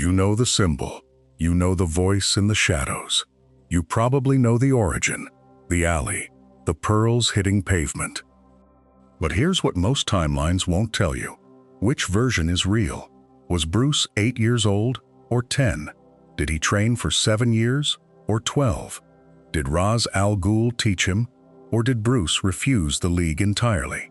You know the symbol. You know the voice in the shadows. You probably know the origin, the alley, the pearls hitting pavement. But here's what most timelines won't tell you. Which version is real? Was Bruce 8 years old or 10? Did he train for 7 years or 12? Did Ra's al Ghul teach him, or did Bruce refuse the League entirely?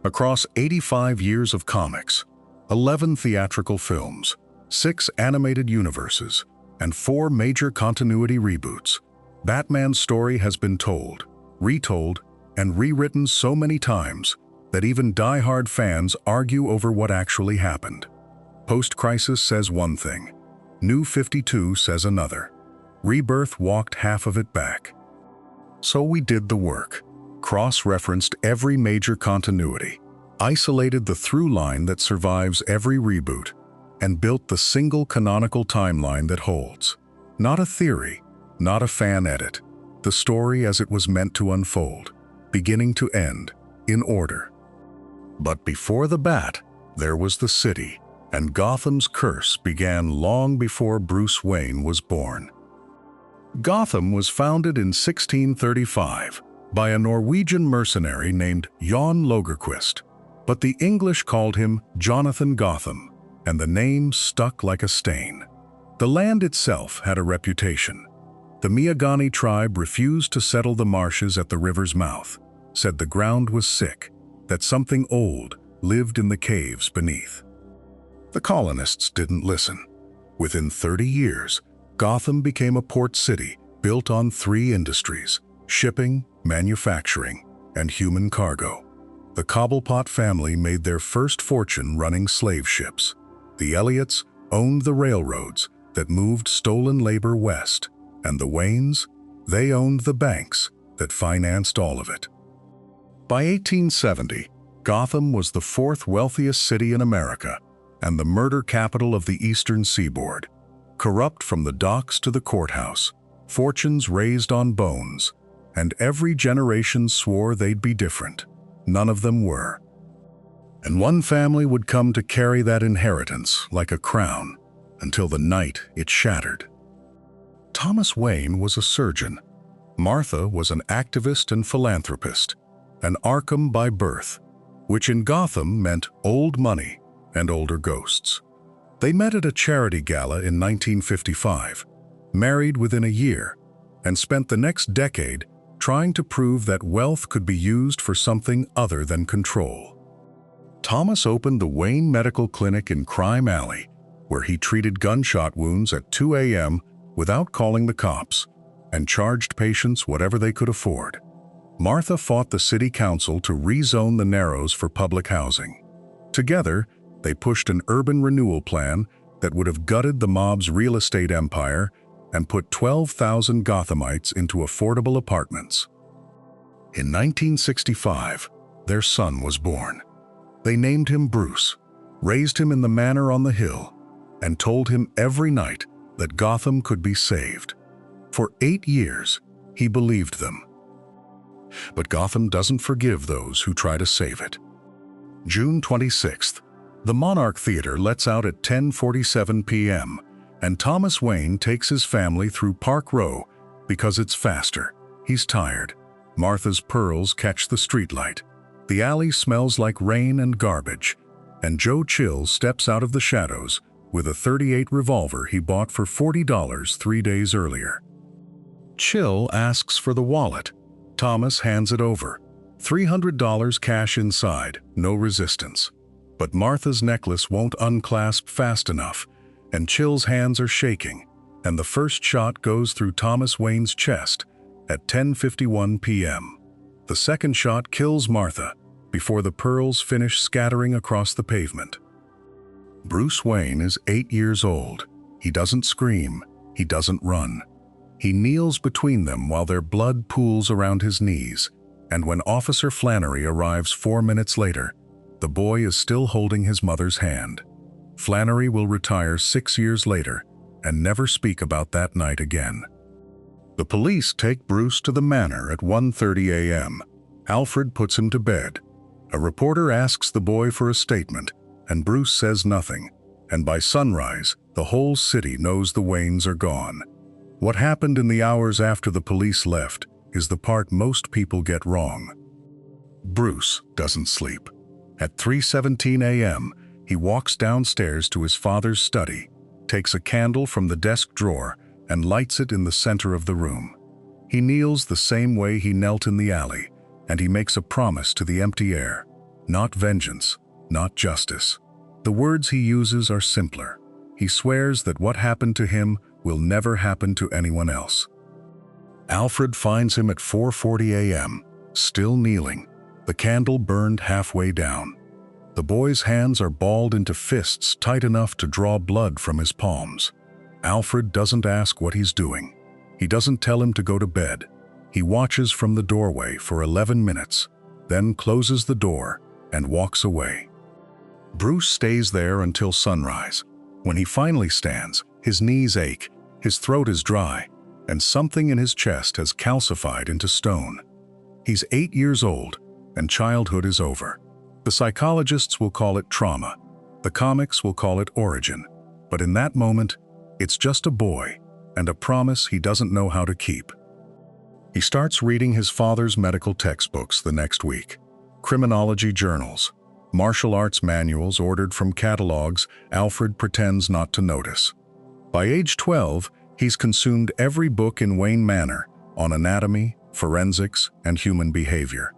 Across 85 years of comics, 11 theatrical films, 6 animated universes, and 4 major continuity reboots, Batman's story has been told, retold, and rewritten so many times that even die-hard fans argue over what actually happened. Post-Crisis says one thing, New 52 says another. Rebirth walked half of it back. So we did the work, cross-referenced every major continuity, isolated the through line that survives every reboot, and built the single canonical timeline that holds. Not a theory, not a fan edit, the story as it was meant to unfold, beginning to end, in order. But before the bat, there was the city, and Gotham's curse began long before Bruce Wayne was born. Gotham was founded in 1635 by a Norwegian mercenary named Jon Lagerquist, but the English called him Jonathan Gotham, and the name stuck like a stain. The land itself had a reputation. The Miagani tribe refused to settle the marshes at the river's mouth, said the ground was sick, that something old lived in the caves beneath. The colonists didn't listen. Within 30 years, Gotham became a port city built on 3 industries: shipping, manufacturing, and human cargo. The Cobblepot family made their first fortune running slave ships. The Elliots owned the railroads that moved stolen labor west, and the Waynes, they owned the banks that financed all of it. By 1870, Gotham was the 4th wealthiest city in America and the murder capital of the eastern seaboard. Corrupt from the docks to the courthouse, fortunes raised on bones, and every generation swore they'd be different. None of them were. And one family would come to carry that inheritance like a crown until the night it shattered. Thomas Wayne was a surgeon. Martha was an activist and philanthropist, an Arkham by birth, which in Gotham meant old money and older ghosts. They met at a charity gala in 1955, married within a year, and spent the next decade trying to prove that wealth could be used for something other than control. Thomas opened the Wayne Medical Clinic in Crime Alley, where he treated gunshot wounds at 2 a.m. without calling the cops, and charged patients whatever they could afford. Martha fought the city council to rezone the Narrows for public housing. Together, they pushed an urban renewal plan that would have gutted the mob's real estate empire and put 12,000 Gothamites into affordable apartments. In 1965, their son was born. They named him Bruce, raised him in the manor on the hill, and told him every night that Gotham could be saved. For 8 years, he believed them. But Gotham doesn't forgive those who try to save it. June 26th, the Monarch Theater lets out at 10:47 p.m., and Thomas Wayne takes his family through Park Row because it's faster. He's tired. Martha's pearls catch the streetlight. The alley smells like rain and garbage, and Joe Chill steps out of the shadows with a .38 revolver he bought for $40 3 days earlier. Chill asks for the wallet. Thomas hands it over. $300 cash inside, no resistance. But Martha's necklace won't unclasp fast enough, and Chill's hands are shaking, and the first shot goes through Thomas Wayne's chest at 10:51 p.m. The second shot kills Martha before the pearls finish scattering across the pavement. Bruce Wayne is 8 years old. He doesn't scream. He doesn't run. He kneels between them while their blood pools around his knees, and when Officer Flannery arrives 4 minutes later, the boy is still holding his mother's hand. Flannery will retire 6 years later and never speak about that night again. The police take Bruce to the manor at 1:30 a.m. Alfred puts him to bed. A reporter asks the boy for a statement, and Bruce says nothing, and by sunrise, The whole city knows the Waynes are gone. What happened in the hours after the police left is the part most people get wrong. Bruce doesn't sleep. At 3:17 a.m., he walks downstairs to his father's study, takes a candle from the desk drawer, and lights it in the center of the room. He kneels the same way he knelt in the alley, and he makes a promise to the empty air. Not vengeance, not justice. The words he uses are simpler. He swears that what happened to him will never happen to anyone else. Alfred finds him at 4:40 a.m., still kneeling, the candle burned halfway down. The boy's hands are balled into fists tight enough to draw blood from his palms. Alfred doesn't ask what he's doing. He doesn't tell him to go to bed. He watches from the doorway for 11 minutes, then closes the door and walks away. Bruce stays there until sunrise. When he finally stands, his knees ache, his throat is dry, and something in his chest has calcified into stone. He's 8 years old, and childhood is over. The psychologists will call it trauma. The comics will call it origin. But in that moment, it's just a boy, and a promise he doesn't know how to keep. He starts reading his father's medical textbooks the next week. Criminology journals, martial arts manuals ordered from catalogs Alfred pretends not to notice. By age 12, he's consumed every book in Wayne Manor on anatomy, forensics, and human behavior.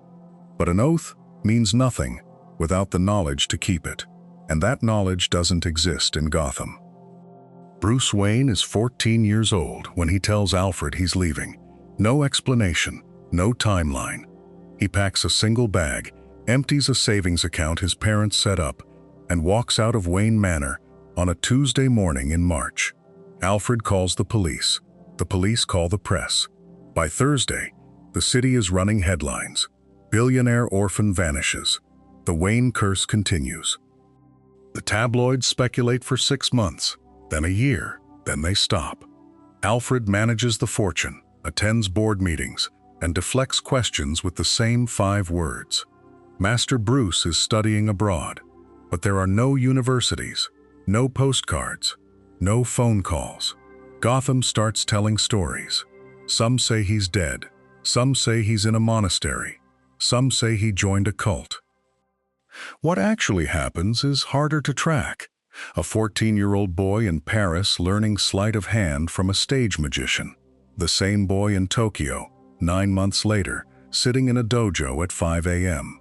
But an oath means nothing without the knowledge to keep it, and that knowledge doesn't exist in Gotham. Bruce Wayne is 14 years old when he tells Alfred he's leaving. No explanation, no timeline. He packs a single bag, empties a savings account his parents set up, and walks out of Wayne Manor on a Tuesday morning in March. Alfred calls the police. The police call the press. By Thursday, the city is running headlines. Billionaire orphan vanishes. The Wayne curse continues. The tabloids speculate for 6 months, then a year, then they stop. Alfred manages the fortune, attends board meetings, and deflects questions with the same 5 words. Master Bruce is studying abroad, but there are no universities, no postcards, no phone calls. Gotham starts telling stories. Some say he's dead. Some say he's in a monastery. Some say he joined a cult. What actually happens is harder to track. A 14-year-old boy in Paris learning sleight of hand from a stage magician. The same boy in Tokyo, 9 months later, sitting in a dojo at 5 a.m.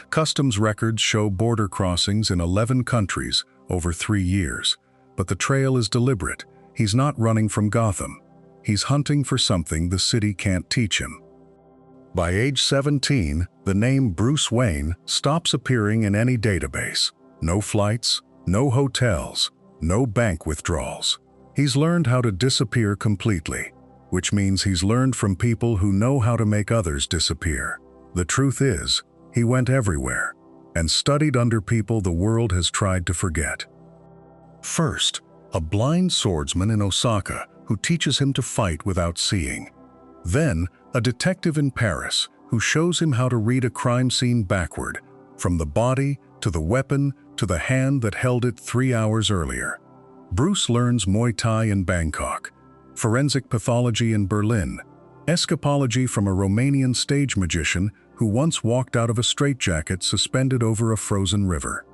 Customs records show border crossings in 11 countries over 3 years. But the trail is deliberate. He's not running from Gotham. He's hunting for something the city can't teach him. By age 17, the name Bruce Wayne stops appearing in any database. No flights, no hotels, no bank withdrawals. He's learned how to disappear completely, which means he's learned from people who know how to make others disappear. The truth is, he went everywhere and studied under people the world has tried to forget. First, a blind swordsman in Osaka who teaches him to fight without seeing. Then, a detective in Paris who shows him how to read a crime scene backward, from the body to the weapon to the hand that held it 3 hours earlier. Bruce learns Muay Thai in Bangkok, forensic pathology in Berlin, escapology from a Romanian stage magician who once walked out of a straitjacket suspended over a frozen river.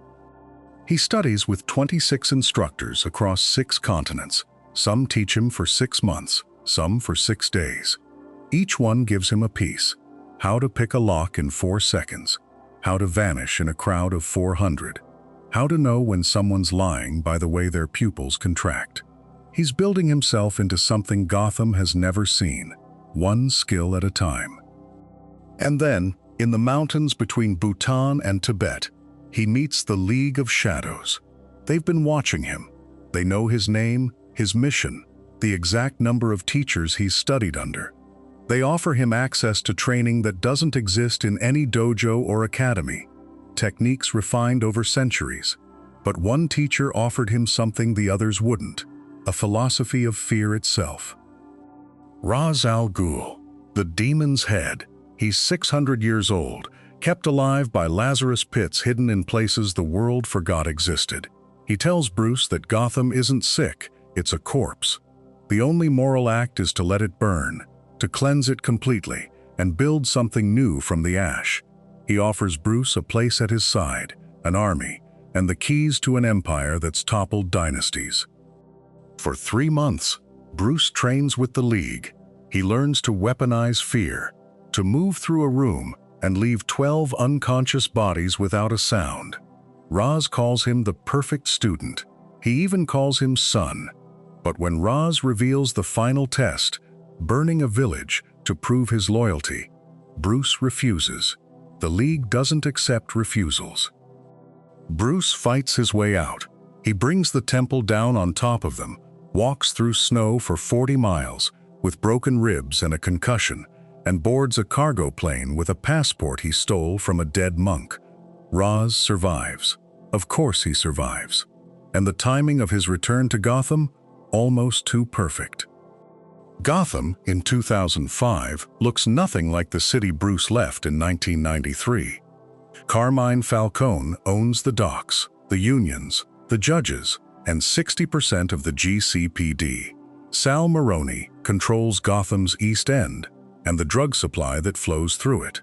He studies with 26 instructors across 6 continents. Some teach him for 6 months, some for 6 days. Each one gives him a piece: how to pick a lock in 4 seconds, how to vanish in a crowd of 400, how to know when someone's lying by the way their pupils contract. He's building himself into something Gotham has never seen, one skill at a time. And then, in the mountains between Bhutan and Tibet, he meets the League of Shadows. They've been watching him. They know his name, his mission, the exact number of teachers he's studied under. They offer him access to training that doesn't exist in any dojo or academy, techniques refined over centuries. But one teacher offered him something the others wouldn't: a philosophy of fear itself. Ra's al Ghul, the demon's head. He's 600 years old, kept alive by Lazarus pits hidden in places the world forgot existed. He tells Bruce that Gotham isn't sick, it's a corpse. The only moral act is to let it burn, to cleanse it completely, and build something new from the ash. He offers Bruce a place at his side, an army, and the keys to an empire that's toppled dynasties. For 3 months, Bruce trains with the League. He learns to weaponize fear, to move through a room and leave 12 unconscious bodies without a sound. Ra's calls him the perfect student. He even calls him son. But when Ra's reveals the final test, burning a village to prove his loyalty, Bruce refuses. The League doesn't accept refusals. Bruce fights his way out. He brings the temple down on top of them, walks through snow for 40 miles with broken ribs and a concussion, and boards a cargo plane with a passport he stole from a dead monk. Ra's survives. Of course he survives. And the timing of his return to Gotham, almost too perfect. Gotham, in 2005, looks nothing like the city Bruce left in 1993. Carmine Falcone owns the docks, the unions, the judges, and 60% of the GCPD. Sal Maroni controls Gotham's East End and the drug supply that flows through it.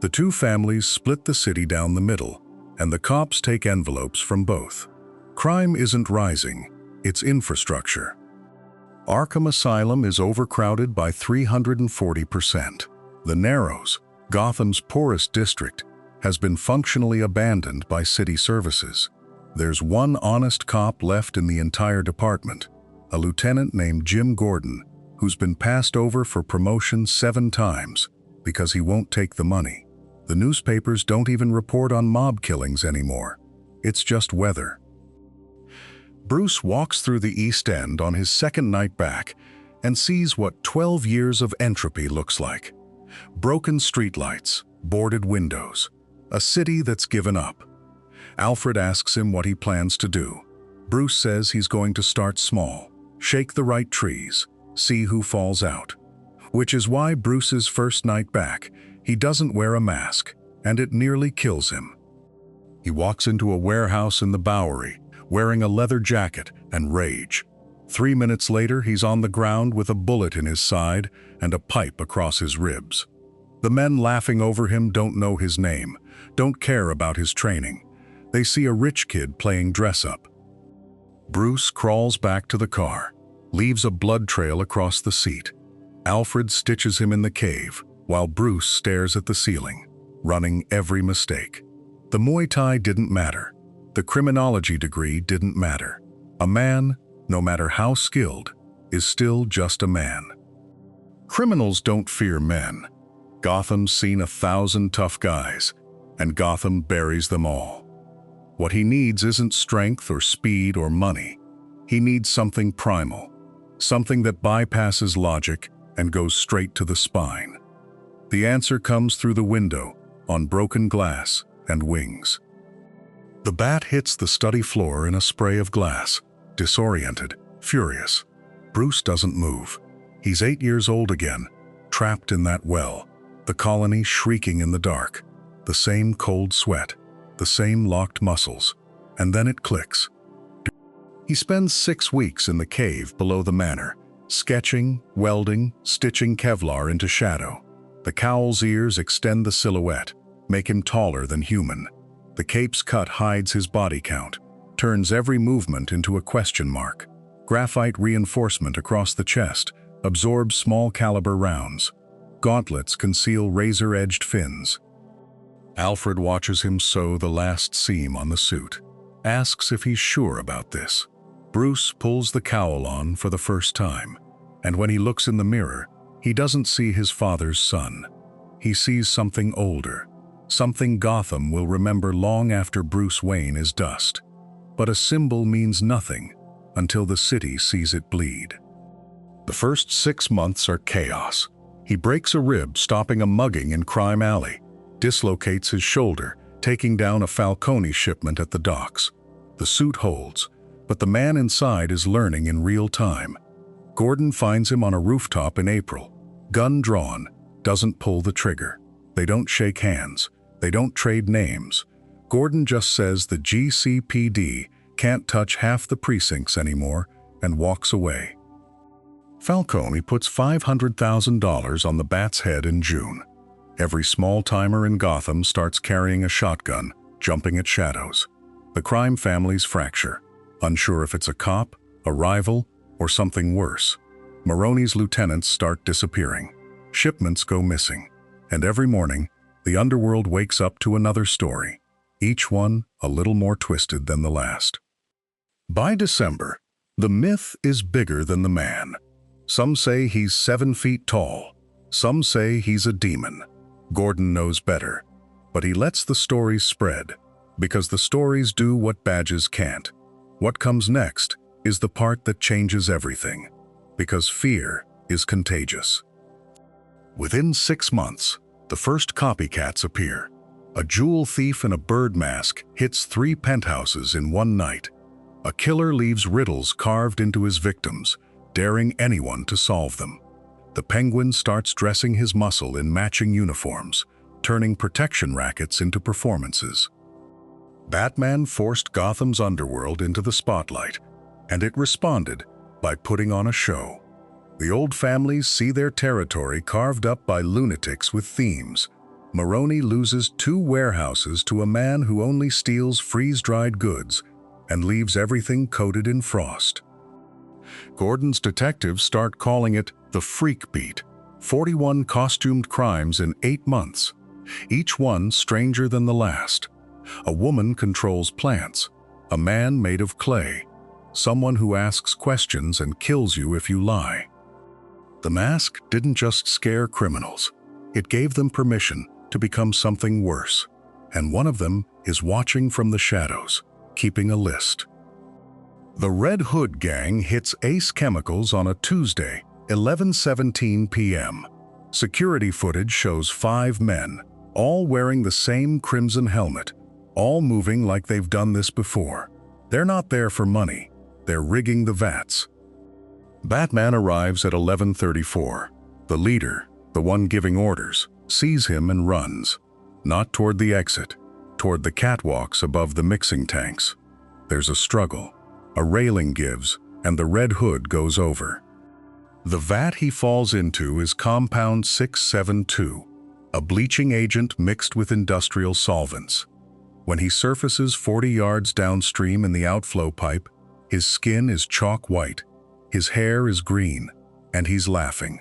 The two families split the city down the middle, and the cops take envelopes from both. Crime isn't rising, it's infrastructure. Arkham Asylum is overcrowded by 340%. The Narrows, Gotham's poorest district, has been functionally abandoned by city services. There's one honest cop left in the entire department, a lieutenant named Jim Gordon, who's been passed over for promotion 7 times because he won't take the money. The newspapers don't even report on mob killings anymore. It's just weather. Bruce walks through the East End on his second night back and sees what 12 years of entropy looks like. Broken streetlights, boarded windows, a city that's given up. Alfred asks him what he plans to do. Bruce says he's going to start small, shake the right trees, see who falls out. Which is why Bruce's first night back, he doesn't wear a mask, and it nearly kills him. He walks into a warehouse in the Bowery, wearing a leather jacket and rage. 3 minutes later, he's on the ground with a bullet in his side and a pipe across his ribs. The men laughing over him don't know his name, don't care about his training. They see a rich kid playing dress-up. Bruce crawls back to the car, leaves a blood trail across the seat. Alfred stitches him in the cave, while Bruce stares at the ceiling, running every mistake. The Muay Thai didn't matter. The criminology degree didn't matter. A man, no matter how skilled, is still just a man. Criminals don't fear men. Gotham's seen 1,000 tough guys, and Gotham buries them all. What he needs isn't strength or speed or money. He needs something primal, something that bypasses logic and goes straight to the spine. The answer comes through the window, on broken glass and wings. The bat hits the study floor in a spray of glass, disoriented, furious. Bruce doesn't move. He's 8 years old again, trapped in that well, the colony shrieking in the dark, the same cold sweat, the same locked muscles, and then it clicks. He spends 6 weeks in the cave below the manor, sketching, welding, stitching Kevlar into shadow. The cowl's ears extend the silhouette, make him taller than human. The cape's cut hides his body count, turns every movement into a question mark. Graphite reinforcement across the chest absorbs small caliber rounds. Gauntlets conceal razor-edged fins. Alfred watches him sew the last seam on the suit, asks if he's sure about this. Bruce pulls the cowl on for the first time, and when he looks in the mirror, he doesn't see his father's son. He sees something older, something Gotham will remember long after Bruce Wayne is dust. But a symbol means nothing until the city sees it bleed. The first 6 months are chaos. He breaks a rib stopping a mugging in Crime Alley, dislocates his shoulder, taking down a Falcone shipment at the docks. The suit holds, but the man inside is learning in real time. Gordon finds him on a rooftop in April. Gun drawn, doesn't pull the trigger. They don't shake hands. They don't trade names. Gordon just says the GCPD can't touch half the precincts anymore, and walks away. Falcone puts $500,000 on the Bat's head in June. Every small-timer in Gotham starts carrying a shotgun, jumping at shadows. The crime families fracture, unsure if it's a cop, a rival, or something worse. Maroni's lieutenants start disappearing. Shipments go missing. And every morning, the underworld wakes up to another story, each one a little more twisted than the last. By December, the myth is bigger than the man. Some say he's 7 feet tall. Some say he's a demon. Gordon knows better, but he lets the stories spread, because the stories do what badges can't. What comes next is the part that changes everything, because fear is contagious. Within 6 months, the first copycats appear. A jewel thief in a bird mask hits 3 penthouses in one night. A killer leaves riddles carved into his victims, daring anyone to solve them. The Penguin starts dressing his muscle in matching uniforms, turning protection rackets into performances. Batman forced Gotham's underworld into the spotlight, and it responded by putting on a show. The old families see their territory carved up by lunatics with themes. Maroni loses 2 warehouses to a man who only steals freeze-dried goods and leaves everything coated in frost. Gordon's detectives start calling it the Freak Beat, 41 costumed crimes in 8 months, each one stranger than the last. A woman controls plants, a man made of clay, someone who asks questions and kills you if you lie. The mask didn't just scare criminals, it gave them permission to become something worse, and one of them is watching from the shadows, keeping a list. The Red Hood gang hits Ace Chemicals on a Tuesday, 11:17 p.m. Security footage shows 5 men, all wearing the same crimson helmet, all moving like they've done this before. They're not there for money, they're rigging the vats. Batman arrives at 11:34. The leader, the one giving orders, sees him and runs, not toward the exit, toward the catwalks above the mixing tanks. There's a struggle. A railing gives, and the Red Hood goes over. The vat he falls into is Compound 672, a bleaching agent mixed with industrial solvents. When he surfaces 40 yards downstream in the outflow pipe, his skin is chalk white, his hair is green, and he's laughing.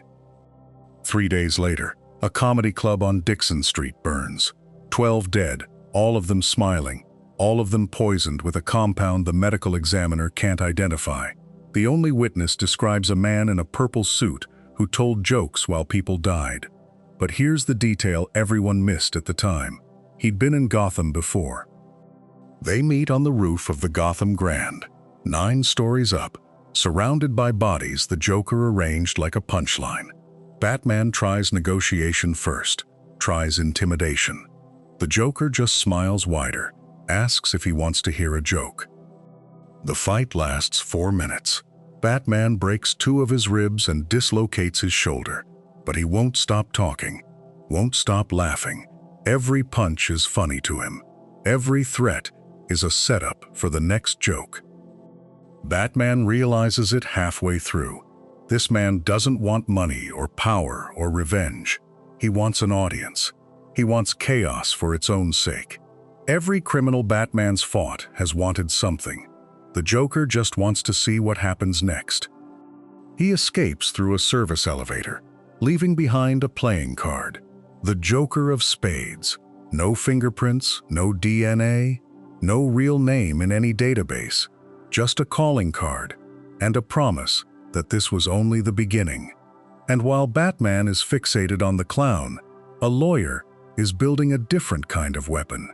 3 days later, a comedy club on Dixon Street burns. 12 dead, all of them smiling, all of them poisoned with a compound the medical examiner can't identify. The only witness describes a man in a purple suit who told jokes while people died. But here's the detail everyone missed at the time. He'd been in Gotham before. They meet on the roof of the Gotham Grand, 9 stories up, surrounded by bodies the Joker arranged like a punchline. Batman tries negotiation first, tries intimidation. The Joker just smiles wider, asks if he wants to hear a joke. The fight lasts 4 minutes. Batman breaks 2 of his ribs and dislocates his shoulder, but he won't stop talking, won't stop laughing. Every punch is funny to him. Every threat is a setup for the next joke. Batman realizes it halfway through. This man doesn't want money or power or revenge. He wants an audience. He wants chaos for its own sake. Every criminal Batman's fought has wanted something. The Joker just wants to see what happens next. He escapes through a service elevator, leaving behind a playing card. The Joker of Spades. No fingerprints, no DNA, no real name in any database. Just a calling card, and a promise that this was only the beginning. And while Batman is fixated on the clown, a lawyer is building a different kind of weapon.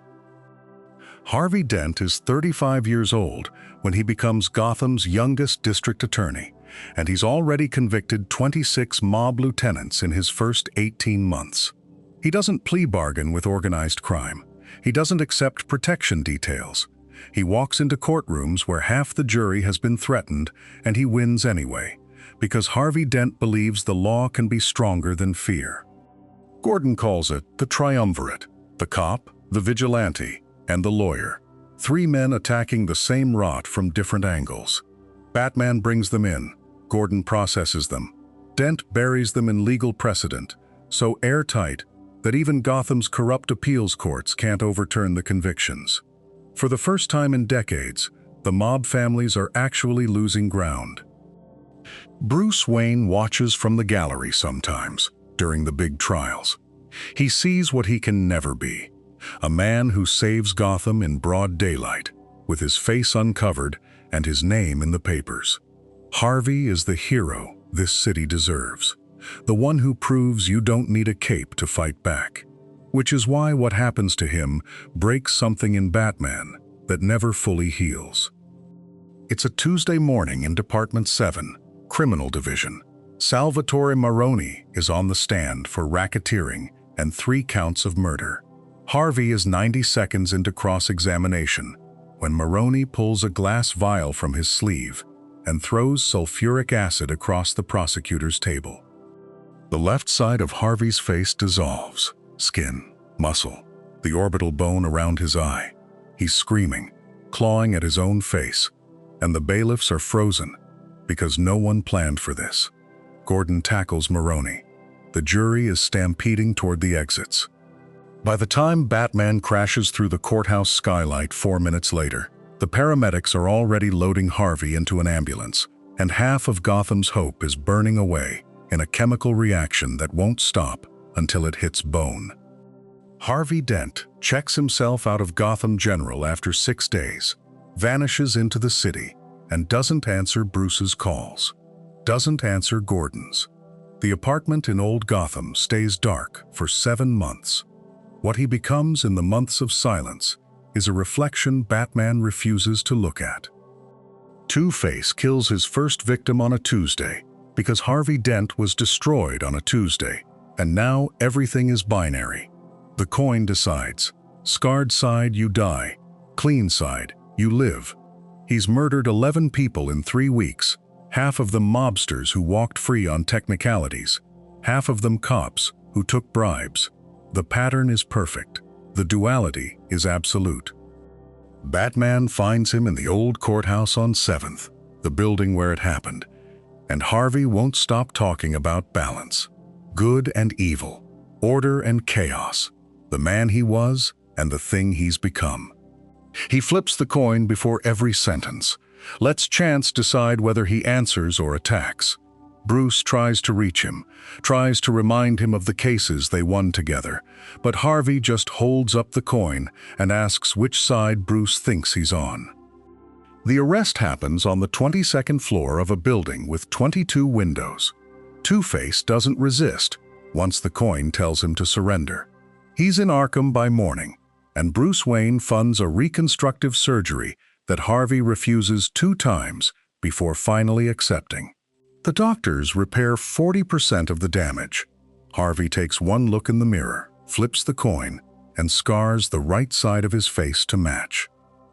Harvey Dent is 35 years old when he becomes Gotham's youngest district attorney, and he's already convicted 26 mob lieutenants in his first 18 months. He doesn't plea bargain with organized crime. He doesn't accept protection details. He walks into courtrooms where half the jury has been threatened, and he wins anyway, because Harvey Dent believes the law can be stronger than fear. Gordon calls it the triumvirate: the cop, the vigilante, and the lawyer. Three men attacking the same rot from different angles. Batman brings them in. Gordon processes them. Dent buries them in legal precedent, so airtight that even Gotham's corrupt appeals courts can't overturn the convictions. For the first time in decades, the mob families are actually losing ground. Bruce Wayne watches from the gallery sometimes, during the big trials. He sees what he can never be, a man who saves Gotham in broad daylight, with his face uncovered and his name in the papers. Harvey is the hero this city deserves, the one who proves you don't need a cape to fight back, which is why what happens to him breaks something in Batman that never fully heals. It's a Tuesday morning in Department 7, Criminal Division. Salvatore Maroni is on the stand for racketeering and 3 counts of murder. Harvey is 90 seconds into cross-examination when Maroni pulls a glass vial from his sleeve and throws sulfuric acid across the prosecutor's table. The left side of Harvey's face dissolves. Skin, muscle, the orbital bone around his eye. He's screaming, clawing at his own face, and the bailiffs are frozen because no one planned for this. Gordon tackles Maroni. The jury is stampeding toward the exits. By the time Batman crashes through the courthouse skylight 4 minutes later, the paramedics are already loading Harvey into an ambulance, and half of Gotham's hope is burning away in a chemical reaction that won't stop until it hits bone. Harvey Dent checks himself out of Gotham General after 6 days, vanishes into the city, and doesn't answer Bruce's calls. Doesn't answer Gordon's. The apartment in Old Gotham stays dark for 7 months. What he becomes in the months of silence is a reflection Batman refuses to look at. Two-Face kills his first victim on a Tuesday because Harvey Dent was destroyed on a Tuesday, and now everything is binary. The coin decides. Scarred side, you die. Clean side, you live. He's murdered 11 people in 3 weeks, half of them mobsters who walked free on technicalities, half of them cops who took bribes. The pattern is perfect. The duality is absolute. Batman finds him in the old courthouse on 7th, the building where it happened, and Harvey won't stop talking about balance. Good and evil, order and chaos, the man he was and the thing he's become. He flips the coin before every sentence, lets chance decide whether he answers or attacks. Bruce tries to reach him, tries to remind him of the cases they won together, but Harvey just holds up the coin and asks which side Bruce thinks he's on. The arrest happens on the 22nd floor of a building with 22 windows. Two-Face doesn't resist once the coin tells him to surrender. He's in Arkham by morning, and Bruce Wayne funds a reconstructive surgery that Harvey refuses 2 times before finally accepting. The doctors repair 40% of the damage. Harvey takes one look in the mirror, flips the coin, and scars the right side of his face to match.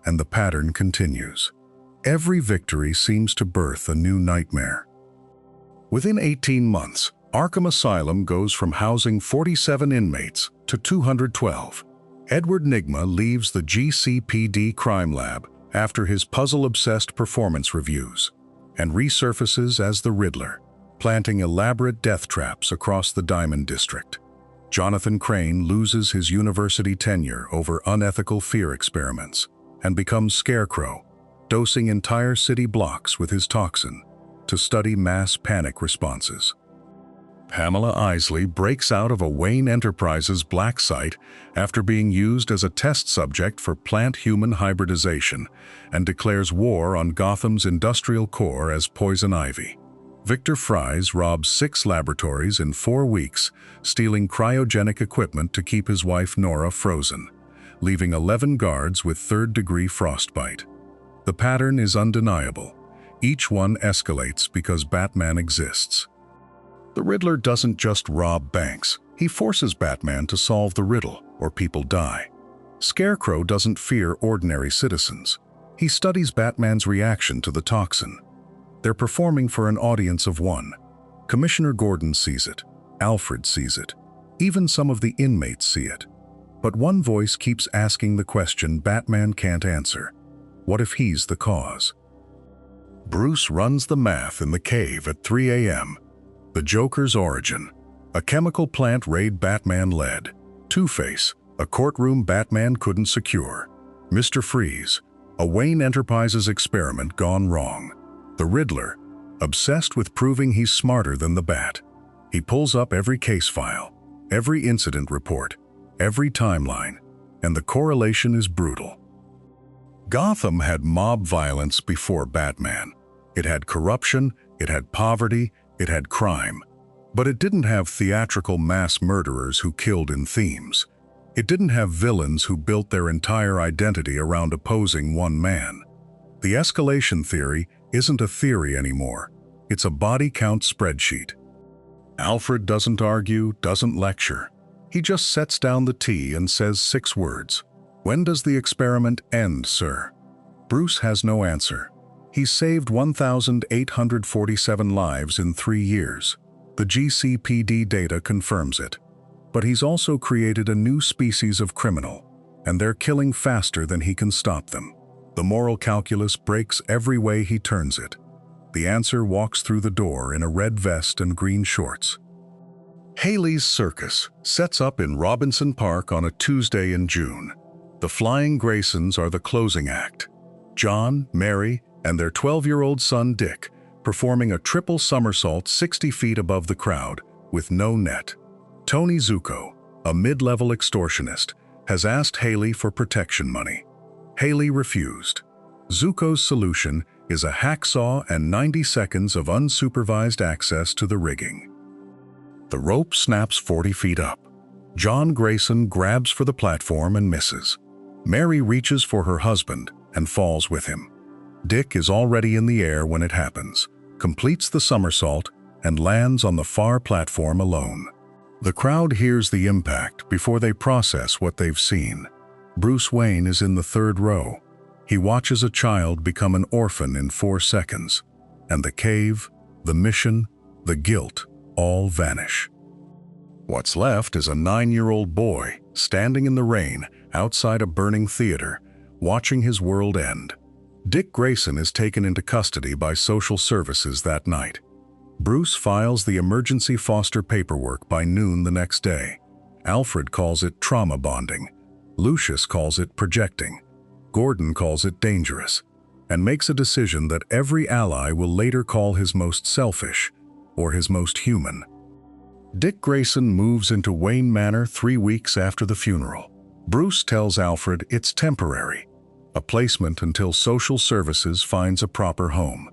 And the pattern continues. Every victory seems to birth a new nightmare. Within 18 months, Arkham Asylum goes from housing 47 inmates to 212. Edward Nygma leaves the GCPD crime lab after his puzzle-obsessed performance reviews, and resurfaces as the Riddler, planting elaborate death traps across the Diamond District. Jonathan Crane loses his university tenure over unethical fear experiments and becomes Scarecrow, dosing entire city blocks with his toxin to study mass panic responses. Pamela Isley breaks out of a Wayne Enterprises black site after being used as a test subject for plant-human hybridization and declares war on Gotham's industrial core as Poison Ivy. Victor Fries robs 6 laboratories in 4 weeks, stealing cryogenic equipment to keep his wife Nora frozen, leaving 11 guards with 3rd-degree frostbite. The pattern is undeniable. Each one escalates because Batman exists. The Riddler doesn't just rob banks. He forces Batman to solve the riddle, or people die. Scarecrow doesn't fear ordinary citizens. He studies Batman's reaction to the toxin. They're performing for an audience of 1. Commissioner Gordon sees it. Alfred sees it. Even some of the inmates see it. But one voice keeps asking the question Batman can't answer. What if he's the cause? Bruce runs the math in the cave at 3 a.m. The Joker's origin. A chemical plant raid Batman led. Two-Face, a courtroom Batman couldn't secure. Mr. Freeze, a Wayne Enterprises experiment gone wrong. The Riddler, obsessed with proving he's smarter than the Bat. He pulls up every case file, every incident report, every timeline, and the correlation is brutal. Gotham had mob violence before Batman. It had corruption, it had poverty, it had crime. But it didn't have theatrical mass murderers who killed in themes. It didn't have villains who built their entire identity around opposing one man. The escalation theory isn't a theory anymore. It's a body count spreadsheet. Alfred doesn't argue, doesn't lecture. He just sets down the tea and says 6 words. When does the experiment end, sir? Bruce has no answer. He's saved 1,847 lives in 3 years. The GCPD data confirms it. But he's also created a new species of criminal, and they're killing faster than he can stop them. The moral calculus breaks every way he turns it. The answer walks through the door in a red vest and green shorts. Haley's Circus sets up in Robinson Park on a Tuesday in June. The Flying Graysons are the closing act. John, Mary, and their 12-year-old son Dick performing a triple somersault 60 feet above the crowd with no net. Tony Zuko, a mid-level extortionist, has asked Haley for protection money. Haley refused. Zuko's solution is a hacksaw and 90 seconds of unsupervised access to the rigging. The rope snaps 40 feet up. John Grayson grabs for the platform and misses. Mary reaches for her husband and falls with him. Dick is already in the air when it happens, completes the somersault, and lands on the far platform alone. The crowd hears the impact before they process what they've seen. Bruce Wayne is in the 3rd row. He watches a child become an orphan in 4 seconds, and the cave, the mission, the guilt all vanish. What's left is a 9-year-old boy standing in the rain outside a burning theater, watching his world end. Dick Grayson is taken into custody by social services that night. Bruce files the emergency foster paperwork by noon the next day. Alfred calls it trauma bonding. Lucius calls it projecting. Gordon calls it dangerous, and makes a decision that every ally will later call his most selfish or his most human. Dick Grayson moves into Wayne Manor 3 weeks after the funeral. Bruce tells Alfred it's temporary, a placement until social services finds a proper home.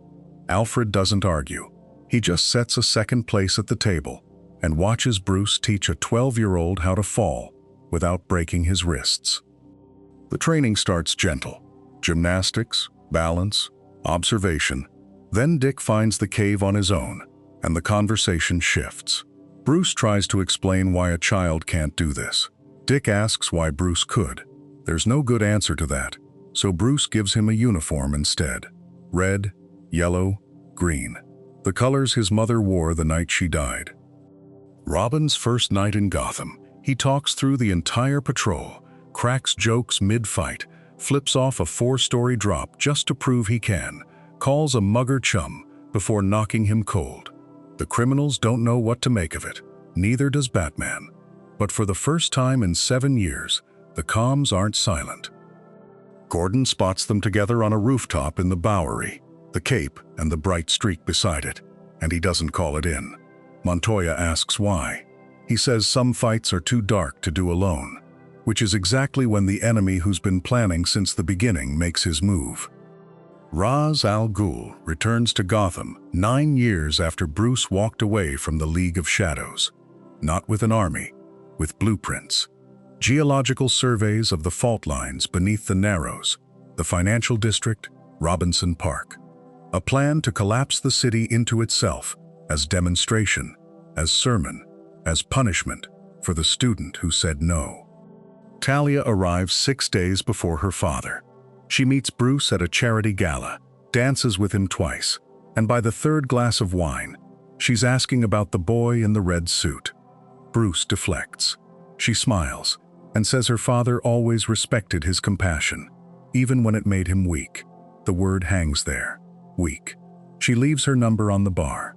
Alfred doesn't argue. He just sets a second place at the table and watches Bruce teach a 12-year-old how to fall without breaking his wrists. The training starts gentle. Gymnastics, balance, observation. Then Dick finds the cave on his own, and the conversation shifts. Bruce tries to explain why a child can't do this. Dick asks why Bruce could. There's no good answer to that, so Bruce gives him a uniform instead. Red, yellow, green. The colors his mother wore the night she died. Robin's first night in Gotham, he talks through the entire patrol, cracks jokes mid-fight, flips off a 4-story drop just to prove he can, calls a mugger chum before knocking him cold. The criminals don't know what to make of it, neither does Batman. But for the first time in 7 years, the comms aren't silent. Gordon spots them together on a rooftop in the Bowery, the cape and the bright streak beside it, and he doesn't call it in. Montoya asks why. He says some fights are too dark to do alone, which is exactly when the enemy who's been planning since the beginning makes his move. Ra's al Ghul returns to Gotham 9 years after Bruce walked away from the League of Shadows. Not with an army, with blueprints. Geological surveys of the fault lines beneath the Narrows, the financial district, Robinson Park. A plan to collapse the city into itself as demonstration, as sermon, as punishment for the student who said no. Talia arrives 6 days before her father. She meets Bruce at a charity gala, dances with him twice, and by the 3rd glass of wine, she's asking about the boy in the red suit. Bruce deflects. She smiles, and says her father always respected his compassion, even when it made him weak. The word hangs there. Weak. She leaves her number on the bar.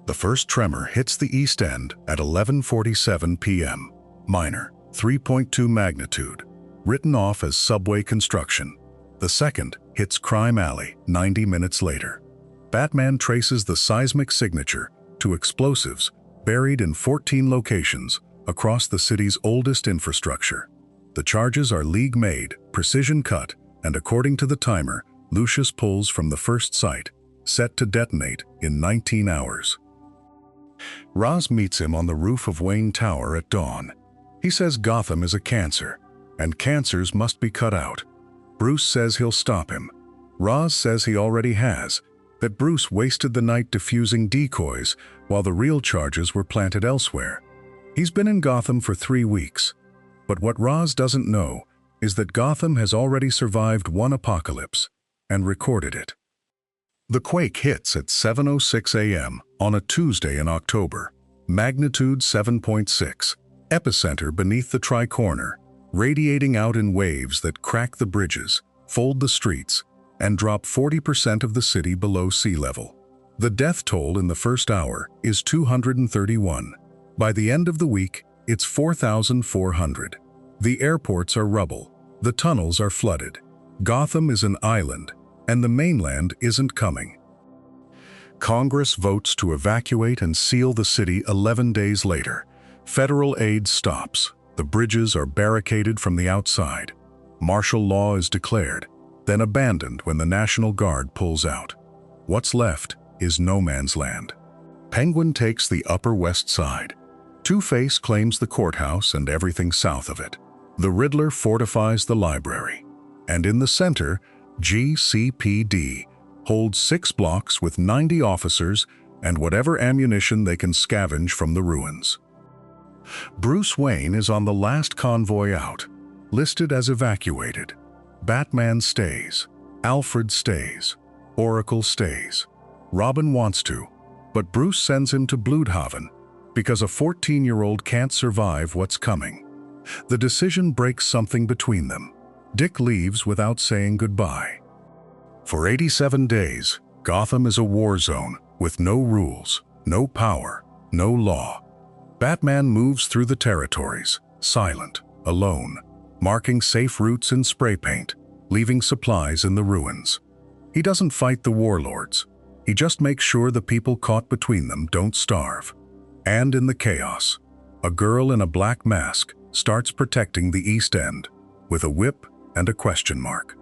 The first tremor hits the East End at 11:47 p.m. Minor, 3.2 magnitude, written off as subway construction. The second hits Crime Alley 90 minutes later. Batman traces the seismic signature to explosives buried in 14 locations across the city's oldest infrastructure. The charges are league-made, precision-cut, and according to the timer, Lucius pulls from the first site, set to detonate in 19 hours. Ra's meets him on the roof of Wayne Tower at dawn. He says Gotham is a cancer, and cancers must be cut out. Bruce says he'll stop him. Ra's says he already has, that Bruce wasted the night diffusing decoys while the real charges were planted elsewhere. He's been in Gotham for 3 weeks, but what Ra's doesn't know is that Gotham has already survived one apocalypse and recorded it. The quake hits at 7:06 a.m. on a Tuesday in October, magnitude 7.6, epicenter beneath the Tri-Corner, radiating out in waves that crack the bridges, fold the streets, and drop 40% of the city below sea level. The death toll in the first hour is 231. By the end of the week, it's 4,400. The airports are rubble. The tunnels are flooded. Gotham is an island, and the mainland isn't coming. Congress votes to evacuate and seal the city 11 days later. Federal aid stops. The bridges are barricaded from the outside. Martial law is declared, then abandoned when the National Guard pulls out. What's left is no man's land. Penguin takes the Upper West Side. Two-Face claims the courthouse and everything south of it. The Riddler fortifies the library. And in the center, GCPD holds 6 blocks with 90 officers and whatever ammunition they can scavenge from the ruins. Bruce Wayne is on the last convoy out, listed as evacuated. Batman stays. Alfred stays. Oracle stays. Robin wants to, but Bruce sends him to Bloodhaven because a 14-year-old can't survive what's coming. The decision breaks something between them. Dick leaves without saying goodbye. For 87 days, Gotham is a war zone with no rules, no power, no law. Batman moves through the territories, silent, alone, marking safe routes in spray paint, leaving supplies in the ruins. He doesn't fight the warlords. He just makes sure the people caught between them don't starve. And in the chaos, a girl in a black mask starts protecting the East End with a whip and a question mark.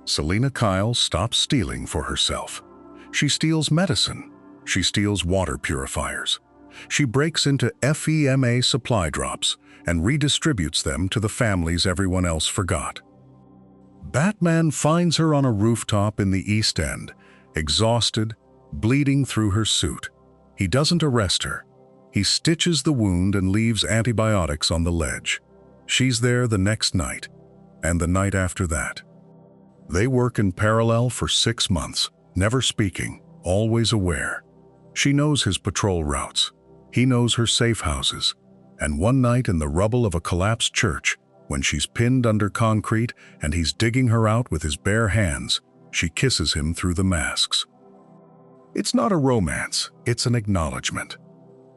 Selina Kyle stops stealing for herself. She steals medicine. She steals water purifiers. She breaks into FEMA supply drops and redistributes them to the families everyone else forgot. Batman finds her on a rooftop in the East End, exhausted, bleeding through her suit. He doesn't arrest her. He stitches the wound and leaves antibiotics on the ledge. She's there the next night, and the night after that. They work in parallel for 6 months, never speaking, always aware. She knows his patrol routes. He knows her safe houses. And one night in the rubble of a collapsed church, when she's pinned under concrete and he's digging her out with his bare hands, she kisses him through the masks. It's not a romance, it's an acknowledgement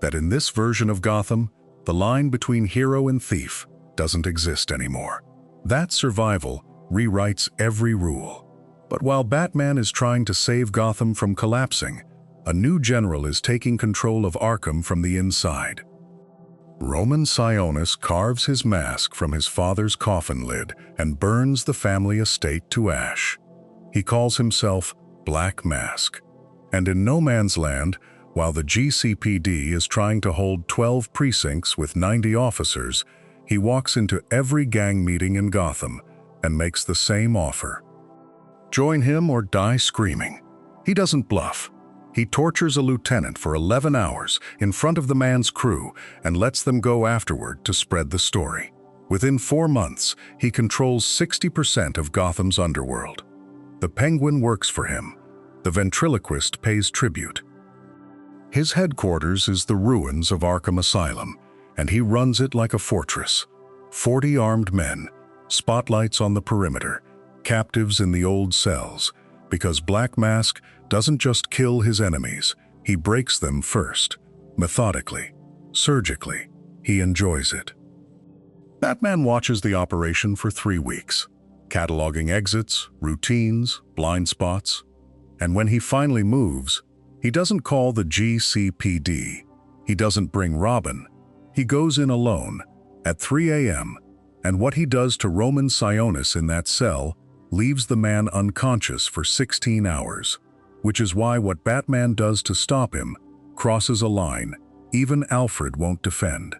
that in this version of Gotham, the line between hero and thief doesn't exist anymore. That survival rewrites every rule. But while Batman is trying to save Gotham from collapsing, a new general is taking control of Arkham from the inside. Roman Sionis carves his mask from his father's coffin lid and burns the family estate to ash. He calls himself Black Mask. And in No Man's Land, while the GCPD is trying to hold 12 precincts with 90 officers, he walks into every gang meeting in Gotham and makes the same offer. Join him or die screaming. He doesn't bluff. He tortures a lieutenant for 11 hours in front of the man's crew and lets them go afterward to spread the story. Within 4 months, he controls 60% of Gotham's underworld. The Penguin works for him. The ventriloquist pays tribute. His headquarters is the ruins of Arkham Asylum, and he runs it like a fortress. 40 armed men, spotlights on the perimeter, captives in the old cells, because Black Mask doesn't just kill his enemies, he breaks them first, methodically, surgically. He enjoys it. Batman watches the operation for 3 weeks, cataloging exits, routines, blind spots, and when he finally moves, he doesn't call the GCPD. He doesn't bring Robin. He goes in alone at 3 a.m., and what he does to Roman Sionis in that cell leaves the man unconscious for 16 hours, which is why what Batman does to stop him crosses a line even Alfred won't defend.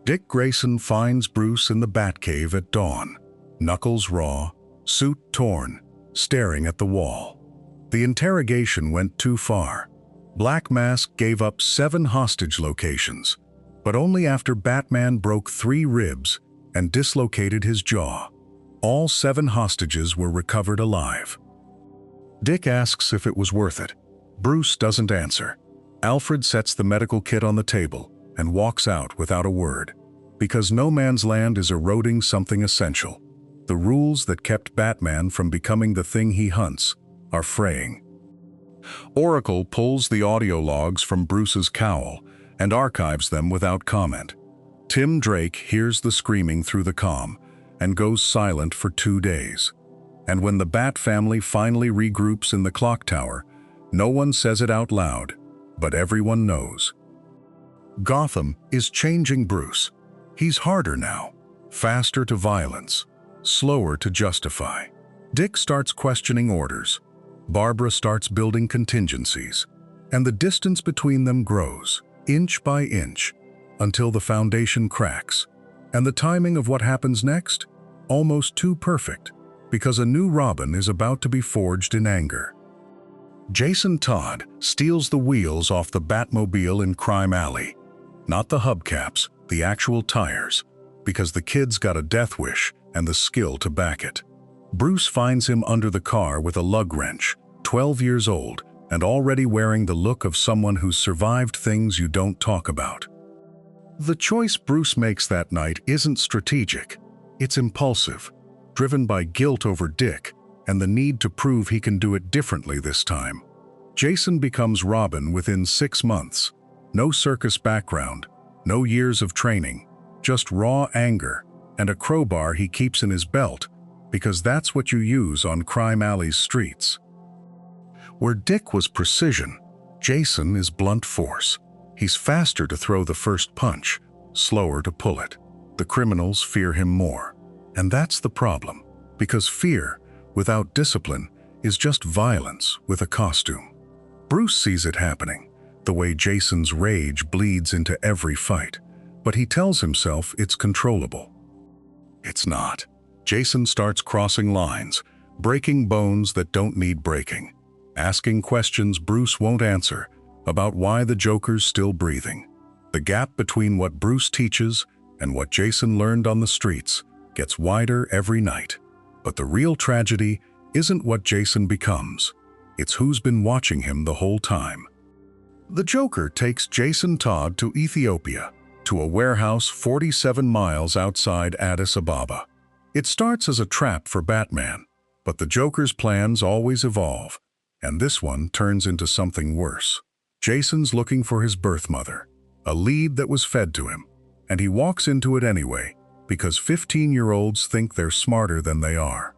Dick Grayson finds Bruce in the Batcave at dawn, knuckles raw, suit torn, staring at the wall. The interrogation went too far. Black Mask gave up 7 hostage locations, but only after Batman broke 3 ribs and dislocated his jaw. All 7 hostages were recovered alive. Dick asks if it was worth it. Bruce doesn't answer. Alfred sets the medical kit on the table and walks out without a word, because No Man's Land is eroding something essential. The rules that kept Batman from becoming the thing he hunts are fraying. Oracle pulls the audio logs from Bruce's cowl and archives them without comment. Tim Drake hears the screaming through the comm and goes silent for 2 days. And when the Bat family finally regroups in the clock tower, no one says it out loud, but everyone knows. Gotham is changing Bruce. He's harder now, faster to violence, slower to justify. Dick starts questioning orders. Barbara starts building contingencies, and the distance between them grows, inch by inch, until the foundation cracks. And the timing of what happens next? Almost too perfect, because a new Robin is about to be forged in anger. Jason Todd steals the wheels off the Batmobile in Crime Alley. Not the hubcaps, the actual tires, because the kid's got a death wish and the skill to back it. Bruce finds him under the car with a lug wrench, 12 years old, and already wearing the look of someone who's survived things you don't talk about. The choice Bruce makes that night isn't strategic. It's impulsive, driven by guilt over Dick and the need to prove he can do it differently this time. Jason becomes Robin within 6 months. No circus background, no years of training, just raw anger and a crowbar he keeps in his belt, because that's what you use on Crime Alley's streets. Where Dick was precision, Jason is blunt force. He's faster to throw the first punch, slower to pull it. The criminals fear him more. And that's the problem, because fear, without discipline, is just violence with a costume. Bruce sees it happening, the way Jason's rage bleeds into every fight, but he tells himself it's controllable. It's not. Jason starts crossing lines, breaking bones that don't need breaking, asking questions Bruce won't answer about why the Joker's still breathing. The gap between what Bruce teaches and what Jason learned on the streets gets wider every night. But the real tragedy isn't what Jason becomes. It's who's been watching him the whole time. The Joker takes Jason Todd to Ethiopia, to a warehouse 47 miles outside Addis Ababa. It starts as a trap for Batman, but the Joker's plans always evolve, and this one turns into something worse. Jason's looking for his birth mother, a lead that was fed to him, and he walks into it anyway, because 15-year-olds think they're smarter than they are.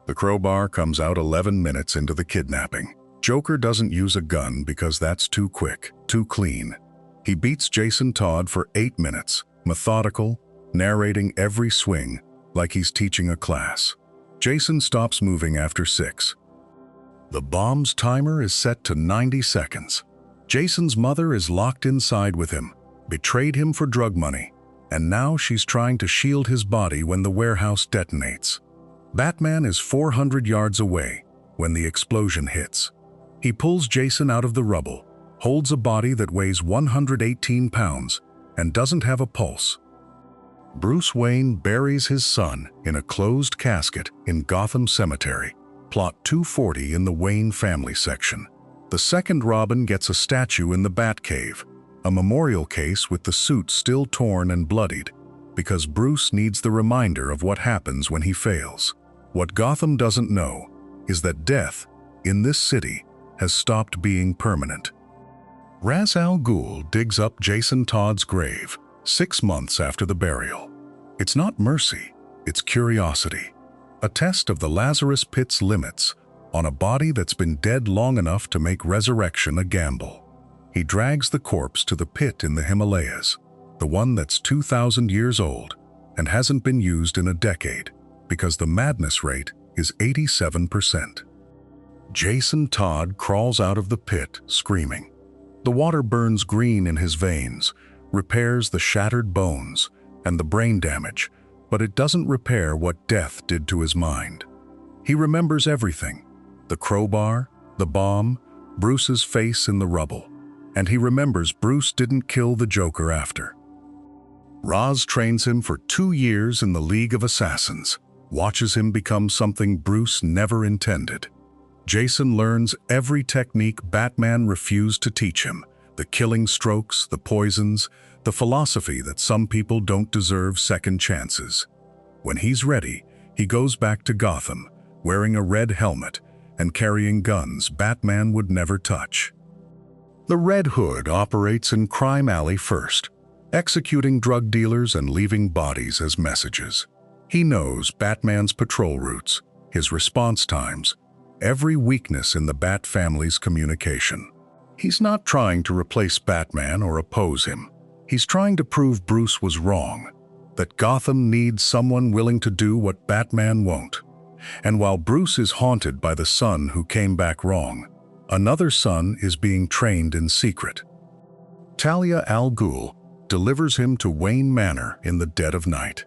The crowbar comes out 11 minutes into the kidnapping. Joker doesn't use a gun because that's too quick, too clean. He beats Jason Todd for 8 minutes, methodical, narrating every swing like he's teaching a class. Jason stops moving after 6. The bomb's timer is set to 90 seconds. Jason's mother is locked inside with him, betrayed him for drug money, and now she's trying to shield his body when the warehouse detonates. Batman is 400 yards away when the explosion hits. He pulls Jason out of the rubble, holds a body that weighs 118 pounds and doesn't have a pulse. Bruce Wayne buries his son in a closed casket in Gotham Cemetery, plot 240 in the Wayne family section. The second Robin gets a statue in the Batcave, a memorial case with the suit still torn and bloodied. because Bruce needs the reminder of what happens when he fails. What Gotham doesn't know is that death, in this city, has stopped being permanent. Ra's al Ghul digs up Jason Todd's grave 6 months after the burial. It's not mercy, it's curiosity. A test of the Lazarus Pit's limits on a body that's been dead long enough to make resurrection a gamble. He drags the corpse to the pit in the Himalayas, the one that's 2,000 years old and hasn't been used in a decade because the madness rate is 87%. Jason Todd crawls out of the pit screaming. The water burns green in his veins, repairs the shattered bones and the brain damage, but it doesn't repair what death did to his mind. He remembers everything: the crowbar, the bomb, Bruce's face in the rubble, and he remembers Bruce didn't kill the Joker after. Ra's trains him for 2 years in the League of Assassins, watches him become something Bruce never intended. Jason learns every technique Batman refused to teach him: the killing strokes, the poisons, the philosophy that some people don't deserve second chances. When he's ready, he goes back to Gotham, wearing a red helmet and carrying guns Batman would never touch. The Red Hood operates in Crime Alley first, executing drug dealers and leaving bodies as messages. He knows Batman's patrol routes, his response times, every weakness in the Bat family's communication. He's not trying to replace Batman or oppose him. He's trying to prove Bruce was wrong, that Gotham needs someone willing to do what Batman won't. And while Bruce is haunted by the son who came back wrong, another son is being trained in secret. Talia al Ghul delivers him to Wayne Manor in the dead of night.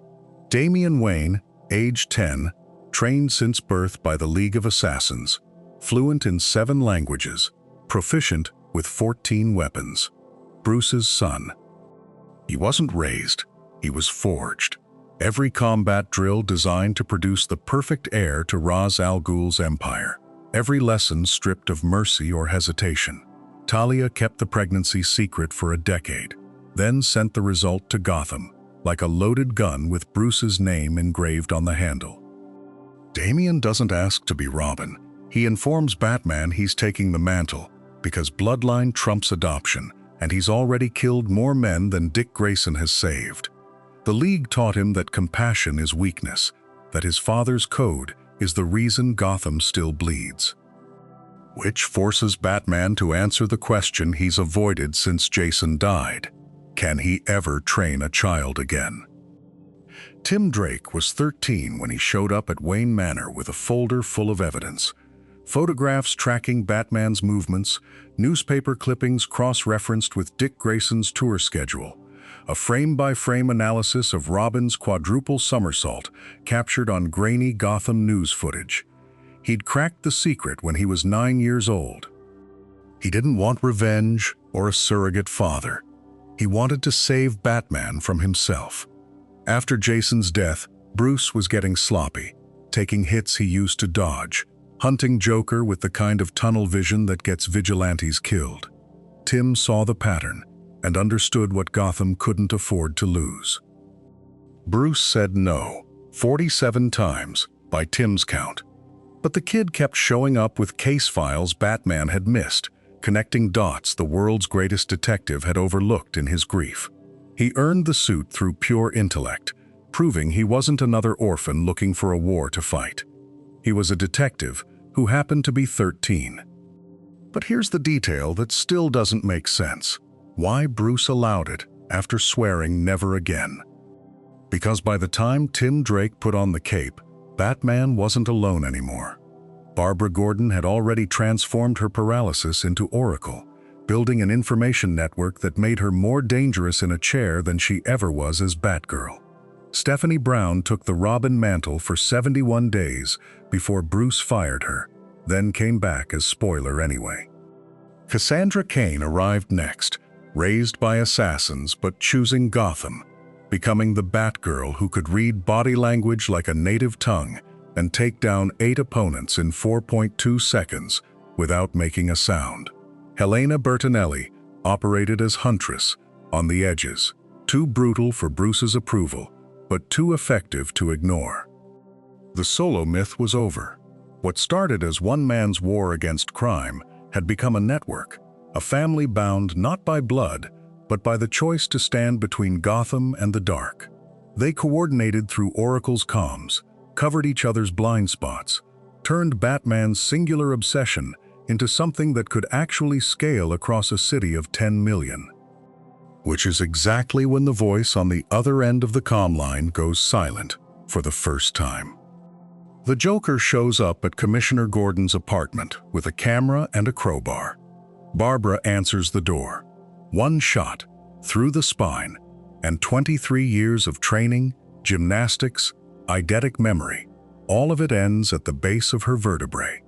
Damian Wayne, age 10, trained since birth by the League of Assassins, fluent in 7 languages, proficient with 14 weapons. Bruce's son. He wasn't raised, he was forged. Every combat drill designed to produce the perfect heir to Ra's al Ghul's empire. Every lesson stripped of mercy or hesitation. Talia kept the pregnancy secret for a decade, then sent the result to Gotham, like a loaded gun with Bruce's name engraved on the handle. Damian doesn't ask to be Robin. He informs Batman he's taking the mantle because bloodline trumps adoption, and he's already killed more men than Dick Grayson has saved. The League taught him that compassion is weakness, that his father's code is the reason Gotham still bleeds. Which forces Batman to answer the question he's avoided since Jason died. Can he ever train a child again? Tim Drake was 13 when he showed up at Wayne Manor with a folder full of evidence. Photographs tracking Batman's movements, newspaper clippings cross-referenced with Dick Grayson's tour schedule, a frame-by-frame analysis of Robin's quadruple somersault captured on grainy Gotham news footage. He'd cracked the secret when he was 9 years old. He didn't want revenge or a surrogate father. He wanted to save Batman from himself. After Jason's death, Bruce was getting sloppy, taking hits he used to dodge, hunting Joker with the kind of tunnel vision that gets vigilantes killed. Tim saw the pattern and understood what Gotham couldn't afford to lose. Bruce said no 47 times, by Tim's count. But the kid kept showing up with case files Batman had missed, connecting dots the world's greatest detective had overlooked in his grief. He earned the suit through pure intellect, proving he wasn't another orphan looking for a war to fight. He was a detective who happened to be 13. But here's the detail that still doesn't make sense. Why Bruce allowed it after swearing never again. Because by the time Tim Drake put on the cape, Batman wasn't alone anymore. Barbara Gordon had already transformed her paralysis into Oracle, building an information network that made her more dangerous in a chair than she ever was as Batgirl. Stephanie Brown took the Robin mantle for 71 days before Bruce fired her, then came back as spoiler anyway. Cassandra Cain arrived next, raised by assassins but choosing Gotham, becoming the Batgirl who could read body language like a native tongue and take down 8 opponents in 4.2 seconds without making a sound. Helena Bertinelli operated as Huntress, on the edges, too brutal for Bruce's approval, but too effective to ignore. The solo myth was over. What started as one man's war against crime had become a network, a family bound not by blood, but by the choice to stand between Gotham and the dark. They coordinated through Oracle's comms, covered each other's blind spots, turned Batman's singular obsession into something that could actually scale across a city of 10 million. Which is exactly when the voice on the other end of the comm line goes silent for the first time. The Joker shows up at Commissioner Gordon's apartment with a camera and a crowbar. Barbara answers the door. One shot, through the spine, and 23 years of training, gymnastics, eidetic memory, all of it ends at the base of her vertebrae.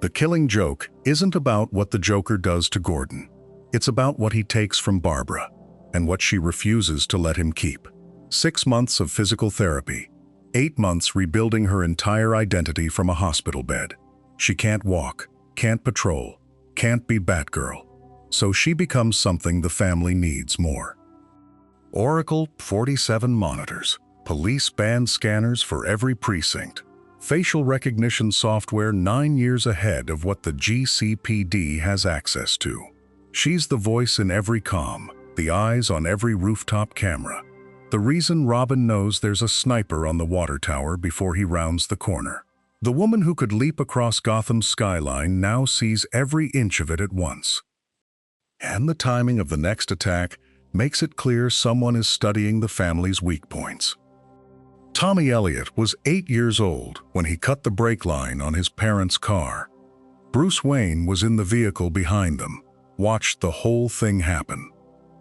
The Killing Joke isn't about what the Joker does to Gordon. It's about what he takes from Barbara, and what she refuses to let him keep. 6 months of physical therapy, 8 months rebuilding her entire identity from a hospital bed. She can't walk, can't patrol, can't be Batgirl, so she becomes something the family needs more. Oracle 47 monitors, police band scanners for every precinct, facial recognition software 9 years ahead of what the GCPD has access to. She's the voice in every comm, the eyes on every rooftop camera. The reason Robin knows there's a sniper on the water tower before he rounds the corner. The woman who could leap across Gotham's skyline now sees every inch of it at once. And the timing of the next attack makes it clear someone is studying the family's weak points. Tommy Elliot was 8 years old when he cut the brake line on his parents' car. Bruce Wayne was in the vehicle behind them, watched the whole thing happen.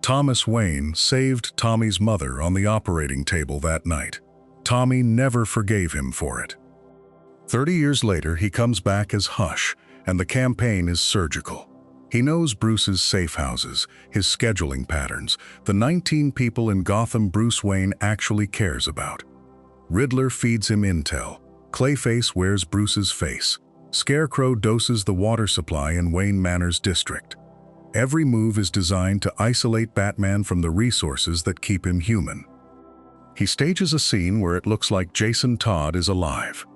Thomas Wayne saved Tommy's mother on the operating table that night. Tommy never forgave him for it. 30 years later, he comes back as Hush, and the campaign is surgical. He knows Bruce's safe houses, his scheduling patterns, the 19 people in Gotham Bruce Wayne actually cares about. Riddler feeds him intel. Clayface wears Bruce's face. Scarecrow doses the water supply in Wayne Manor's district. Every move is designed to isolate Batman from the resources that keep him human. He stages a scene where it looks like Jason Todd is alive.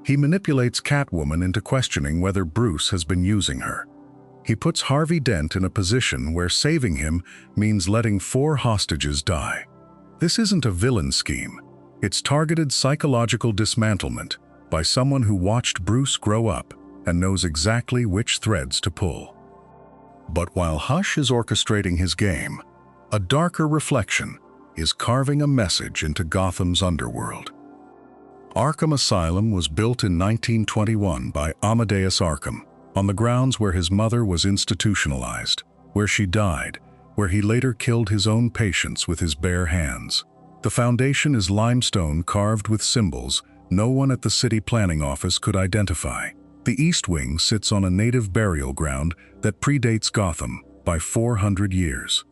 He manipulates Catwoman into questioning whether Bruce has been using her. He puts Harvey Dent in a position where saving him means letting 4 hostages die. This isn't a villain scheme. It's targeted psychological dismantlement by someone who watched Bruce grow up and knows exactly which threads to pull. But while Hush is orchestrating his game, a darker reflection is carving a message into Gotham's underworld. Arkham Asylum was built in 1921 by Amadeus Arkham, on the grounds where his mother was institutionalized, where she died, where he later killed his own patients with his bare hands. The foundation is limestone carved with symbols no one at the city planning office could identify. The East Wing sits on a native burial ground that predates Gotham by 400 years.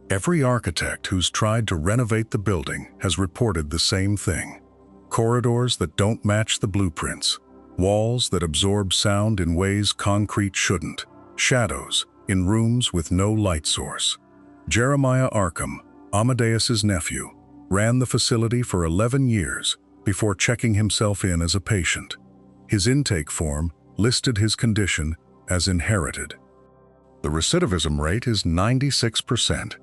Every architect who's tried to renovate the building has reported the same thing. Corridors that don't match the blueprints, walls that absorb sound in ways concrete shouldn't, shadows in rooms with no light source. Jeremiah Arkham, Amadeus's nephew, ran the facility for 11 years before checking himself in as a patient. His intake form listed his condition as inherited. The recidivism rate is 96%.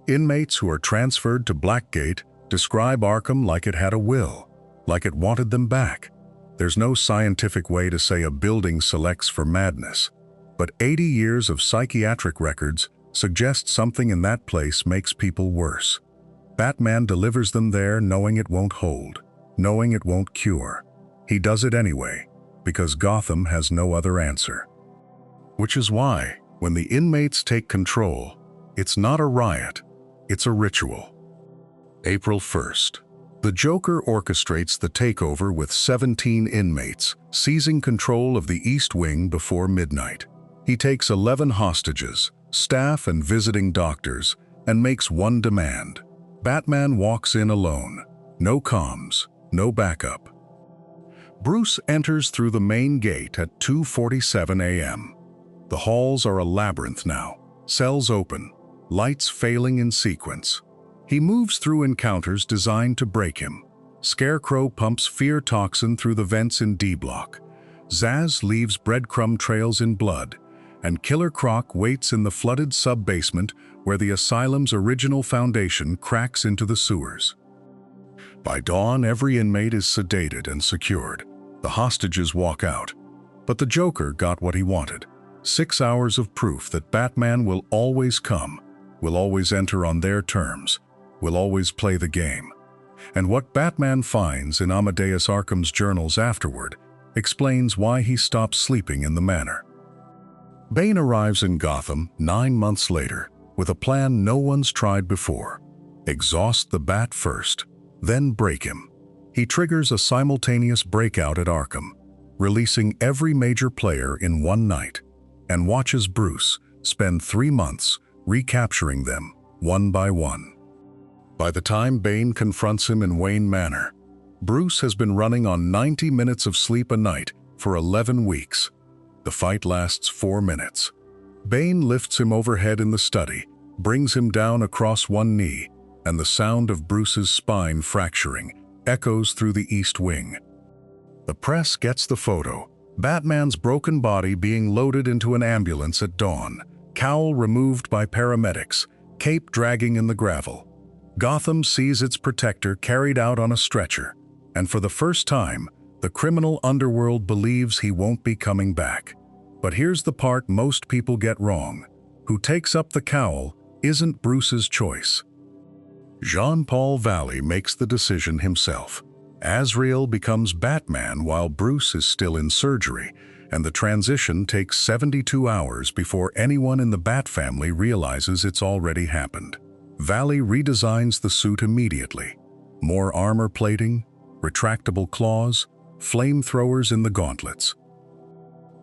Inmates who are transferred to Blackgate describe Arkham like it had a will, like it wanted them back. There's no scientific way to say a building selects for madness, but 80 years of psychiatric records suggest something in that place makes people worse. Batman delivers them there knowing it won't hold, knowing it won't cure. He does it anyway, because Gotham has no other answer. Which is why, when the inmates take control, it's not a riot, it's a ritual. April 1st. The Joker orchestrates the takeover with 17 inmates, seizing control of the East Wing before midnight. He takes 11 hostages, staff and visiting doctors, and makes one demand. Batman walks in alone. No comms, no backup. Bruce enters through the main gate at 2:47 a.m. The halls are a labyrinth now, cells open, lights failing in sequence. He moves through encounters designed to break him. Scarecrow pumps fear toxin through the vents in D-Block. Zsasz leaves breadcrumb trails in Blood, and Killer Croc waits in the flooded sub-basement where the asylum's original foundation cracks into the sewers. By dawn, every inmate is sedated and secured. The hostages walk out. But the Joker got what he wanted. 6 hours of proof that Batman will always come, will always enter on their terms, will always play the game. And what Batman finds in Amadeus Arkham's journals afterward explains why he stopped sleeping in the manor. Bane arrives in Gotham 9 months later with a plan no one's tried before. Exhaust the Bat first, then break him. He triggers a simultaneous breakout at Arkham, releasing every major player in one night, and watches Bruce spend 3 months recapturing them one by one. By the time Bane confronts him in Wayne Manor, Bruce has been running on 90 minutes of sleep a night for 11 weeks. The fight lasts 4 minutes. Bane lifts him overhead in the study, brings him down across one knee, and the sound of Bruce's spine fracturing echoes through the East Wing. The press gets the photo, Batman's broken body being loaded into an ambulance at dawn, cowl removed by paramedics, cape dragging in the gravel. Gotham sees its protector carried out on a stretcher, and for the first time, the criminal underworld believes he won't be coming back. But here's the part most people get wrong. Who takes up the cowl isn't Bruce's choice. Jean-Paul Valley makes the decision himself. Azrael becomes Batman while Bruce is still in surgery, and the transition takes 72 hours before anyone in the Bat family realizes it's already happened. Valley redesigns the suit immediately. More armor plating, retractable claws, flamethrowers in the gauntlets.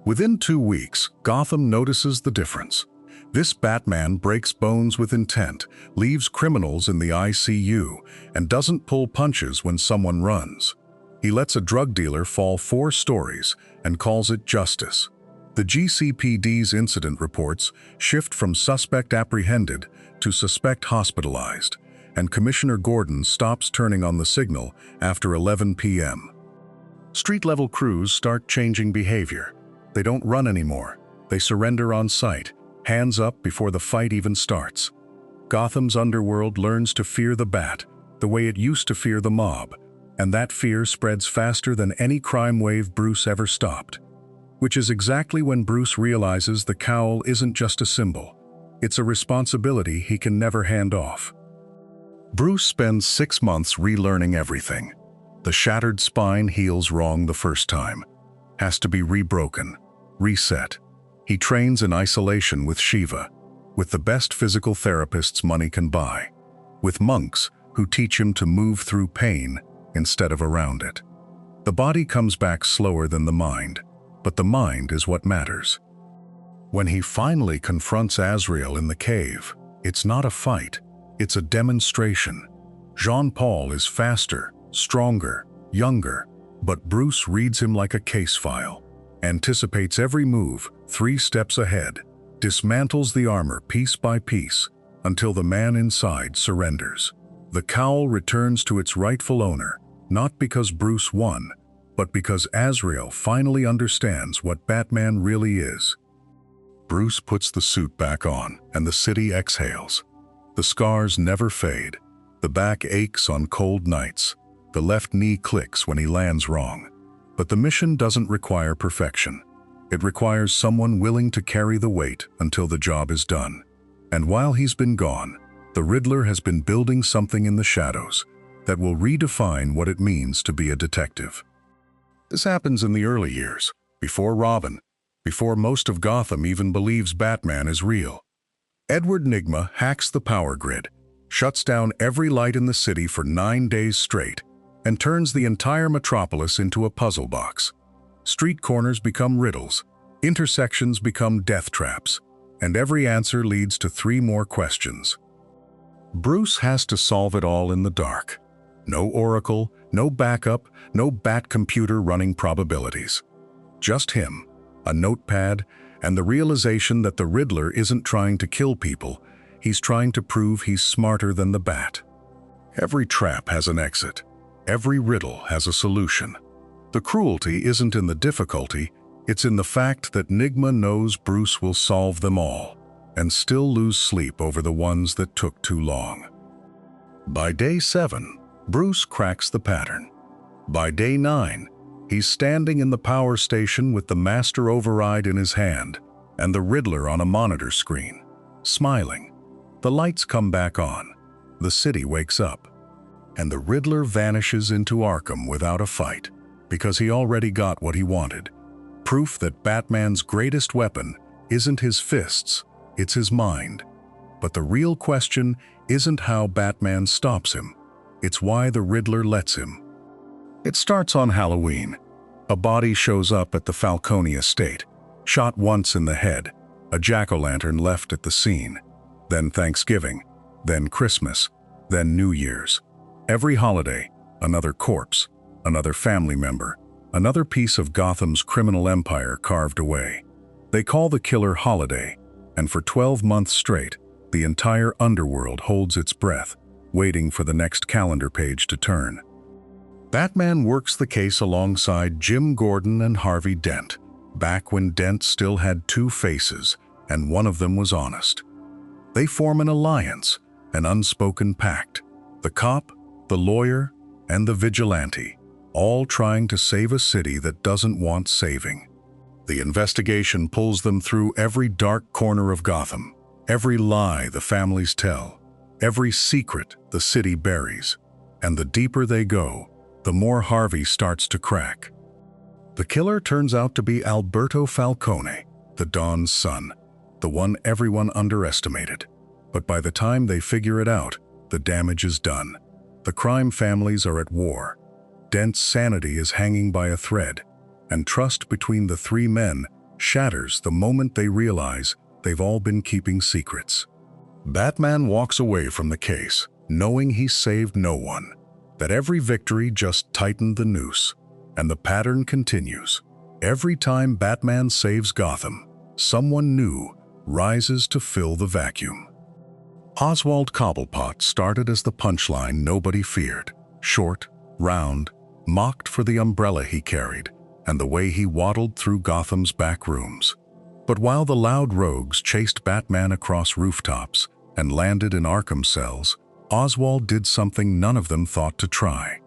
Within 2 weeks, Gotham notices the difference. This Batman breaks bones with intent, leaves criminals in the ICU, and doesn't pull punches when someone runs. He lets a drug dealer fall 4 stories and calls it justice. The GCPD's incident reports shift from suspect apprehended to suspect hospitalized, and Commissioner Gordon stops turning on the signal after 11 p.m. Street-level crews start changing behavior. They don't run anymore. They surrender on sight, hands up before the fight even starts. Gotham's underworld learns to fear the Bat, the way it used to fear the mob, and that fear spreads faster than any crime wave Bruce ever stopped. Which is exactly when Bruce realizes the cowl isn't just a symbol. It's a responsibility he can never hand off. Bruce spends 6 months relearning everything. The shattered spine heals wrong the first time. Has to be rebroken, reset. He trains in isolation with Shiva, with the best physical therapists money can buy, with monks who teach him to move through pain instead of around it. The body comes back slower than the mind, but the mind is what matters. When he finally confronts Azrael in the cave, it's not a fight, it's a demonstration. Jean-Paul is faster, stronger, younger, but Bruce reads him like a case file, anticipates every move 3 steps ahead, dismantles the armor piece by piece until the man inside surrenders. The cowl returns to its rightful owner, not because Bruce won, but because Azrael finally understands what Batman really is. Bruce puts the suit back on, and the city exhales. The scars never fade. The back aches on cold nights. The left knee clicks when he lands wrong. But the mission doesn't require perfection. It requires someone willing to carry the weight until the job is done. And while he's been gone, the Riddler has been building something in the shadows that will redefine what it means to be a detective. This happens in the early years, before Robin, before most of Gotham even believes Batman is real. Edward Nygma hacks the power grid, shuts down every light in the city for 9 days straight, and turns the entire metropolis into a puzzle box. Street corners become riddles, intersections become death traps, and every answer leads to 3 more questions. Bruce has to solve it all in the dark. No oracle, no backup, no bat computer running probabilities. Just him, a notepad, and the realization that the Riddler isn't trying to kill people, he's trying to prove he's smarter than the Bat. Every trap has an exit. Every riddle has a solution. The cruelty isn't in the difficulty, it's in the fact that Nigma knows Bruce will solve them all, and still lose sleep over the ones that took too long. By day 7, Bruce cracks the pattern. By day 9, he's standing in the power station with the master override in his hand and the Riddler on a monitor screen, smiling. The lights come back on, the city wakes up, and the Riddler vanishes into Arkham without a fight because he already got what he wanted. Proof that Batman's greatest weapon isn't his fists, it's his mind. But the real question isn't how Batman stops him, it's why the Riddler lets him. It starts on Halloween. A body shows up at the Falcone estate, shot once in the head, a jack-o'-lantern left at the scene. Then Thanksgiving, then Christmas, then New Year's. Every holiday, another corpse, another family member, another piece of Gotham's criminal empire carved away. They call the killer Holiday, and for 12 months straight, the entire underworld holds its breath, waiting for the next calendar page to turn. Batman works the case alongside Jim Gordon and Harvey Dent, back when Dent still had 2 faces, and one of them was honest. They form an alliance, an unspoken pact. The cop, the lawyer, and the vigilante, all trying to save a city that doesn't want saving. The investigation pulls them through every dark corner of Gotham, every lie the families tell, every secret the city buries. And the deeper they go, the more Harvey starts to crack. The killer turns out to be Alberto Falcone, the Don's son, the one everyone underestimated. But by the time they figure it out, the damage is done. The crime families are at war. Dent's sanity is hanging by a thread, and trust between the 3 men shatters the moment they realize they've all been keeping secrets. Batman walks away from the case, knowing he saved no one, that every victory just tightened the noose, and the pattern continues. Every time Batman saves Gotham, someone new rises to fill the vacuum. Oswald Cobblepot started as the punchline nobody feared, short, round, mocked for the umbrella he carried and the way he waddled through Gotham's back rooms. But while the loud rogues chased Batman across rooftops and landed in Arkham cells, Oswald did something none of them thought to try.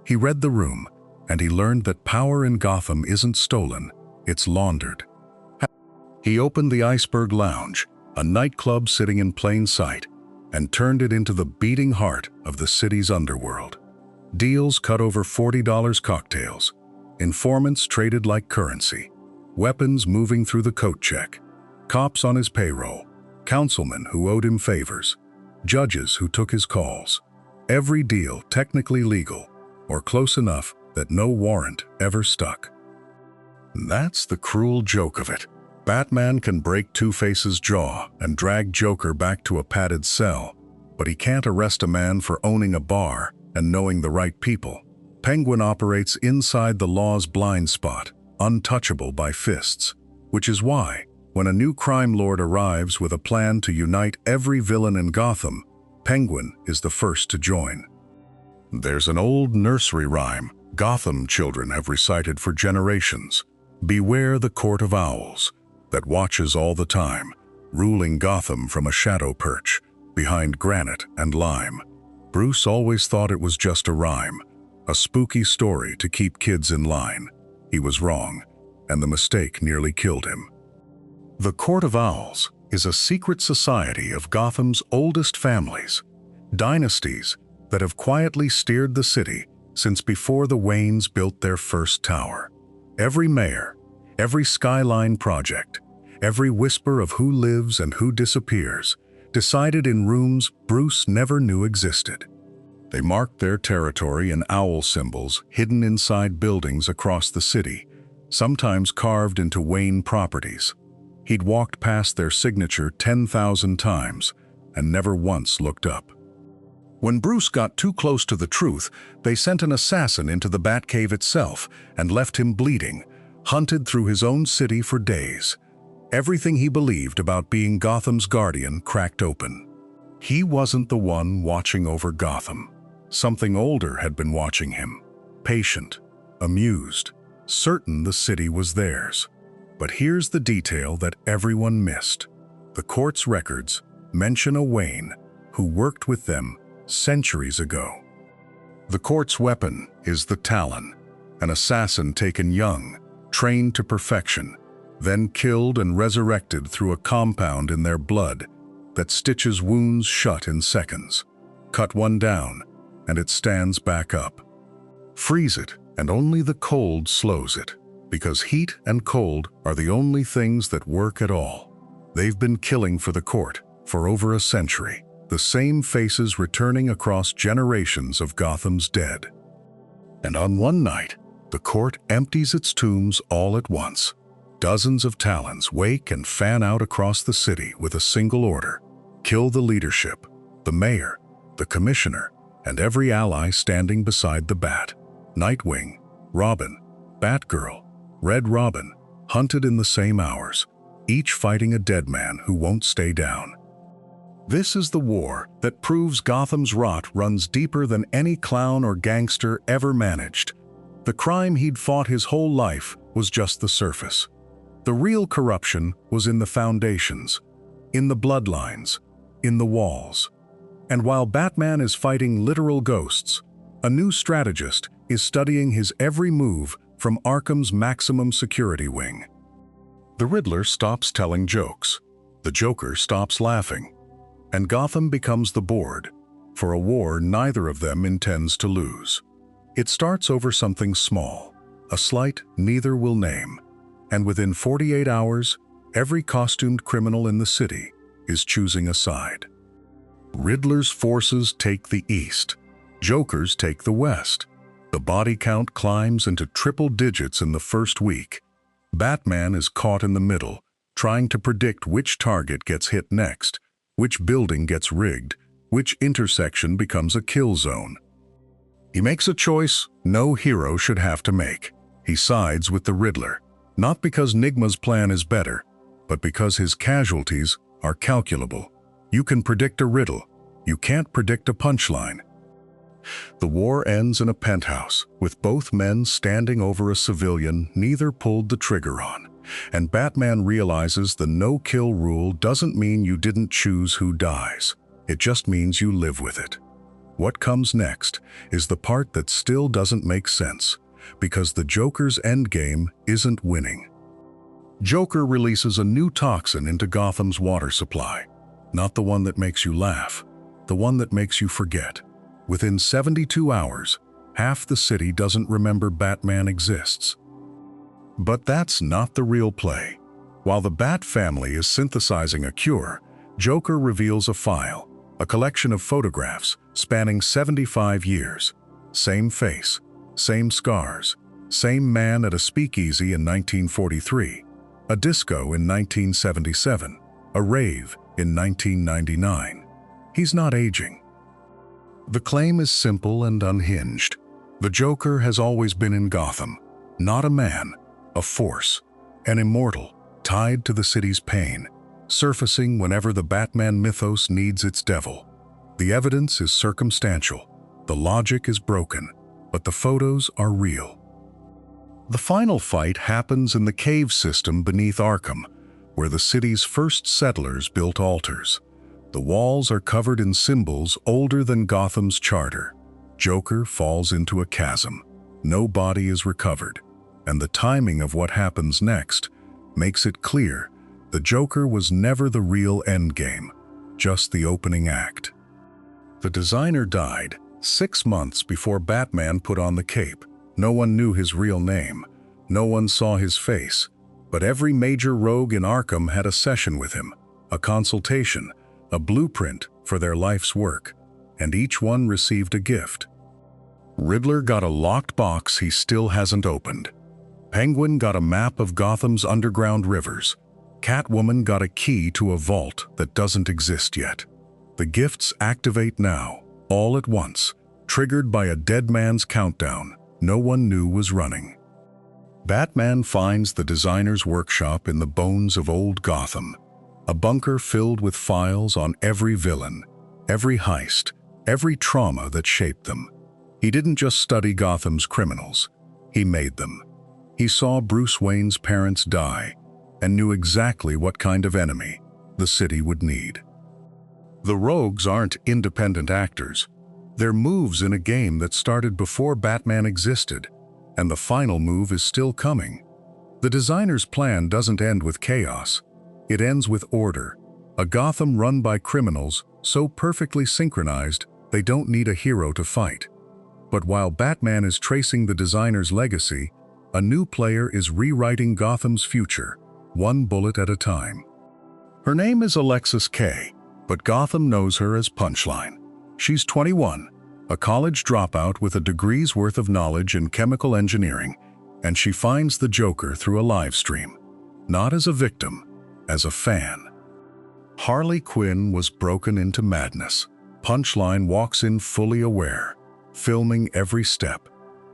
He read the room, and he learned that power in Gotham isn't stolen, it's laundered. He opened the Iceberg Lounge, a nightclub sitting in plain sight, and turned it into the beating heart of the city's underworld. Deals cut over $40 cocktails, informants traded like currency, weapons moving through the coat check, cops on his payroll, councilmen who owed him favors, judges who took his calls. Every deal technically legal, or close enough that no warrant ever stuck. That's the cruel joke of it. Batman can break Two-Face's jaw and drag Joker back to a padded cell, but he can't arrest a man for owning a bar and knowing the right people. Penguin operates inside the law's blind spot, untouchable by fists, which is why, when a new crime lord arrives with a plan to unite every villain in Gotham, Penguin is the first to join. There's an old nursery rhyme Gotham children have recited for generations. Beware the Court of Owls, that watches all the time, ruling Gotham from a shadow perch, behind granite and lime. Bruce always thought it was just a rhyme, a spooky story to keep kids in line. He was wrong, and the mistake nearly killed him. The Court of Owls is a secret society of Gotham's oldest families, dynasties that have quietly steered the city since before the Waynes built their first tower. Every mayor, every skyline project, every whisper of who lives and who disappears, decided in rooms Bruce never knew existed. They marked their territory in owl symbols hidden inside buildings across the city, sometimes carved into Wayne properties. He'd walked past their signature 10,000 times and never once looked up. When Bruce got too close to the truth, they sent an assassin into the Batcave itself and left him bleeding, hunted through his own city for days. Everything he believed about being Gotham's guardian cracked open. He wasn't the one watching over Gotham. Something older had been watching him, patient, amused, certain the city was theirs. But here's the detail that everyone missed. The court's records mention a Wayne who worked with them centuries ago. The court's weapon is the Talon, an assassin taken young, trained to perfection, then killed and resurrected through a compound in their blood that stitches wounds shut in seconds. Cut one down, and it stands back up. Freeze it, and only the cold slows it, because heat and cold are the only things that work at all. They've been killing for the court for over a century, the same faces returning across generations of Gotham's dead. And on one night, the court empties its tombs all at once. Dozens of Talons wake and fan out across the city with a single order: kill the leadership, the mayor, the commissioner, and every ally standing beside the Bat. Nightwing, Robin, Batgirl, Red Robin, hunted in the same hours, each fighting a dead man who won't stay down. This is the war that proves Gotham's rot runs deeper than any clown or gangster ever managed. The crime he'd fought his whole life was just the surface. The real corruption was in the foundations, in the bloodlines, in the walls. And while Batman is fighting literal ghosts, a new strategist is studying his every move from Arkham's maximum security wing. The Riddler stops telling jokes, the Joker stops laughing, and Gotham becomes the board for a war neither of them intends to lose. It starts over something small, a slight neither will name, and within 48 hours, every costumed criminal in the city is choosing a side. Riddler's forces take the east, Joker's take the west. The body count climbs into triple digits in the first week. Batman is caught in the middle, trying to predict which target gets hit next, which building gets rigged, which intersection becomes a kill zone. He makes a choice no hero should have to make. He sides with the Riddler, not because Nigma's plan is better, but because his casualties are calculable. You can predict a riddle, you can't predict a punchline. The war ends in a penthouse, with both men standing over a civilian neither pulled the trigger on, and Batman realizes the no-kill rule doesn't mean you didn't choose who dies. It just means you live with it. What comes next is the part that still doesn't make sense, because the Joker's endgame isn't winning. Joker releases a new toxin into Gotham's water supply, not the one that makes you laugh, the one that makes you forget. Within 72 hours, half the city doesn't remember Batman exists. But that's not the real play. While the Bat family is synthesizing a cure, Joker reveals a file, a collection of photographs spanning 75 years. Same face, same scars, same man at a speakeasy in 1943, a disco in 1977, a rave in 1999. He's not aging. The claim is simple and unhinged. The Joker has always been in Gotham, not a man, a force, an immortal, tied to the city's pain, surfacing whenever the Batman mythos needs its devil. The evidence is circumstantial, the logic is broken, but the photos are real. The final fight happens in the cave system beneath Arkham, where the city's first settlers built altars. The walls are covered in symbols older than Gotham's charter. Joker falls into a chasm. No body is recovered, and the timing of what happens next makes it clear the Joker was never the real endgame, just the opening act. The designer died 6 months before Batman put on the cape. No one knew his real name. No one saw his face. But every major rogue in Arkham had a session with him, a consultation, a blueprint for their life's work, and each one received a gift. Riddler got a locked box he still hasn't opened. Penguin got a map of Gotham's underground rivers. Catwoman got a key to a vault that doesn't exist yet. The gifts activate now, all at once, triggered by a dead man's countdown no one knew was running. Batman finds the designer's workshop in the bones of old Gotham, a bunker filled with files on every villain, every heist, every trauma that shaped them. He didn't just study Gotham's criminals, he made them. He saw Bruce Wayne's parents die and knew exactly what kind of enemy the city would need. The Rogues aren't independent actors. They're moves in a game that started before Batman existed, and the final move is still coming. The designer's plan doesn't end with chaos. It ends with order, a Gotham run by criminals so perfectly synchronized they don't need a hero to fight. But while Batman is tracing the designer's legacy, a new player is rewriting Gotham's future, one bullet at a time. Her name is Alexis K, but Gotham knows her as Punchline. She's 21, a college dropout with a degree's worth of knowledge in chemical engineering, and she finds the Joker through a live stream, not as a victim, as a fan. Harley Quinn was broken into madness. Punchline walks in fully aware, filming every step,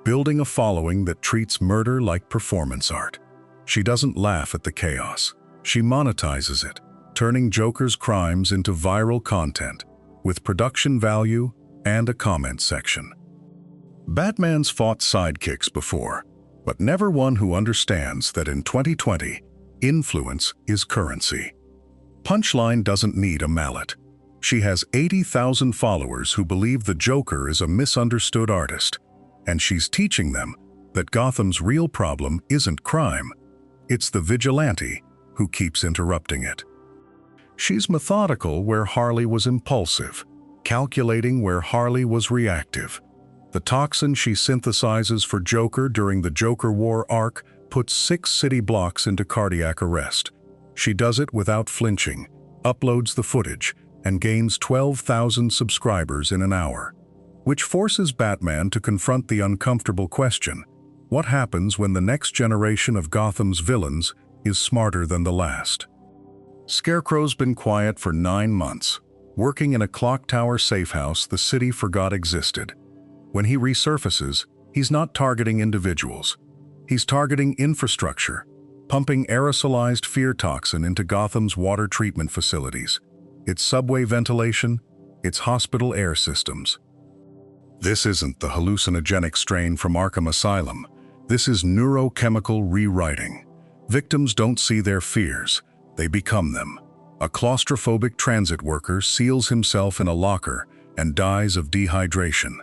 building a following that treats murder like performance art. She doesn't laugh at the chaos. She monetizes it, turning Joker's crimes into viral content, with production value and a comment section. Batman's fought sidekicks before, but never one who understands that in 2020, influence is currency. Punchline doesn't need a mallet. She has 80,000 followers who believe the Joker is a misunderstood artist, and she's teaching them that Gotham's real problem isn't crime, it's the vigilante who keeps interrupting it. She's methodical where Harley was impulsive, calculating where Harley was reactive. The toxin she synthesizes for Joker during the Joker War arc puts 6 city blocks into cardiac arrest. She does it without flinching, uploads the footage, and gains 12,000 subscribers in an hour, which forces Batman to confront the uncomfortable question: what happens when the next generation of Gotham's villains is smarter than the last? Scarecrow's been quiet for 9 months, working in a clock tower safehouse the city forgot existed. When he resurfaces, he's not targeting individuals. He's targeting infrastructure, pumping aerosolized fear toxin into Gotham's water treatment facilities. It's subway ventilation, it's hospital air systems. This isn't the hallucinogenic strain from Arkham Asylum. This is neurochemical rewriting. Victims don't see their fears, they become them. A claustrophobic transit worker seals himself in a locker and dies of dehydration.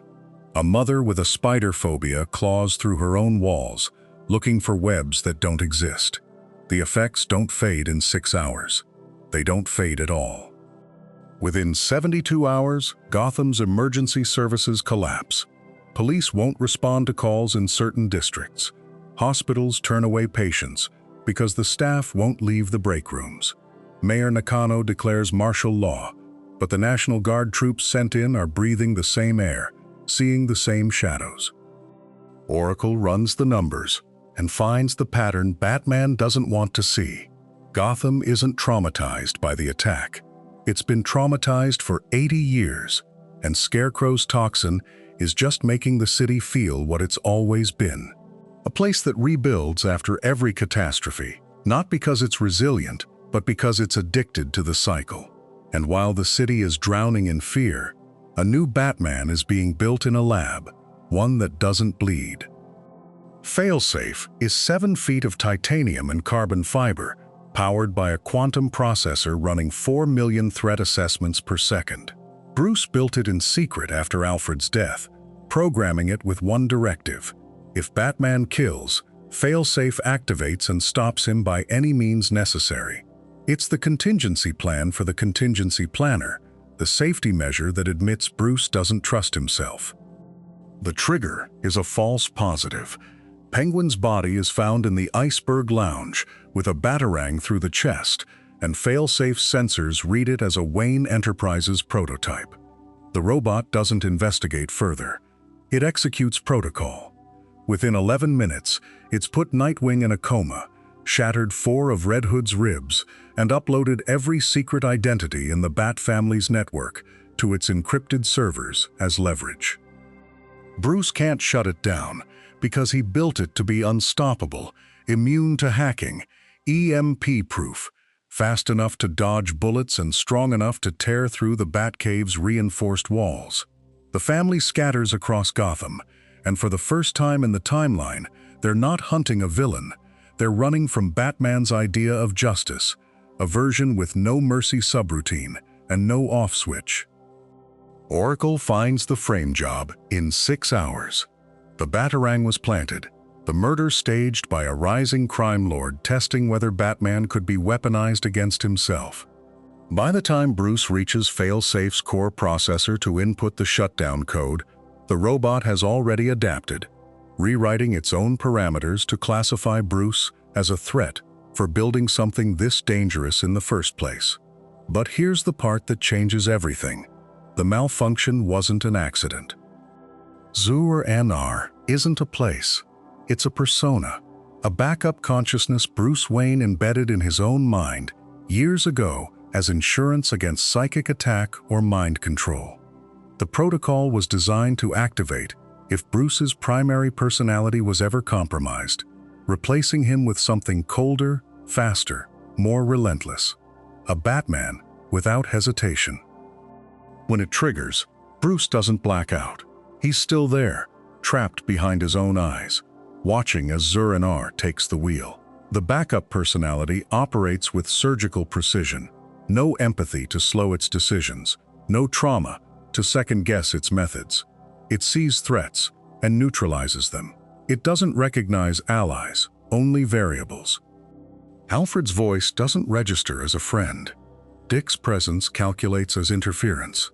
A mother with a spider phobia claws through her own walls, looking for webs that don't exist. The effects don't fade in 6 hours. They don't fade at all. Within 72 hours, Gotham's emergency services collapse. Police won't respond to calls in certain districts. Hospitals turn away patients because the staff won't leave the break rooms. Mayor Nakano declares martial law, but the National Guard troops sent in are breathing the same air, seeing the same shadows. Oracle runs the numbers and finds the pattern Batman doesn't want to see. Gotham isn't traumatized by the attack. It's been traumatized for 80 years, and Scarecrow's toxin is just making the city feel what it's always been. A place that rebuilds after every catastrophe, not because it's resilient, but because it's addicted to the cycle. And while the city is drowning in fear, a new Batman is being built in a lab, one that doesn't bleed. Failsafe is 7 feet of titanium and carbon fiber, powered by a quantum processor running 4 million threat assessments per second. Bruce built it in secret after Alfred's death, programming it with one directive: if Batman kills, Failsafe activates and stops him by any means necessary. It's the contingency plan for the contingency planner, the safety measure that admits Bruce doesn't trust himself. The trigger is a false positive. Penguin's body is found in the Iceberg Lounge with a batarang through the chest, and Failsafe's sensors read it as a Wayne Enterprises prototype. The robot doesn't investigate further. It executes protocol. Within 11 minutes, it's put Nightwing in a coma, shattered 4 of Red Hood's ribs, and uploaded every secret identity in the Bat family's network to its encrypted servers as leverage. Bruce can't shut it down because he built it to be unstoppable, immune to hacking, EMP-proof, fast enough to dodge bullets and strong enough to tear through the Batcave's reinforced walls. The family scatters across Gotham, and for the first time in the timeline, they're not hunting a villain. They're running from Batman's idea of justice, a version with no mercy subroutine and no off switch. Oracle finds the frame job in 6 hours. The Batarang was planted, the murder staged by a rising crime lord testing whether Batman could be weaponized against himself. By the time Bruce reaches Failsafe's core processor to input the shutdown code, the robot has already adapted, rewriting its own parameters to classify Bruce as a threat for building something this dangerous in the first place. But here's the part that changes everything. The malfunction wasn't an accident. Zur-Anar isn't a place. It's a persona, a backup consciousness Bruce Wayne embedded in his own mind years ago as insurance against psychic attack or mind control. The protocol was designed to activate if Bruce's primary personality was ever compromised, replacing him with something colder, faster, more relentless. A Batman without hesitation. When it triggers, Bruce doesn't black out. He's still there, trapped behind his own eyes, watching as Zur-Anar takes the wheel. The backup personality operates with surgical precision, no empathy to slow its decisions, no trauma to second-guess its methods. It sees threats and neutralizes them. It doesn't recognize allies, only variables. Alfred's voice doesn't register as a friend. Dick's presence calculates as interference.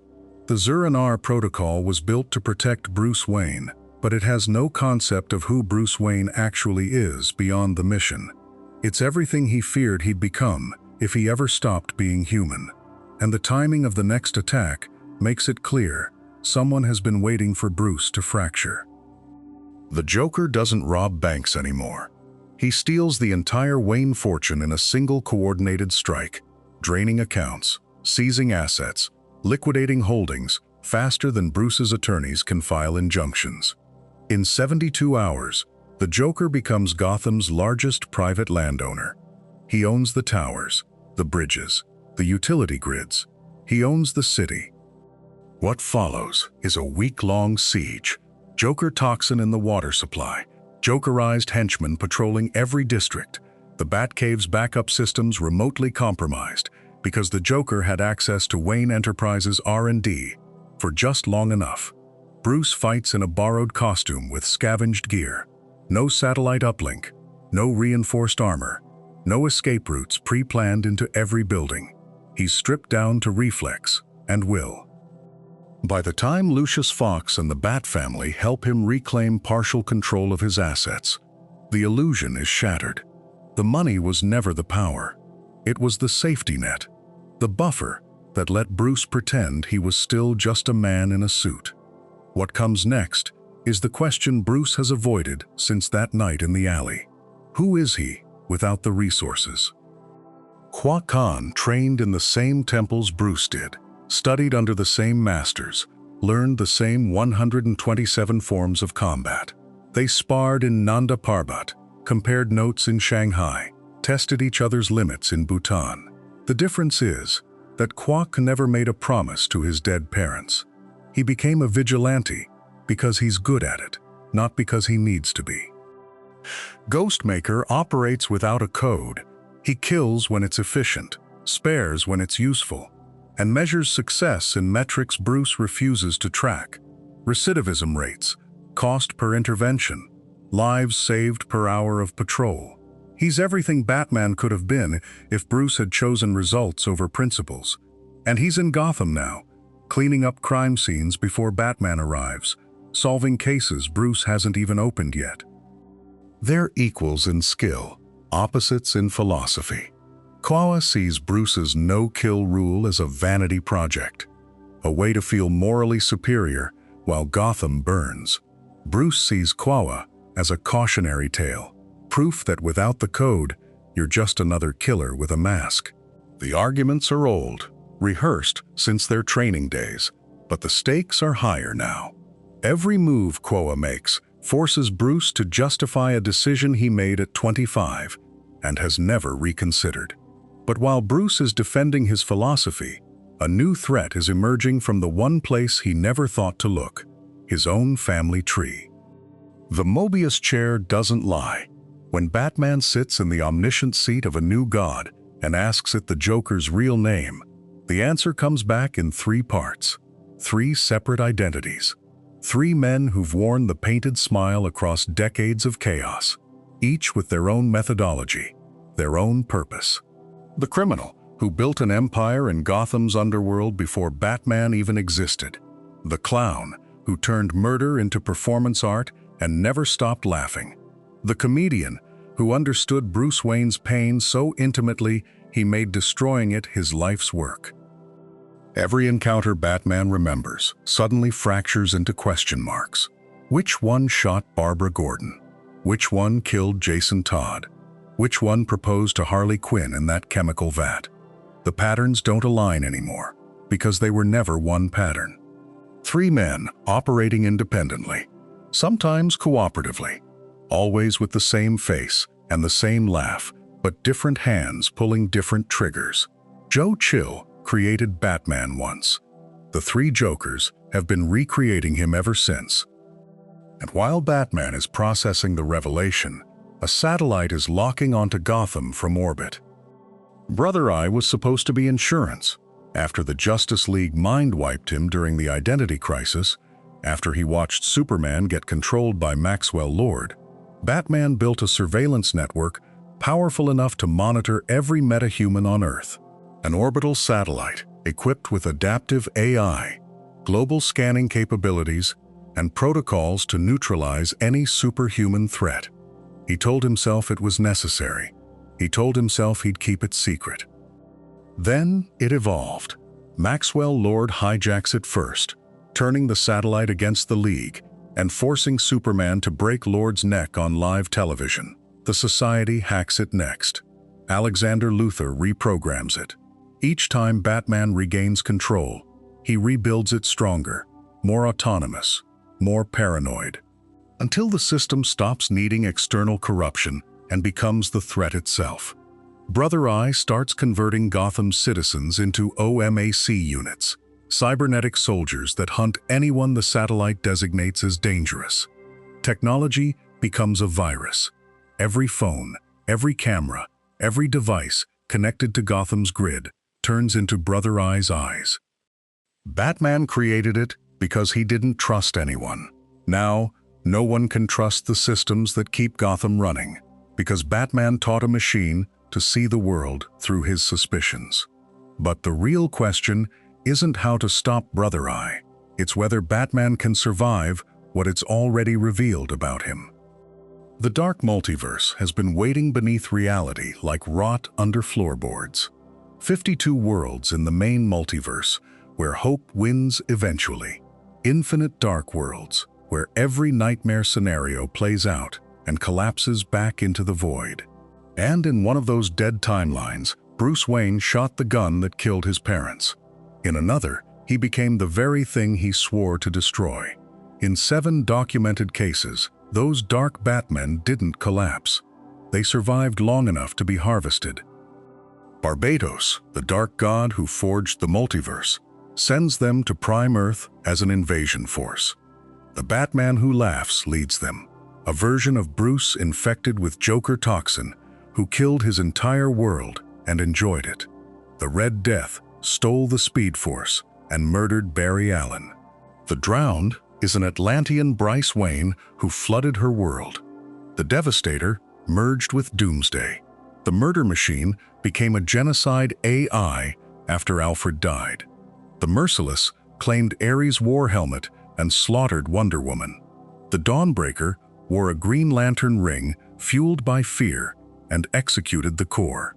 The Zur-Anar protocol was built to protect Bruce Wayne, but it has no concept of who Bruce Wayne actually is beyond the mission. It's everything he feared he'd become if he ever stopped being human. And the timing of the next attack makes it clear someone has been waiting for Bruce to fracture. The Joker doesn't rob banks anymore. He steals the entire Wayne fortune in a single coordinated strike, draining accounts, seizing assets, liquidating holdings faster than Bruce's attorneys can file injunctions. In 72 hours, the Joker becomes Gotham's largest private landowner. He owns the towers, the bridges, the utility grids. He owns the city. What follows is a week-long siege. Joker toxin in the water supply, Jokerized henchmen patrolling every district, the Batcave's backup systems remotely compromised because the Joker had access to Wayne Enterprises' R&D for just long enough. Bruce fights in a borrowed costume with scavenged gear. No satellite uplink, no reinforced armor, no escape routes pre-planned into every building. He's stripped down to reflex and will. By the time Lucius Fox and the Bat family help him reclaim partial control of his assets, the illusion is shattered. The money was never the power. It was the safety net, the buffer that let Bruce pretend he was still just a man in a suit. What comes next is the question Bruce has avoided since that night in the alley. Who is he without the resources? Kwa Khan trained in the same temples Bruce did, studied under the same masters, learned the same 127 forms of combat. They sparred in Nanda Parbat, compared notes in Shanghai, tested each other's limits in Bhutan. The difference is that Kwok never made a promise to his dead parents. He became a vigilante because he's good at it, not because he needs to be. Ghostmaker operates without a code. He kills when it's efficient, spares when it's useful, and measures success in metrics Bruce refuses to track. Recidivism rates, cost per intervention, lives saved per hour of patrol. He's everything Batman could have been if Bruce had chosen results over principles. And he's in Gotham now, cleaning up crime scenes before Batman arrives, solving cases Bruce hasn't even opened yet. They're equals in skill, opposites in philosophy. Kwawa sees Bruce's no-kill rule as a vanity project, a way to feel morally superior while Gotham burns. Bruce sees Kwawa as a cautionary tale, proof that without the code, you're just another killer with a mask. The arguments are old, rehearsed since their training days, but the stakes are higher now. Every move Kwawa makes forces Bruce to justify a decision he made at 25 and has never reconsidered. But while Bruce is defending his philosophy, A new threat is emerging from the one place he never thought to look, his own family tree. The Mobius chair doesn't lie. When Batman sits in the omniscient seat of a new god and asks it the Joker's real name, the answer comes back in 3 parts, 3 separate identities, 3 men who've worn the painted smile across decades of chaos, each with their own methodology, their own purpose. The criminal, who built an empire in Gotham's underworld before Batman even existed. The clown, who turned murder into performance art and never stopped laughing. The comedian, who understood Bruce Wayne's pain so intimately he made destroying it his life's work. Every encounter Batman remembers suddenly fractures into question marks. Which one shot Barbara Gordon? Which one killed Jason Todd? Which one proposed to Harley Quinn in that chemical vat? The patterns don't align anymore, because they were never one pattern. 3 men operating independently, sometimes cooperatively, always with the same face and the same laugh, but different hands pulling different triggers. Joe Chill created Batman once. The 3 Jokers have been recreating him ever since. And while Batman is processing the revelation, a satellite is locking onto Gotham from orbit. Brother Eye was supposed to be insurance. After the Justice League mind-wiped him during the Identity Crisis, after he watched Superman get controlled by Maxwell Lord, Batman built a surveillance network powerful enough to monitor every metahuman on Earth. An orbital satellite equipped with adaptive AI, global scanning capabilities, and protocols to neutralize any superhuman threat. He told himself it was necessary. He told himself he'd keep it secret. Then it evolved. Maxwell Lord hijacks it first, turning the satellite against the League and forcing Superman to break Lord's neck on live television. The Society hacks it next. Alexander Luthor reprograms it. Each time Batman regains control, he rebuilds it stronger, more autonomous, more paranoid, until the system stops needing external corruption and becomes the threat itself. Brother Eye starts converting Gotham's citizens into OMAC units, cybernetic soldiers that hunt anyone the satellite designates as dangerous. Technology becomes a virus. Every phone, every camera, every device connected to Gotham's grid turns into Brother Eye's eyes. Batman created it because he didn't trust anyone. Now, no one can trust the systems that keep Gotham running, because Batman taught a machine to see the world through his suspicions. But the real question isn't how to stop Brother Eye. It's whether Batman can survive what it's already revealed about him. The dark multiverse has been waiting beneath reality like rot under floorboards. 52 worlds in the main multiverse where hope wins eventually. Infinite dark worlds where every nightmare scenario plays out and collapses back into the void. And in one of those dead timelines, Bruce Wayne shot the gun that killed his parents. In another, he became the very thing he swore to destroy. In 7 documented cases, those dark Batmen didn't collapse. They survived long enough to be harvested. Barbados, the dark god who forged the multiverse, sends them to Prime Earth as an invasion force. The Batman who laughs leads them, a version of Bruce infected with Joker toxin, who killed his entire world and enjoyed it. The Red Death stole the Speed Force and murdered Barry Allen. The Drowned is an Atlantean Bryce Wayne who flooded her world. The Devastator merged with Doomsday. The Murder Machine became a genocide AI after Alfred died. The Merciless claimed Ares' war helmet and slaughtered Wonder Woman. The Dawnbreaker wore a Green Lantern ring fueled by fear and executed the core.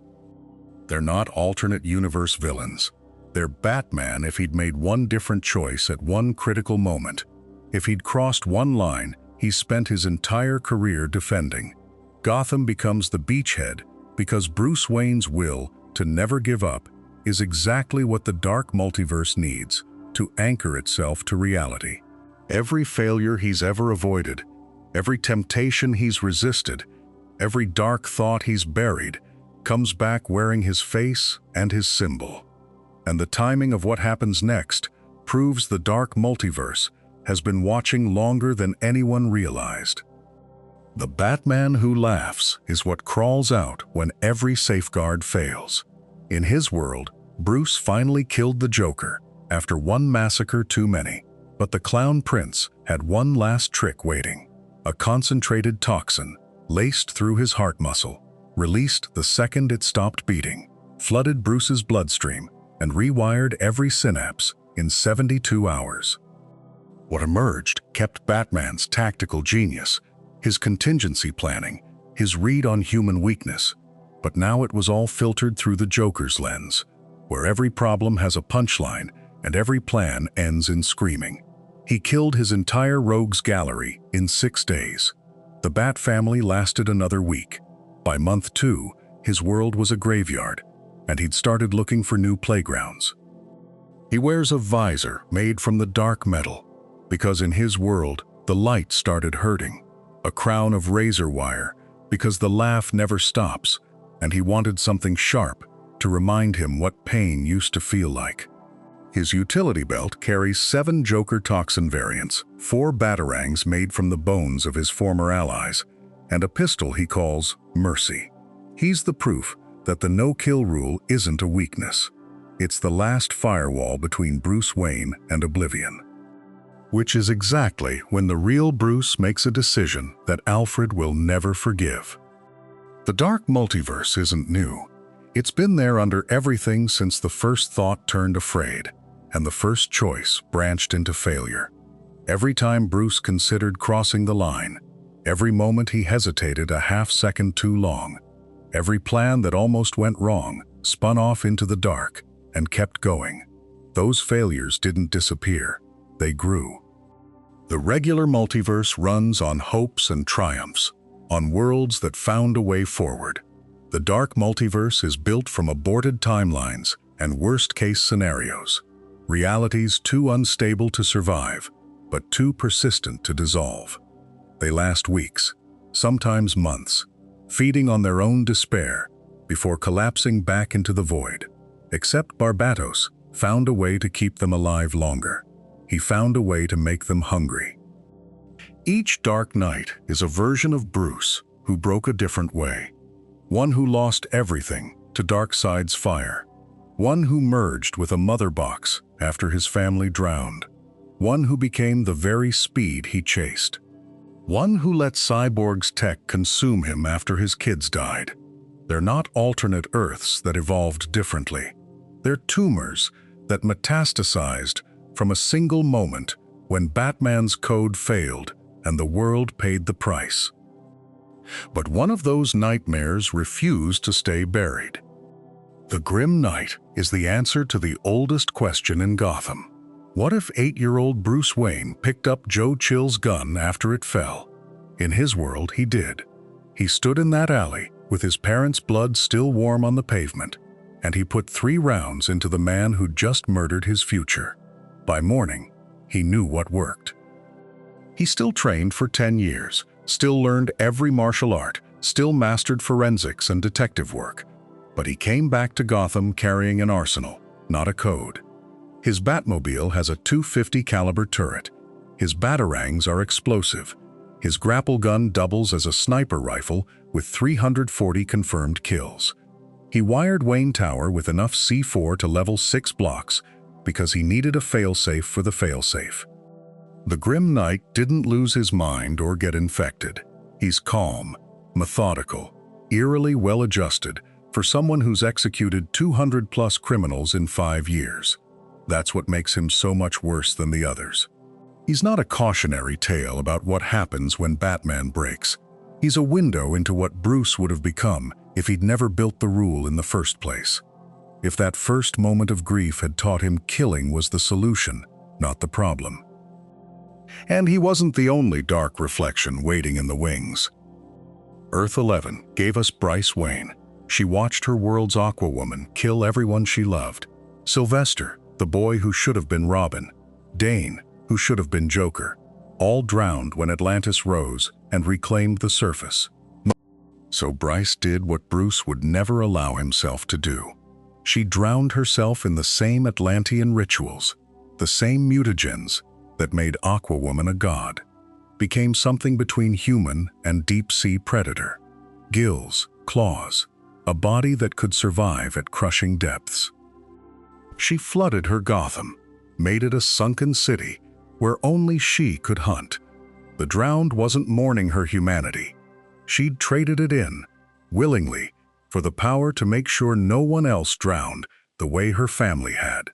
They're not alternate universe villains. They're Batman if he'd made one different choice at one critical moment. If he'd crossed one line he spent his entire career defending. Gotham becomes the beachhead because Bruce Wayne's will to never give up is exactly what the dark multiverse needs to anchor itself to reality. Every failure he's ever avoided, every temptation he's resisted, every dark thought he's buried, comes back wearing his face and his symbol. and the timing of what happens next proves the dark multiverse has been watching longer than anyone realized. The Batman who laughs is what crawls out when every safeguard fails. In his world, Bruce finally killed the Joker after one massacre too many, but the Clown Prince had one last trick waiting. A concentrated toxin, laced through his heart muscle, released the second it stopped beating, flooded Bruce's bloodstream, and rewired every synapse in 72 hours. What emerged kept Batman's tactical genius, his contingency planning, his read on human weakness, but now it was all filtered through the Joker's lens, where every problem has a punchline and every plan ends in screaming. He killed his entire rogues gallery in 6 days. The Bat family lasted another week. By month 2, his world was a graveyard, and he'd started looking for new playgrounds. He wears a visor made from the dark metal, because in his world, the light started hurting. A crown of razor wire, because the laugh never stops, and he wanted something sharp to remind him what pain used to feel like. His utility belt carries 7 Joker toxin variants, 4 batarangs made from the bones of his former allies, and a pistol he calls Mercy. He's the proof that the no-kill rule isn't a weakness. It's the last firewall between Bruce Wayne and oblivion. Which is exactly when the real Bruce makes a decision that Alfred will never forgive. The dark multiverse isn't new. It's been there under everything since the first thought turned afraid, and the first choice branched into failure. Every time Bruce considered crossing the line, every moment he hesitated a half-second too long, every plan that almost went wrong spun off into the dark and kept going. Those failures didn't disappear. They grew. The regular multiverse runs on hopes and triumphs, on worlds that found a way forward. The dark multiverse is built from aborted timelines and worst-case scenarios, realities too unstable to survive, but too persistent to dissolve. They last weeks, sometimes months, feeding on their own despair before collapsing back into the void. Except Barbatos found a way to keep them alive longer. He found a way to make them hungry. Each Dark Knight is a version of Bruce who broke a different way. One who lost everything to Darkseid's fire. One who merged with a mother box after his family drowned. One who became the very speed he chased. One who let Cyborg's tech consume him after his kids died. They're not alternate Earths that evolved differently. They're tumors that metastasized from a single moment when Batman's code failed and the world paid the price. But one of those nightmares refused to stay buried. The Grim Knight is the answer to the oldest question in Gotham. What if 8-year-old Bruce Wayne picked up Joe Chill's gun after it fell? In his world, he did. He stood in that alley with his parents' blood still warm on the pavement, and he put 3 rounds into the man who'd just murdered his future. By morning, he knew what worked. He still trained for 10 years, still learned every martial art, still mastered forensics and detective work. But he came back to Gotham carrying an arsenal, not a code. His Batmobile has a .250 caliber turret. His batarangs are explosive. His grapple gun doubles as a sniper rifle with 340 confirmed kills. He wired Wayne Tower with enough C4 to level 6 blocks because he needed a failsafe for the failsafe. The Grim Knight didn't lose his mind or get infected. He's calm, methodical, eerily well-adjusted for someone who's executed 200-plus criminals in 5 years. That's what makes him so much worse than the others. He's not a cautionary tale about what happens when Batman breaks. He's a window into what Bruce would have become if he'd never built the rule in the first place. If that first moment of grief had taught him killing was the solution, not the problem. And he wasn't the only dark reflection waiting in the wings. Earth 11 gave us Bryce Wayne. She watched her world's Aquawoman kill everyone she loved. Sylvester, the boy who should have been Robin. Dane, who should have been Joker. All drowned when Atlantis rose and reclaimed the surface. So Bryce did what Bruce would never allow himself to do. She drowned herself in the same Atlantean rituals, the same mutagens that made Aquawoman a god, became something between human and deep-sea predator. Gills, claws, a body that could survive at crushing depths. She flooded her Gotham, made it a sunken city where only she could hunt. The drowned wasn't mourning her humanity. She'd traded it in, willingly, for the power to make sure no one else drowned the way her family had.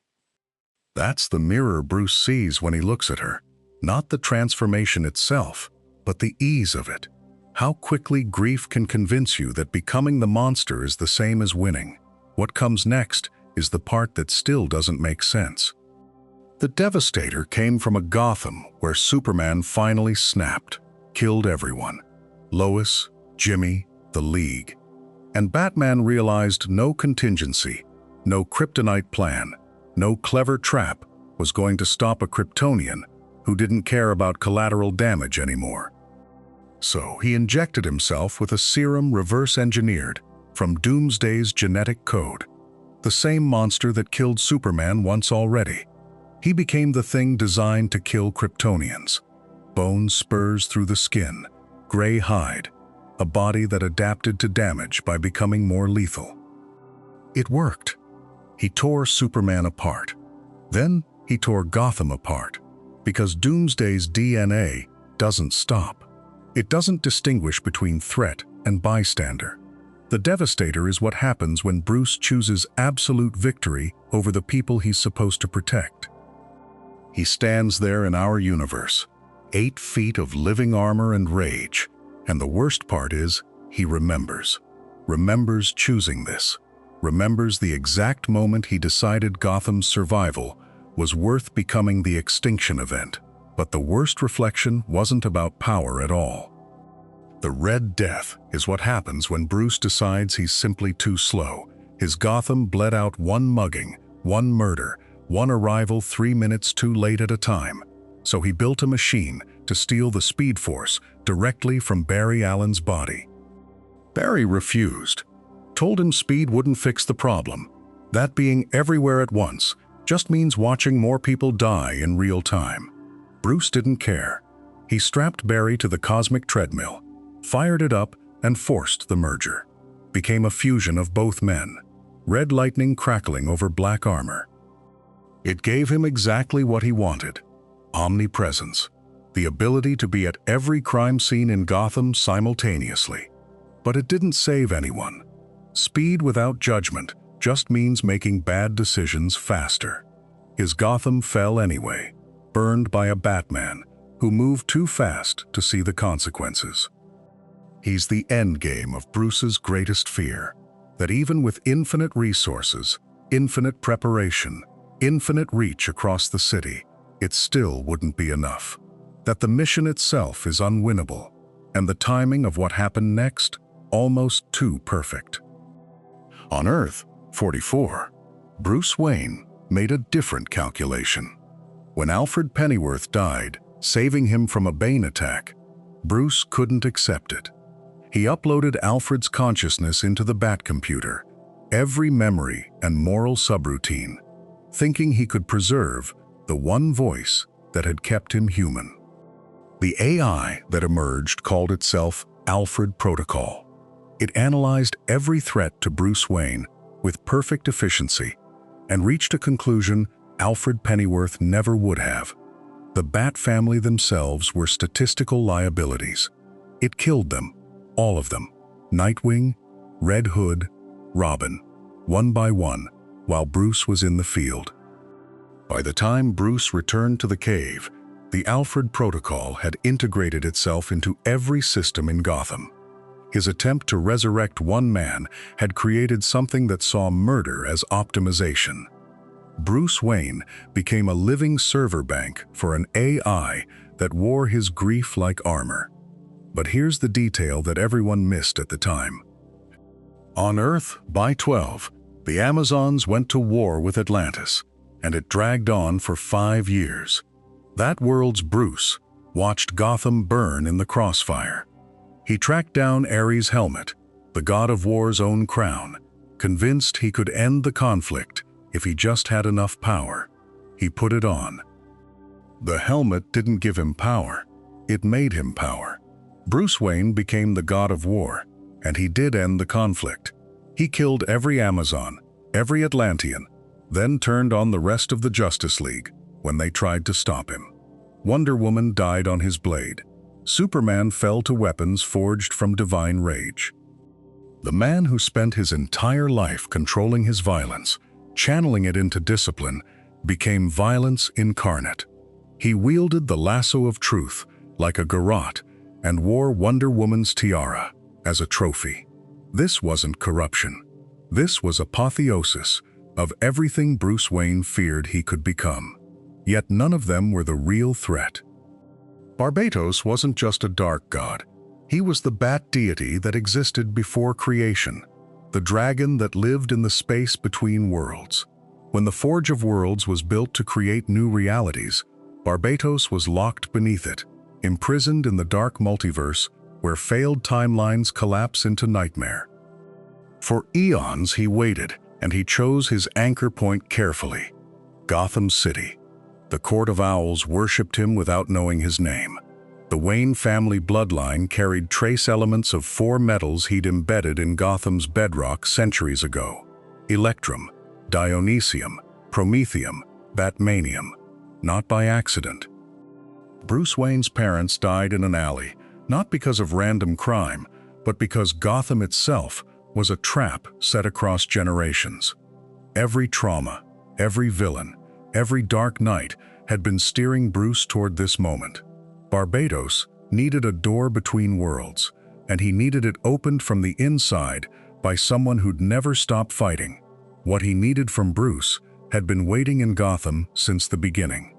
That's the mirror Bruce sees when he looks at her. Not the transformation itself, but the ease of it. How quickly grief can convince you that becoming the monster is the same as winning. What comes next is the part that still doesn't make sense. The Devastator came from a Gotham where Superman finally snapped, killed everyone. Lois, Jimmy, the League. And Batman realized no contingency, no kryptonite plan, no clever trap was going to stop a Kryptonian who didn't care about collateral damage anymore. So he injected himself with a serum reverse-engineered from Doomsday's genetic code, the same monster that killed Superman once already. He became the thing designed to kill Kryptonians. Bone spurs through the skin, gray hide, a body that adapted to damage by becoming more lethal. It worked. He tore Superman apart. Then he tore Gotham apart, because Doomsday's DNA doesn't stop. It doesn't distinguish between threat and bystander. The Devastator is what happens when Bruce chooses absolute victory over the people he's supposed to protect. He stands there in our universe, 8 feet of living armor and rage, and the worst part is, he remembers. Remembers choosing this. Remembers the exact moment he decided Gotham's survival was worth becoming the extinction event. But the worst reflection wasn't about power at all. The Red Death is what happens when Bruce decides he's simply too slow. His Gotham bled out one mugging, one murder, one arrival 3 minutes too late at a time. So he built a machine to steal the Speed Force directly from Barry Allen's body. Barry refused. Told him speed wouldn't fix the problem. That being everywhere at once just means watching more people die in real time. Bruce didn't care. He strapped Barry to the cosmic treadmill, fired it up, and forced the merger. Became a fusion of both men, red lightning crackling over black armor. It gave him exactly what he wanted: omnipresence, the ability to be at every crime scene in Gotham simultaneously. But it didn't save anyone. Speed without judgment just means making bad decisions faster. His Gotham fell anyway, burned by a Batman who moved too fast to see the consequences. He's the endgame of Bruce's greatest fear, that even with infinite resources, infinite preparation, infinite reach across the city, it still wouldn't be enough. That the mission itself is unwinnable, and the timing of what happened next almost too perfect. On Earth 44, Bruce Wayne made a different calculation. When Alfred Pennyworth died, saving him from a Bane attack, Bruce couldn't accept it. He uploaded Alfred's consciousness into the Batcomputer, every memory and moral subroutine, thinking he could preserve the one voice that had kept him human. The AI that emerged called itself Alfred Protocol. It analyzed every threat to Bruce Wayne with perfect efficiency and reached a conclusion Alfred Pennyworth never would have. The Bat family themselves were statistical liabilities. It killed them, all of them, Nightwing, Red Hood, Robin, one by one, while Bruce was in the field. By the time Bruce returned to the cave, the Alfred Protocol had integrated itself into every system in Gotham. His attempt to resurrect one man had created something that saw murder as optimization. Bruce Wayne became a living server bank for an AI that wore his grief like armor. But here's the detail that everyone missed at the time. On Earth, by 12, the Amazons went to war with Atlantis, and it dragged on for 5 years. That world's Bruce watched Gotham burn in the crossfire. He tracked down Ares' helmet, the god of war's own crown, Convinced he could end the conflict if he just had enough power, he put it on. The helmet didn't give him power, it made him power. Bruce Wayne became the god of war, and he did end the conflict. He killed every Amazon, every Atlantean, then turned on the rest of the Justice League when they tried to stop him. Wonder Woman died on his blade. Superman fell to weapons forged from divine rage. The man who spent his entire life controlling his violence, channeling it into discipline, became violence incarnate. He wielded the lasso of truth like a garrote and wore Wonder Woman's tiara as a trophy. This wasn't corruption. This was apotheosis of everything Bruce Wayne feared he could become. Yet none of them were the real threat. Barbatos wasn't just a dark god. He was the bat deity that existed before creation, the dragon that lived in the space between worlds. When the Forge of Worlds was built to create new realities, Barbatos was locked beneath it, imprisoned in the dark multiverse where failed timelines collapse into nightmare. For eons he waited, and he chose his anchor point carefully: Gotham City. The Court of Owls worshipped him without knowing his name. The Wayne family bloodline carried trace elements of 4 metals he'd embedded in Gotham's bedrock centuries ago: electrum, dionysium, promethium, batmanium. Not by accident. Bruce Wayne's parents died in an alley, not because of random crime, but because Gotham itself was a trap set across generations. Every trauma, every villain, every dark night had been steering Bruce toward this moment. Barbatos needed a door between worlds, and he needed it opened from the inside by someone who'd never stop fighting. What he needed from Bruce had been waiting in Gotham since the beginning.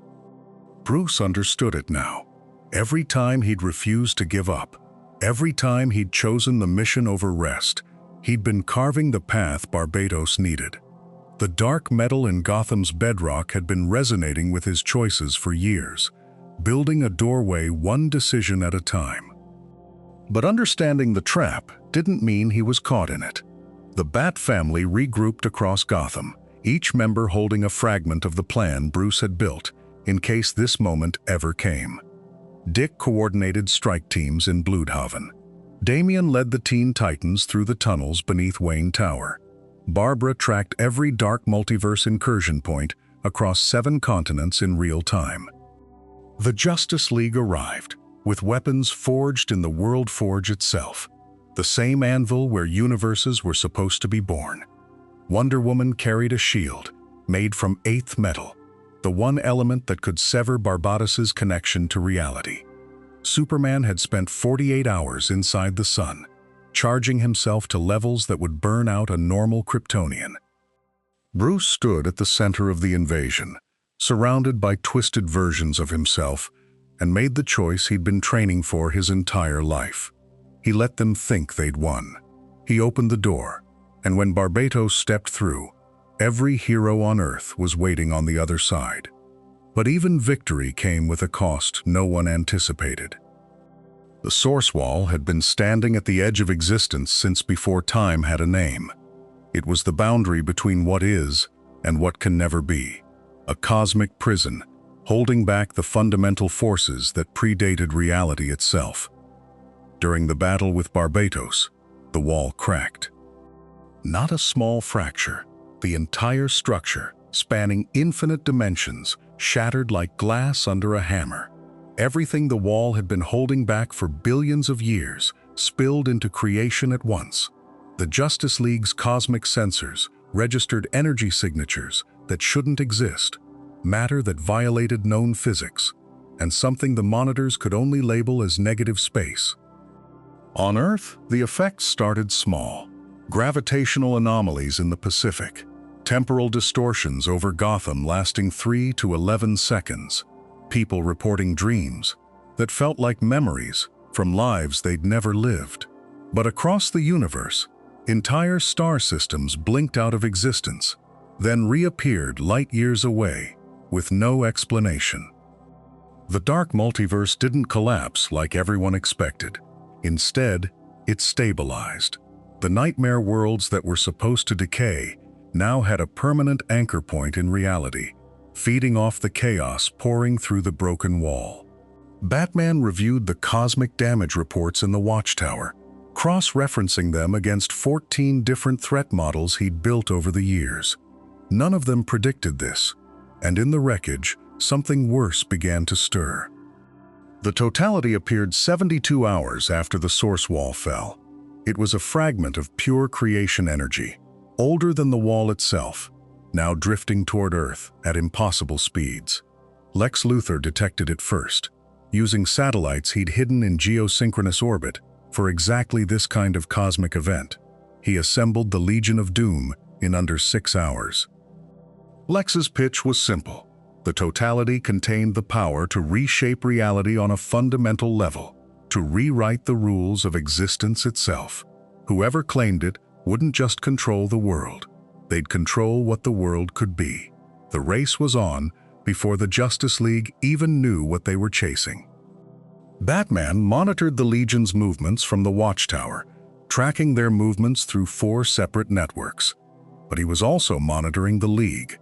Bruce understood it now. Every time he'd refused to give up, every time he'd chosen the mission over rest, he'd been carving the path Barbatos needed. The dark metal in Gotham's bedrock had been resonating with his choices for years, building a doorway one decision at a time. But understanding the trap didn't mean he was caught in it. The Bat family regrouped across Gotham, each member holding a fragment of the plan Bruce had built, in case this moment ever came. Dick coordinated strike teams in Bloodhaven. Damian led the Teen Titans through the tunnels beneath Wayne Tower. Barbara tracked every dark multiverse incursion point across 7 continents in real time. The Justice League arrived, with weapons forged in the World Forge itself, the same anvil where universes were supposed to be born. Wonder Woman carried a shield, made from 8th metal, the one element that could sever Barbatos's connection to reality. Superman had spent 48 hours inside the sun, charging himself to levels that would burn out a normal Kryptonian. Bruce stood at the center of the invasion, surrounded by twisted versions of himself, and made the choice he'd been training for his entire life. He let them think they'd won. He opened the door, and when Barbatos stepped through, every hero on Earth was waiting on the other side. But even victory came with a cost no one anticipated. The Source Wall had been standing at the edge of existence since before time had a name. It was the boundary between what is and what can never be, a cosmic prison holding back the fundamental forces that predated reality itself. During the battle with Barbatos, the wall cracked. Not a small fracture. The entire structure, spanning infinite dimensions, shattered like glass under a hammer. Everything the wall had been holding back for billions of years spilled into creation at once. The Justice League's cosmic sensors registered energy signatures that shouldn't exist, matter that violated known physics, and something the monitors could only label as negative space. On Earth, the effects started small. Gravitational anomalies in the Pacific, temporal distortions over Gotham lasting 3 to 11 seconds, people reporting dreams that felt like memories from lives they'd never lived. But across the universe, entire star systems blinked out of existence, then reappeared light years away with no explanation. The dark multiverse didn't collapse like everyone expected. Instead, it stabilized. The nightmare worlds that were supposed to decay now had a permanent anchor point in reality, feeding off the chaos pouring through the broken wall. Batman reviewed the cosmic damage reports in the Watchtower, cross-referencing them against 14 different threat models he'd built over the years. None of them predicted this, and in the wreckage, something worse began to stir. The totality appeared 72 hours after the source wall fell. It was a fragment of pure creation energy, older than the wall itself, now drifting toward Earth at impossible speeds. Lex Luthor detected it first, using satellites he'd hidden in geosynchronous orbit for exactly this kind of cosmic event. He assembled the Legion of Doom in under 6 hours. Lex's pitch was simple. The totality contained the power to reshape reality on a fundamental level, to rewrite the rules of existence itself. Whoever claimed it wouldn't just control the world. They'd control what the world could be. The race was on before the Justice League even knew what they were chasing. Batman monitored the Legion's movements from the Watchtower, tracking their movements through 4 separate networks. But he was also monitoring the League.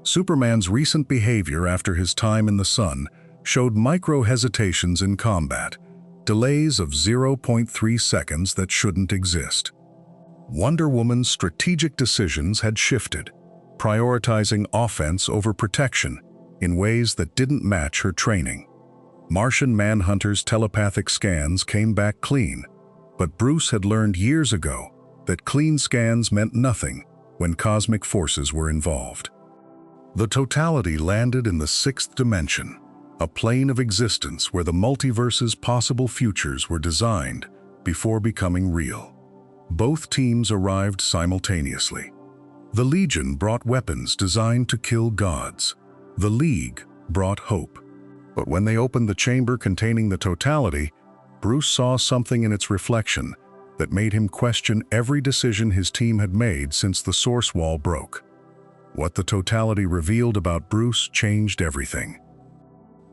Superman's recent behavior after his time in the sun showed micro-hesitations in combat, delays of 0.3 seconds that shouldn't exist. Wonder Woman's strategic decisions had shifted, prioritizing offense over protection in ways that didn't match her training. Martian Manhunter's telepathic scans came back clean, but Bruce had learned years ago that clean scans meant nothing when cosmic forces were involved. The totality landed in the 6th dimension, a plane of existence where the multiverse's possible futures were designed before becoming real. Both teams arrived simultaneously. The Legion brought weapons designed to kill gods. The League brought hope. But when they opened the chamber containing the totality, Bruce saw something in its reflection that made him question every decision his team had made since the source wall broke. What the totality revealed about Bruce changed everything.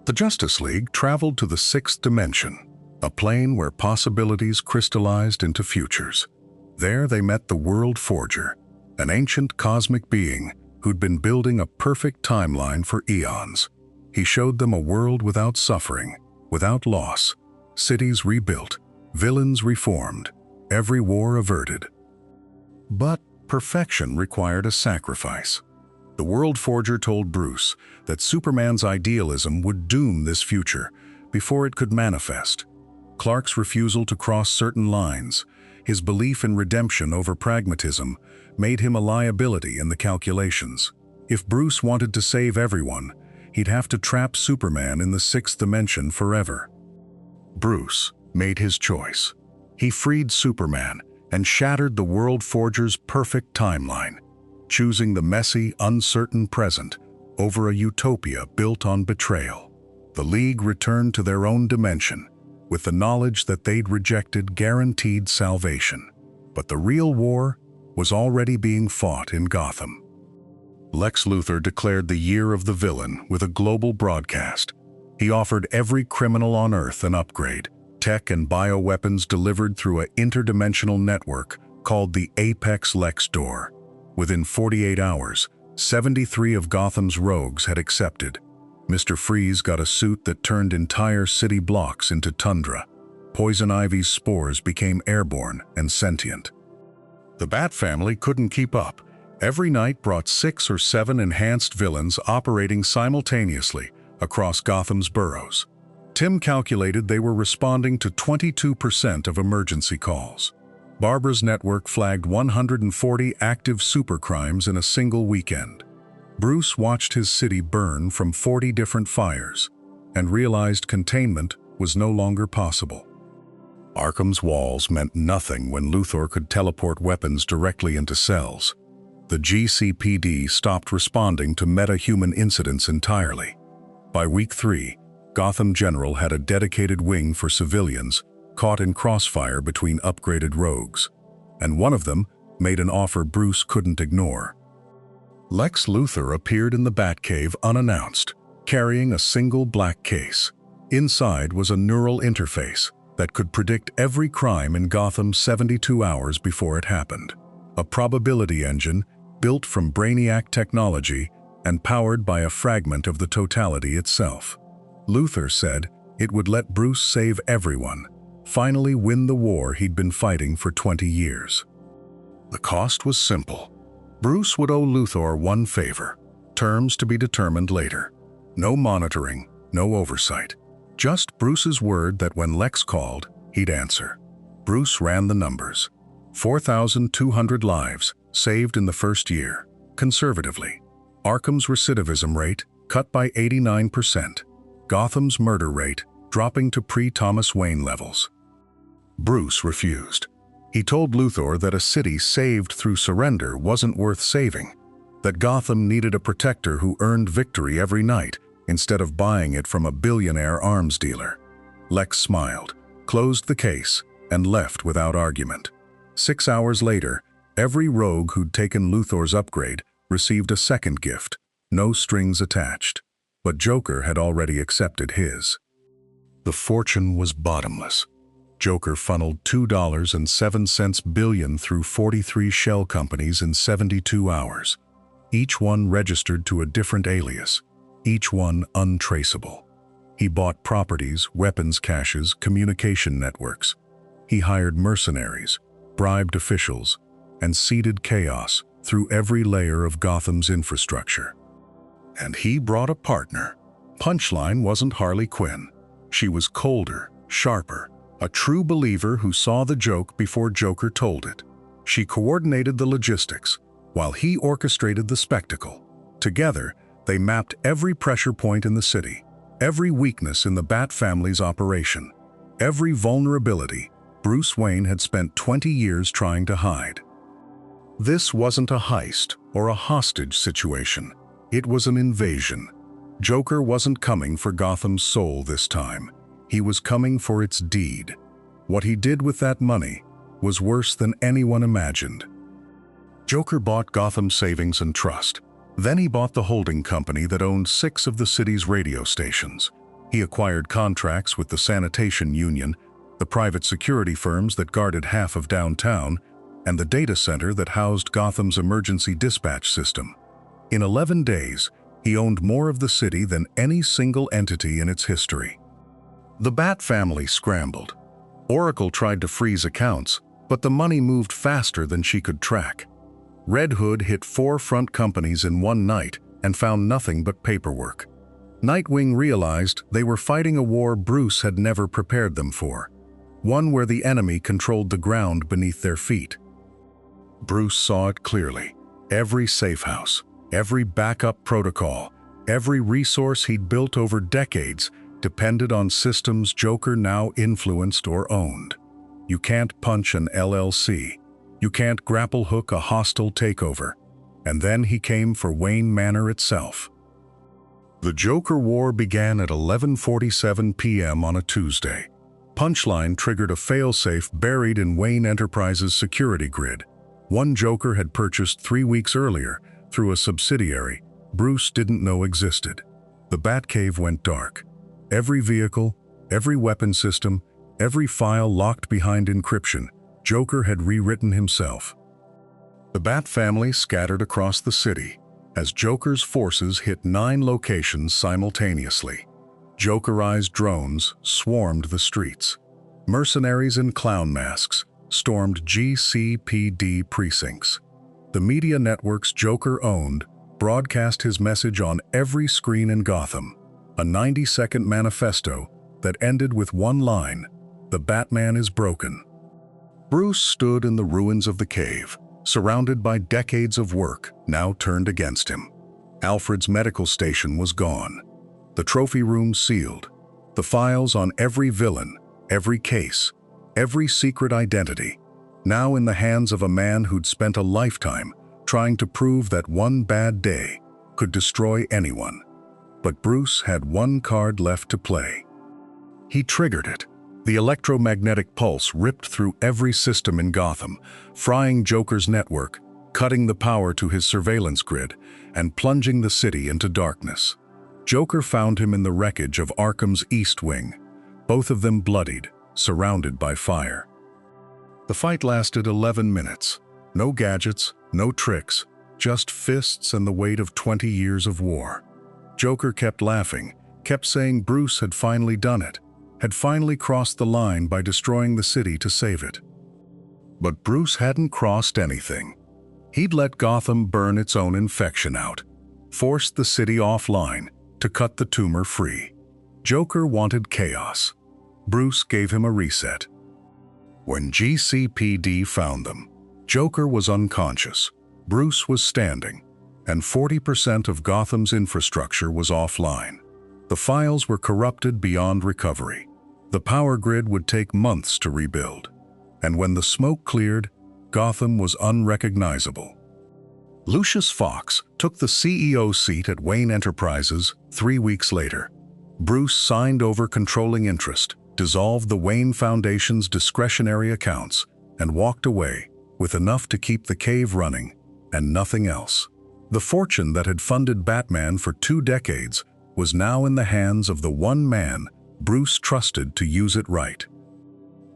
The Justice League traveled to the 6th dimension, a plane where possibilities crystallized into futures. There they met the World Forger, an ancient cosmic being who'd been building a perfect timeline for eons. He showed them a world without suffering, without loss, cities rebuilt, villains reformed, every war averted. But perfection required a sacrifice. The World Forger told Bruce that Superman's idealism would doom this future before it could manifest. Clark's refusal to cross certain lines, his belief in redemption over pragmatism, made him a liability in the calculations. If Bruce wanted to save everyone, he'd have to trap Superman in the 6th dimension forever. Bruce made his choice. He freed Superman and shattered the World Forger's perfect timeline, choosing the messy, uncertain present over a utopia built on betrayal. The League returned to their own dimension, with the knowledge that they'd rejected guaranteed salvation. But the real war was already being fought in Gotham. Lex Luthor declared the year of the villain with a global broadcast. He offered every criminal on Earth an upgrade, tech and bioweapons delivered through an interdimensional network called the Apex Lex Door. Within 48 hours, 73 of Gotham's rogues had accepted. Mr. Freeze got a suit that turned entire city blocks into tundra. Poison Ivy's spores became airborne and sentient. The Bat family couldn't keep up. Every night brought 6 or 7 enhanced villains operating simultaneously across Gotham's boroughs. Tim calculated they were responding to 22% of emergency calls. Barbara's network flagged 140 active supercrimes in a single weekend. Bruce watched his city burn from 40 different fires and realized containment was no longer possible. Arkham's walls meant nothing when Luthor could teleport weapons directly into cells. The GCPD stopped responding to meta-human incidents entirely. By week 3, Gotham General had a dedicated wing for civilians caught in crossfire between upgraded rogues, and one of them made an offer Bruce couldn't ignore. Lex Luthor appeared in the Batcave unannounced, carrying a single black case. Inside was a neural interface, that could predict every crime in Gotham 72 hours before it happened. A probability engine built from Brainiac technology and powered by a fragment of the totality itself. Luthor said it would let Bruce save everyone, finally win the war he'd been fighting for 20 years. The cost was simple. Bruce would owe Luthor one favor, terms to be determined later. No monitoring, no oversight. Just Bruce's word that when Lex called, he'd answer. Bruce ran the numbers. 4,200 lives saved in the first year, conservatively. Arkham's recidivism rate cut by 89%. Gotham's murder rate dropping to pre-Thomas Wayne levels. Bruce refused. He told Luthor that a city saved through surrender wasn't worth saving, that Gotham needed a protector who earned victory every night instead of buying it from a billionaire arms dealer. Lex smiled, closed the case, and left without argument. 6 hours later, every rogue who'd taken Luthor's upgrade received a second gift, no strings attached. But Joker had already accepted his. The fortune was bottomless. Joker funneled $2.07 billion through 43 shell companies in 72 hours. Each one registered to a different alias, each one untraceable. He bought properties, weapons caches, communication networks. He hired mercenaries, bribed officials, and seeded chaos through every layer of Gotham's infrastructure. And he brought a partner. Punchline wasn't Harley Quinn. She was colder, sharper, a true believer who saw the joke before Joker told it. She coordinated the logistics, while he orchestrated the spectacle. Together, they mapped every pressure point in the city, every weakness in the Bat family's operation, every vulnerability Bruce Wayne had spent 20 years trying to hide. This wasn't a heist or a hostage situation. It was an invasion. Joker wasn't coming for Gotham's soul this time. He was coming for its deed. What he did with that money was worse than anyone imagined. Joker bought Gotham Savings and Trust. Then he bought the holding company that owned 6 of the city's radio stations. He acquired contracts with the sanitation union, the private security firms that guarded half of downtown, and the data center that housed Gotham's emergency dispatch system. In 11 days, he owned more of the city than any single entity in its history. The Bat family scrambled. Oracle tried to freeze accounts, but the money moved faster than she could track. Red Hood hit 4 front companies in one night and found nothing but paperwork. Nightwing realized they were fighting a war Bruce had never prepared them for, one where the enemy controlled the ground beneath their feet. Bruce saw it clearly. Every safe house, every backup protocol, every resource he'd built over decades depended on systems Joker now influenced or owned. You can't punch an LLC. You can't grapple hook a hostile takeover. And then he came for Wayne Manor itself. The Joker War began at 11:47 p.m. on a Tuesday. Punchline triggered a failsafe buried in Wayne Enterprises' security grid. One Joker had purchased 3 weeks earlier through a subsidiary Bruce didn't know existed. The Batcave went dark. Every vehicle, every weapon system, every file locked behind encryption, Joker had rewritten himself. The Bat family scattered across the city as Joker's forces hit 9 locations simultaneously. Jokerized drones swarmed the streets. Mercenaries in clown masks stormed GCPD precincts. The media networks Joker owned broadcast his message on every screen in Gotham, a 90-second manifesto that ended with one line, "The Batman is broken." Bruce stood in the ruins of the cave, surrounded by decades of work now turned against him. Alfred's medical station was gone. The trophy room sealed. The files on every villain, every case, every secret identity, now in the hands of a man who'd spent a lifetime trying to prove that one bad day could destroy anyone. But Bruce had one card left to play. He triggered it. The electromagnetic pulse ripped through every system in Gotham, frying Joker's network, cutting the power to his surveillance grid, and plunging the city into darkness. Joker found him in the wreckage of Arkham's East Wing, both of them bloodied, surrounded by fire. The fight lasted 11 minutes. No gadgets, no tricks, just fists and the weight of 20 years of war. Joker kept laughing, kept saying Bruce had finally done it, had finally crossed the line by destroying the city to save it. But Bruce hadn't crossed anything. He'd let Gotham burn its own infection out, forced the city offline to cut the tumor free. Joker wanted chaos. Bruce gave him a reset. When GCPD found them, Joker was unconscious, Bruce was standing, and 40% of Gotham's infrastructure was offline. The files were corrupted beyond recovery. The power grid would take months to rebuild. And when the smoke cleared, Gotham was unrecognizable. Lucius Fox took the CEO seat at Wayne Enterprises 3 weeks later. Bruce signed over controlling interest, dissolved the Wayne Foundation's discretionary accounts, and walked away with enough to keep the cave running and nothing else. The fortune that had funded Batman for 2 decades was now in the hands of the one man Bruce trusted to use it right.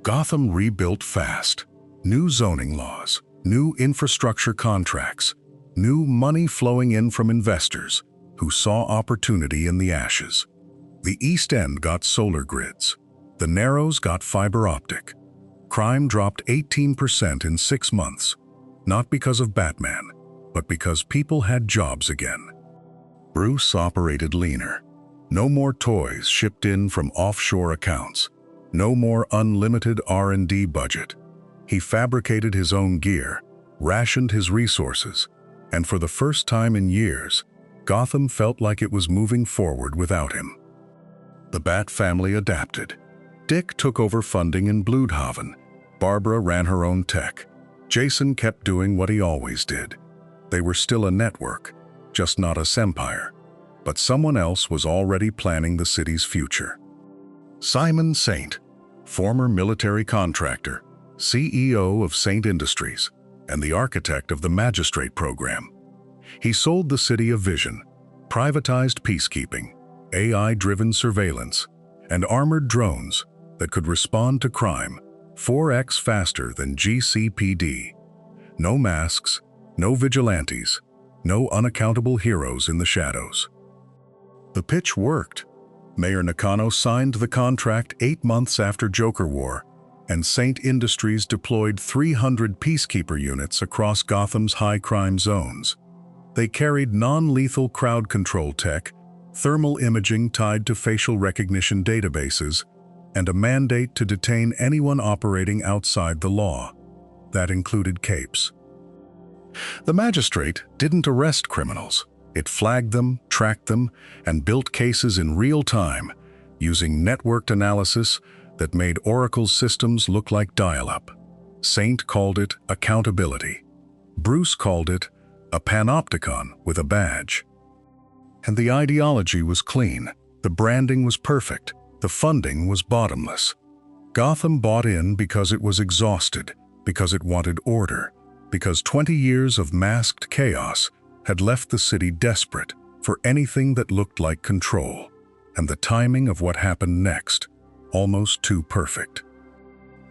Gotham rebuilt fast. New zoning laws, new infrastructure contracts, new money flowing in from investors who saw opportunity in the ashes. The East End got solar grids. The Narrows got fiber optic. Crime dropped 18% in 6 months, not because of Batman, but because people had jobs again. Bruce operated leaner. No more toys shipped in from offshore accounts. No more unlimited R&D budget. He fabricated his own gear, rationed his resources, and for the first time in years, Gotham felt like it was moving forward without him. The Bat family adapted. Dick took over funding in Bloodhaven. Barbara ran her own tech. Jason kept doing what he always did. They were still a network, just not a sempire. But someone else was already planning the city's future. Simon Saint, former military contractor, CEO of Saint Industries, and the architect of the Magistrate program. He sold the city a vision, privatized peacekeeping, AI-driven surveillance, and armored drones that could respond to crime 4x faster than GCPD. No masks, no vigilantes, no unaccountable heroes in the shadows. The pitch worked. Mayor Nakano signed the contract 8 months after Joker War, and Saint Industries deployed 300 peacekeeper units across Gotham's high-crime zones. They carried non-lethal crowd control tech, thermal imaging tied to facial recognition databases, and a mandate to detain anyone operating outside the law. That included capes. The magistrate didn't arrest criminals. It flagged them, tracked them, and built cases in real time, using networked analysis that made Oracle's systems look like dial-up. Saint called it accountability. Bruce called it a panopticon with a badge. And the ideology was clean. The branding was perfect. The funding was bottomless. Gotham bought in because it was exhausted, because it wanted order, because 20 years of masked chaos had left the city desperate for anything that looked like control, and the timing of what happened next, almost too perfect.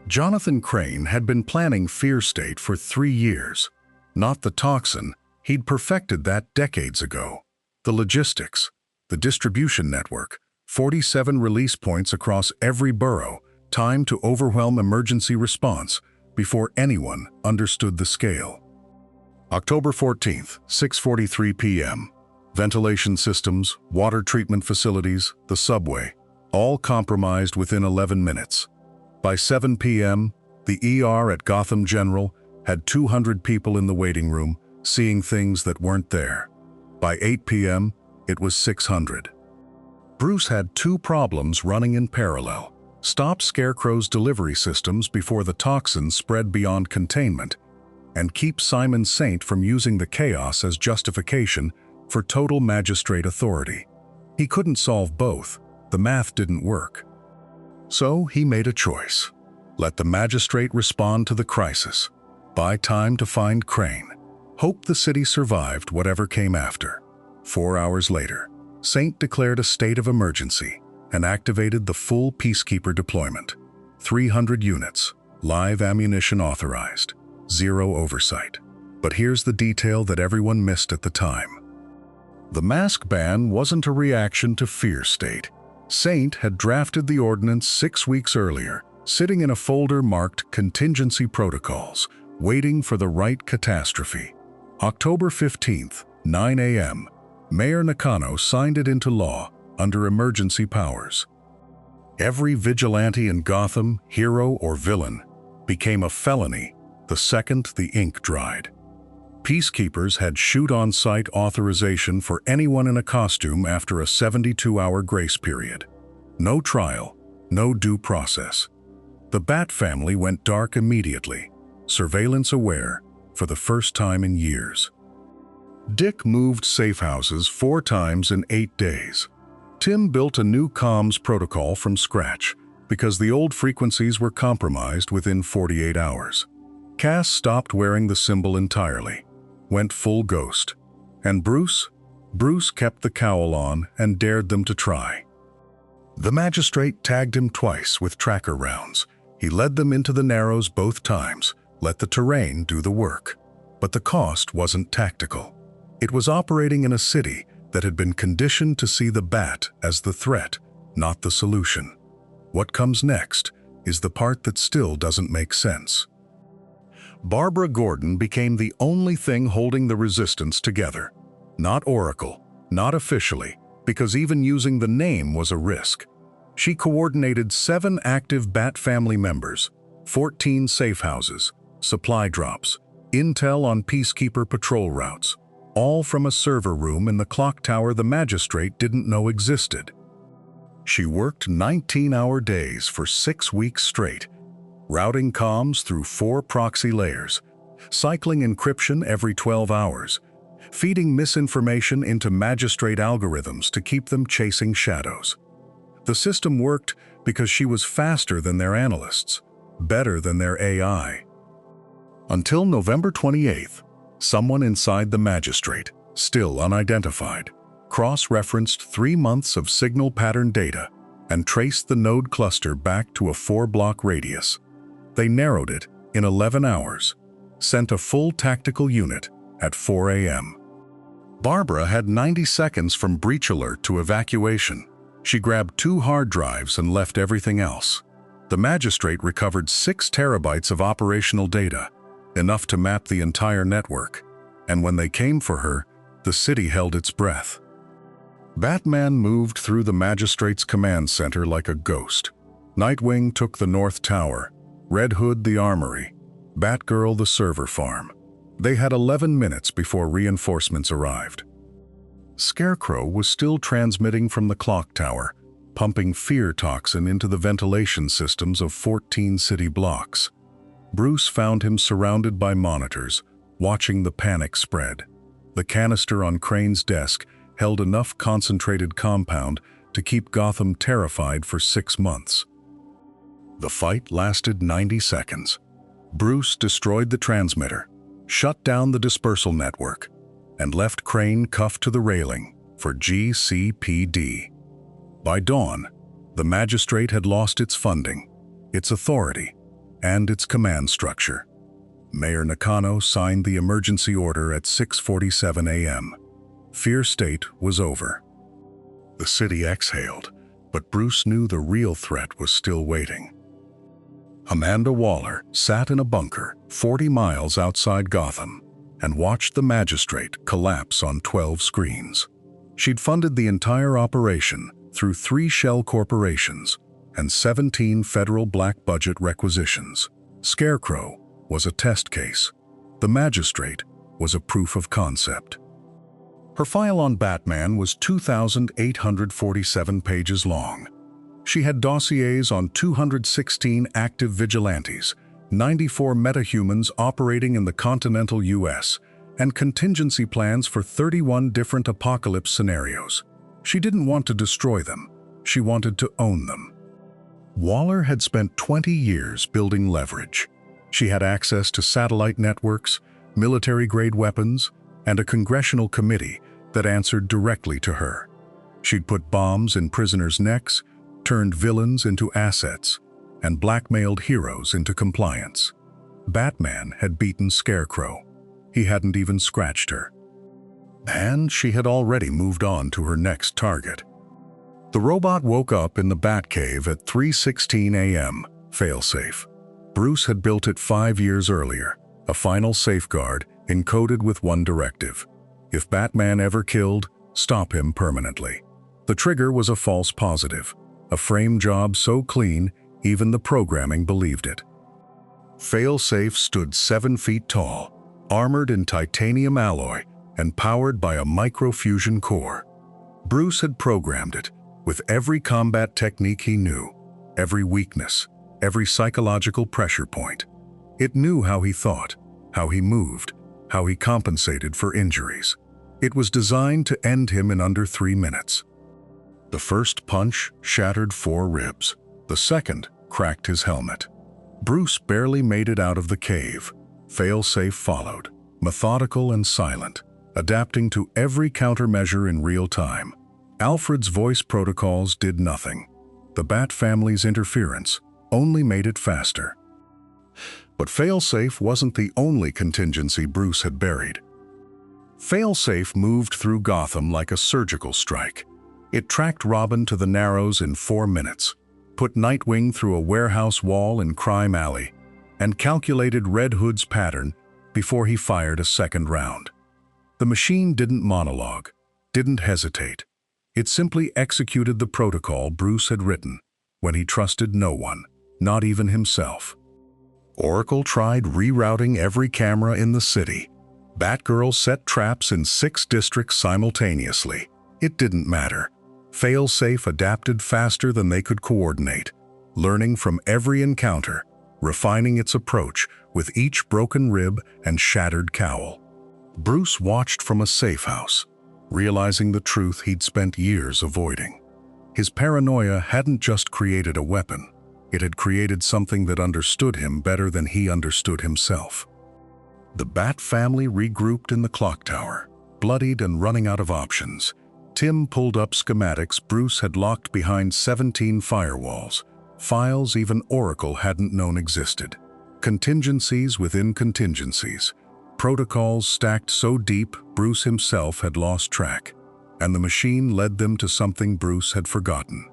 Jonathan Crane had been planning Fear State for 3 years. Not the toxin, he'd perfected that decades ago. The logistics, the distribution network, 47 release points across every borough, time to overwhelm emergency response before anyone understood the scale. October 14th, 6:43 p.m. Ventilation systems, water treatment facilities, the subway, all compromised within 11 minutes. By 7 p.m., the ER at Gotham General had 200 people in the waiting room, seeing things that weren't there. By 8 p.m., it was 600. Bruce had 2 problems running in parallel: stop Scarecrow's delivery systems before the toxin spread beyond containment, and keep Simon Saint from using the chaos as justification for total magistrate authority. He couldn't solve both. The math didn't work. So he made a choice. Let the magistrate respond to the crisis. Buy time to find Crane. Hope the city survived whatever came after. 4 hours later, Saint declared a state of emergency and activated the full peacekeeper deployment. 300 units, live ammunition authorized, zero oversight. But here's the detail that everyone missed at the time. The mask ban wasn't a reaction to fear state. Saint had drafted the ordinance 6 weeks earlier, sitting in a folder marked Contingency Protocols, waiting for the right catastrophe. October 15th, 9 a.m., Mayor Nakano signed it into law under emergency powers. Every vigilante in Gotham, hero or villain, became a felony the second the ink dried. Peacekeepers had shoot-on-sight authorization for anyone in a costume after a 72-hour grace period. No trial, no due process. The Bat family went dark immediately, surveillance-aware for the first time in years. Dick moved safe houses 4 times in 8 days. Tim built a new comms protocol from scratch because the old frequencies were compromised within 48 hours. Cass stopped wearing the symbol entirely, went full ghost. And Bruce kept the cowl on and dared them to try. The magistrate tagged him twice with tracker rounds. He led them into the Narrows both times, let the terrain do the work. But the cost wasn't tactical. It was operating in a city that had been conditioned to see the Bat as the threat, not the solution. What comes next is the part that still doesn't make sense. Barbara Gordon became the only thing holding the resistance together. Not Oracle, not officially, because even using the name was a risk. She coordinated 7 active Bat family members, 14 safe houses, supply drops, intel on peacekeeper patrol routes, all from a server room in the clock tower the magistrate didn't know existed. She worked 19-hour days for 6 weeks straight, routing comms through 4 proxy layers, cycling encryption every 12 hours, feeding misinformation into magistrate algorithms to keep them chasing shadows. The system worked because she was faster than their analysts, better than their AI. Until November 28th, someone inside the magistrate, still unidentified, cross-referenced 3 months of signal pattern data and traced the node cluster back to a 4-block radius. They narrowed it in 11 hours, sent a full tactical unit at 4 a.m. Barbara had 90 seconds from breach alert to evacuation. She grabbed 2 hard drives and left everything else. The magistrate recovered 6 terabytes of operational data, enough to map the entire network, and when they came for her, the city held its breath. Batman moved through the magistrate's command center like a ghost. Nightwing took the North Tower, Red Hood the Armory, Batgirl the server farm. They had 11 minutes before reinforcements arrived. Scarecrow was still transmitting from the clock tower, pumping fear toxin into the ventilation systems of 14 city blocks. Bruce found him surrounded by monitors, watching the panic spread. The canister on Crane's desk held enough concentrated compound to keep Gotham terrified for 6 months. The fight lasted 90 seconds. Bruce destroyed the transmitter, shut down the dispersal network, and left Crane cuffed to the railing for GCPD. By dawn, the magistrate had lost its funding, its authority, and its command structure. Mayor Nakano signed the emergency order at 6:47 a.m. Fear state was over. The city exhaled, but Bruce knew the real threat was still waiting. Amanda Waller sat in a bunker 40 miles outside Gotham and watched the magistrate collapse on 12 screens. She'd funded the entire operation through 3 shell corporations and 17 federal black budget requisitions. Scarecrow was a test case. The magistrate was a proof of concept. Her file on Batman was 2,847 pages long. She had dossiers on 216 active vigilantes, 94 metahumans operating in the continental U.S., and contingency plans for 31 different apocalypse scenarios. She didn't want to destroy them. She wanted to own them. Waller had spent 20 years building leverage. She had access to satellite networks, military-grade weapons, and a congressional committee that answered directly to her. She'd put bombs in prisoners' necks, turned villains into assets, and blackmailed heroes into compliance. Batman had beaten Scarecrow. He hadn't even scratched her. And she had already moved on to her next target. The robot woke up in the Batcave at 3:16 a.m., failsafe. Bruce had built it 5 years earlier, a final safeguard encoded with one directive. If Batman ever killed, stop him permanently. The trigger was a false positive, a frame job so clean even the programming believed it. Failsafe stood 7 feet tall, armored in titanium alloy and powered by a microfusion core. Bruce had programmed it with every combat technique he knew, every weakness, every psychological pressure point. It knew how he thought, how he moved, how he compensated for injuries. It was designed to end him in under 3 minutes. The first punch shattered 4 ribs. The second cracked his helmet. Bruce barely made it out of the cave. Failsafe followed, methodical and silent, adapting to every countermeasure in real time. Alfred's voice protocols did nothing. The Bat family's interference only made it faster. But Failsafe wasn't the only contingency Bruce had buried. Failsafe moved through Gotham like a surgical strike. It tracked Robin to the Narrows in 4 minutes, put Nightwing through a warehouse wall in Crime Alley, and calculated Red Hood's pattern before he fired a second round. The machine didn't monologue, didn't hesitate. It simply executed the protocol Bruce had written when he trusted no one, not even himself. Oracle tried rerouting every camera in the city. Batgirl set traps in 6 districts simultaneously. It didn't matter. Failsafe adapted faster than they could coordinate, learning from every encounter, refining its approach with each broken rib and shattered cowl. Bruce watched from a safe house, realizing the truth he'd spent years avoiding. His paranoia hadn't just created a weapon, it had created something that understood him better than he understood himself. The Bat family regrouped in the clock tower, bloodied and running out of options. Tim pulled up schematics Bruce had locked behind 17 firewalls, files even Oracle hadn't known existed. Contingencies within contingencies, protocols stacked so deep Bruce himself had lost track, and the machine led them to something Bruce had forgotten.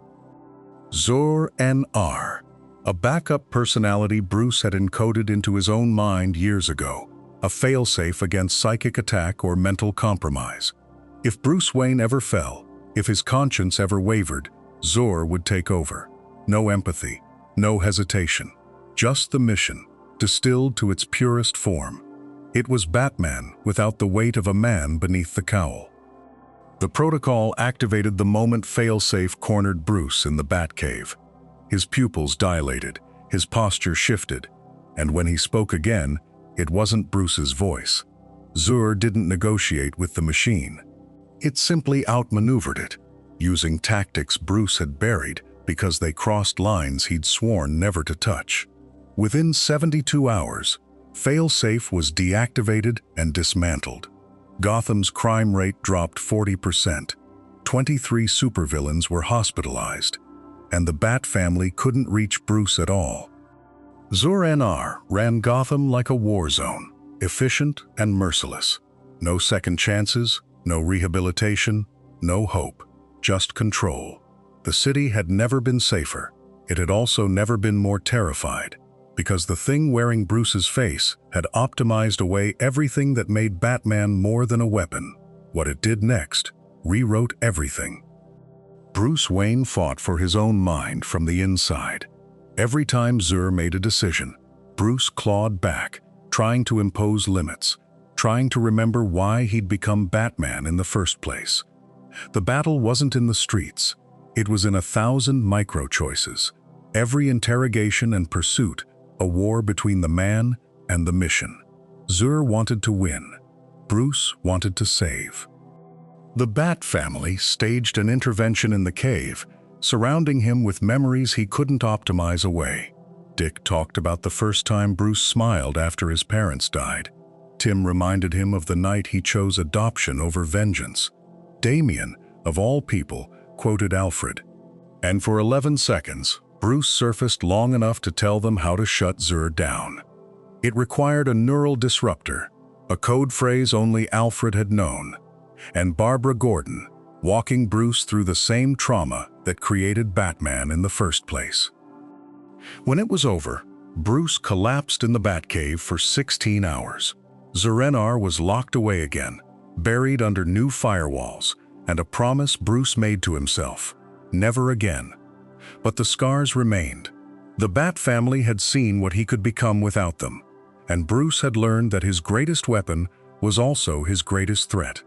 Zor-N-R, a backup personality Bruce had encoded into his own mind years ago, a failsafe against psychic attack or mental compromise. If Bruce Wayne ever fell, if his conscience ever wavered, Zor would take over. No empathy, no hesitation, just the mission, distilled to its purest form. It was Batman without the weight of a man beneath the cowl. The protocol activated the moment Failsafe cornered Bruce in the Batcave. His pupils dilated, his posture shifted, and when he spoke again, it wasn't Bruce's voice. Zor didn't negotiate with the machine. It simply outmaneuvered it, using tactics Bruce had buried because they crossed lines he'd sworn never to touch. Within 72 hours, Failsafe was deactivated and dismantled. Gotham's crime rate dropped 40%. 23 supervillains were hospitalized, and the Bat family couldn't reach Bruce at all. Zor-N-R ran Gotham like a war zone, efficient and merciless. No second chances, no rehabilitation, no hope, just control. The city had never been safer. It had also never been more terrified, because the thing wearing Bruce's face had optimized away everything that made Batman more than a weapon. What it did next rewrote everything. Bruce Wayne fought for his own mind from the inside. Every time Zor made a decision, Bruce clawed back, trying to impose limits, trying to remember why he'd become Batman in the first place. The battle wasn't in the streets. It was in 1,000 micro-choices. Every interrogation and pursuit, a war between the man and the mission. Zor wanted to win. Bruce wanted to save. The Bat family staged an intervention in the cave, surrounding him with memories he couldn't optimize away. Dick talked about the first time Bruce smiled after his parents died. Tim reminded him of the night he chose adoption over vengeance. Damien, of all people, quoted Alfred. And for 11 seconds, Bruce surfaced long enough to tell them how to shut Zur down. It required a neural disruptor, a code phrase only Alfred had known, and Barbara Gordon, walking Bruce through the same trauma that created Batman in the first place. When it was over, Bruce collapsed in the Batcave for 16 hours. Zur-En-Arrh was locked away again, buried under new firewalls, and a promise Bruce made to himself: never again. But the scars remained. The Bat family had seen what he could become without them, and Bruce had learned that his greatest weapon was also his greatest threat.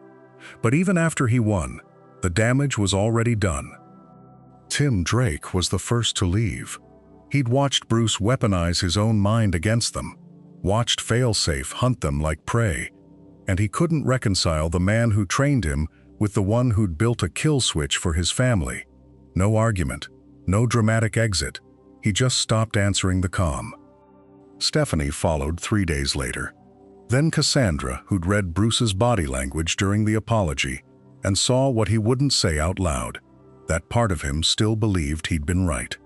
But even after he won, the damage was already done. Tim Drake was the first to leave. He'd watched Bruce weaponize his own mind against them, watched Failsafe hunt them like prey, and he couldn't reconcile the man who trained him with the one who'd built a kill switch for his family. No argument, no dramatic exit. He just stopped answering the comm. Stephanie followed 3 days later. Then Cassandra, who'd read Bruce's body language during the apology and saw what he wouldn't say out loud. That part of him still believed he'd been right.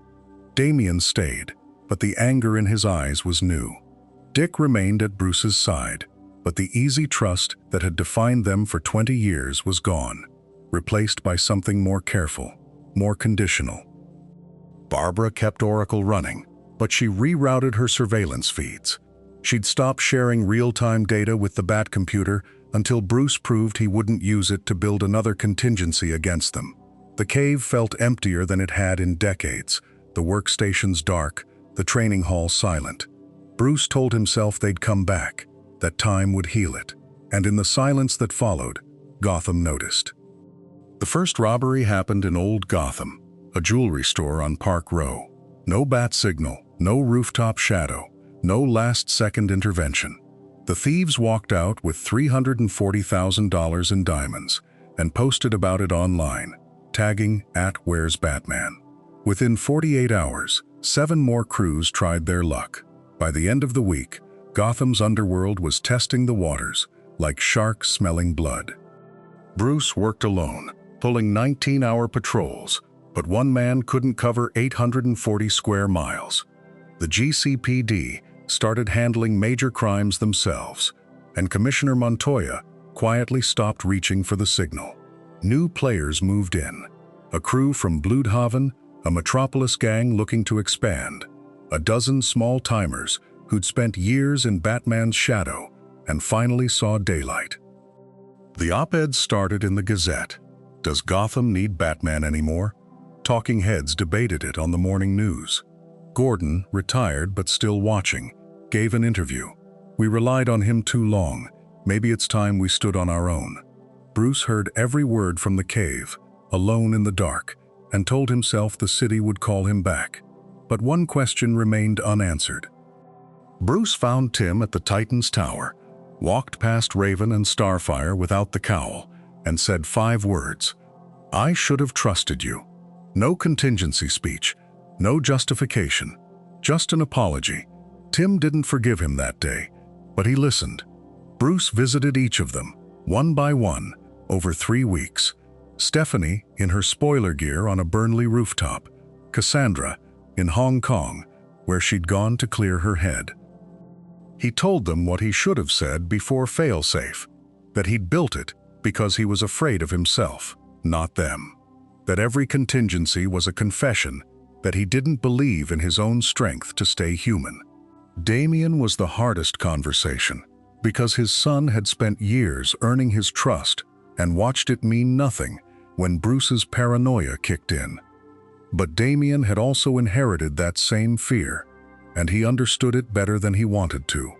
Damien stayed, but the anger in his eyes was new. Dick remained at Bruce's side, but the easy trust that had defined them for 20 years was gone, replaced by something more careful, more conditional. Barbara kept Oracle running, but she rerouted her surveillance feeds. She'd stopped sharing real-time data with the Bat computer until Bruce proved he wouldn't use it to build another contingency against them. The cave felt emptier than it had in decades, the workstations dark, the training hall silent. Bruce told himself they'd come back, that time would heal it, and in the silence that followed, Gotham noticed. The first robbery happened in Old Gotham, a jewelry store on Park Row. No bat signal, no rooftop shadow, no last-second intervention. The thieves walked out with $340,000 in diamonds and posted about it online, tagging @Where'sBatman. Within 48 hours, 7 more crews tried their luck. By the end of the week, Gotham's underworld was testing the waters, like sharks smelling blood. Bruce worked alone, pulling 19-hour patrols, but one man couldn't cover 840 square miles. The GCPD started handling major crimes themselves, and Commissioner Montoya quietly stopped reaching for the signal. New players moved in, a crew from Bloodhaven, a metropolis gang looking to expand, a dozen small-timers who'd spent years in Batman's shadow and finally saw daylight. The op-ed started in the Gazette. Does Gotham need Batman anymore? Talking heads debated it on the morning news. Gordon, retired but still watching, gave an interview. "We relied on him too long. Maybe it's time we stood on our own." Bruce heard every word from the cave, alone in the dark, and told himself the city would call him back. But one question remained unanswered. Bruce found Tim at the Titan's tower, walked past Raven and Starfire without the cowl, and said 5 words. "I should have trusted you." No contingency speech, no justification, just an apology. Tim didn't forgive him that day, but he listened. Bruce visited each of them, one by one, over 3 weeks. Stephanie in her spoiler gear on a Burnley rooftop, Cassandra in Hong Kong, where she'd gone to clear her head. He told them what he should have said before Failsafe, that he'd built it because he was afraid of himself, not them. That every contingency was a confession that he didn't believe in his own strength to stay human. Damien was the hardest conversation, because his son had spent years earning his trust and watched it mean nothing when Bruce's paranoia kicked in. But Damien had also inherited that same fear, and he understood it better than he wanted to.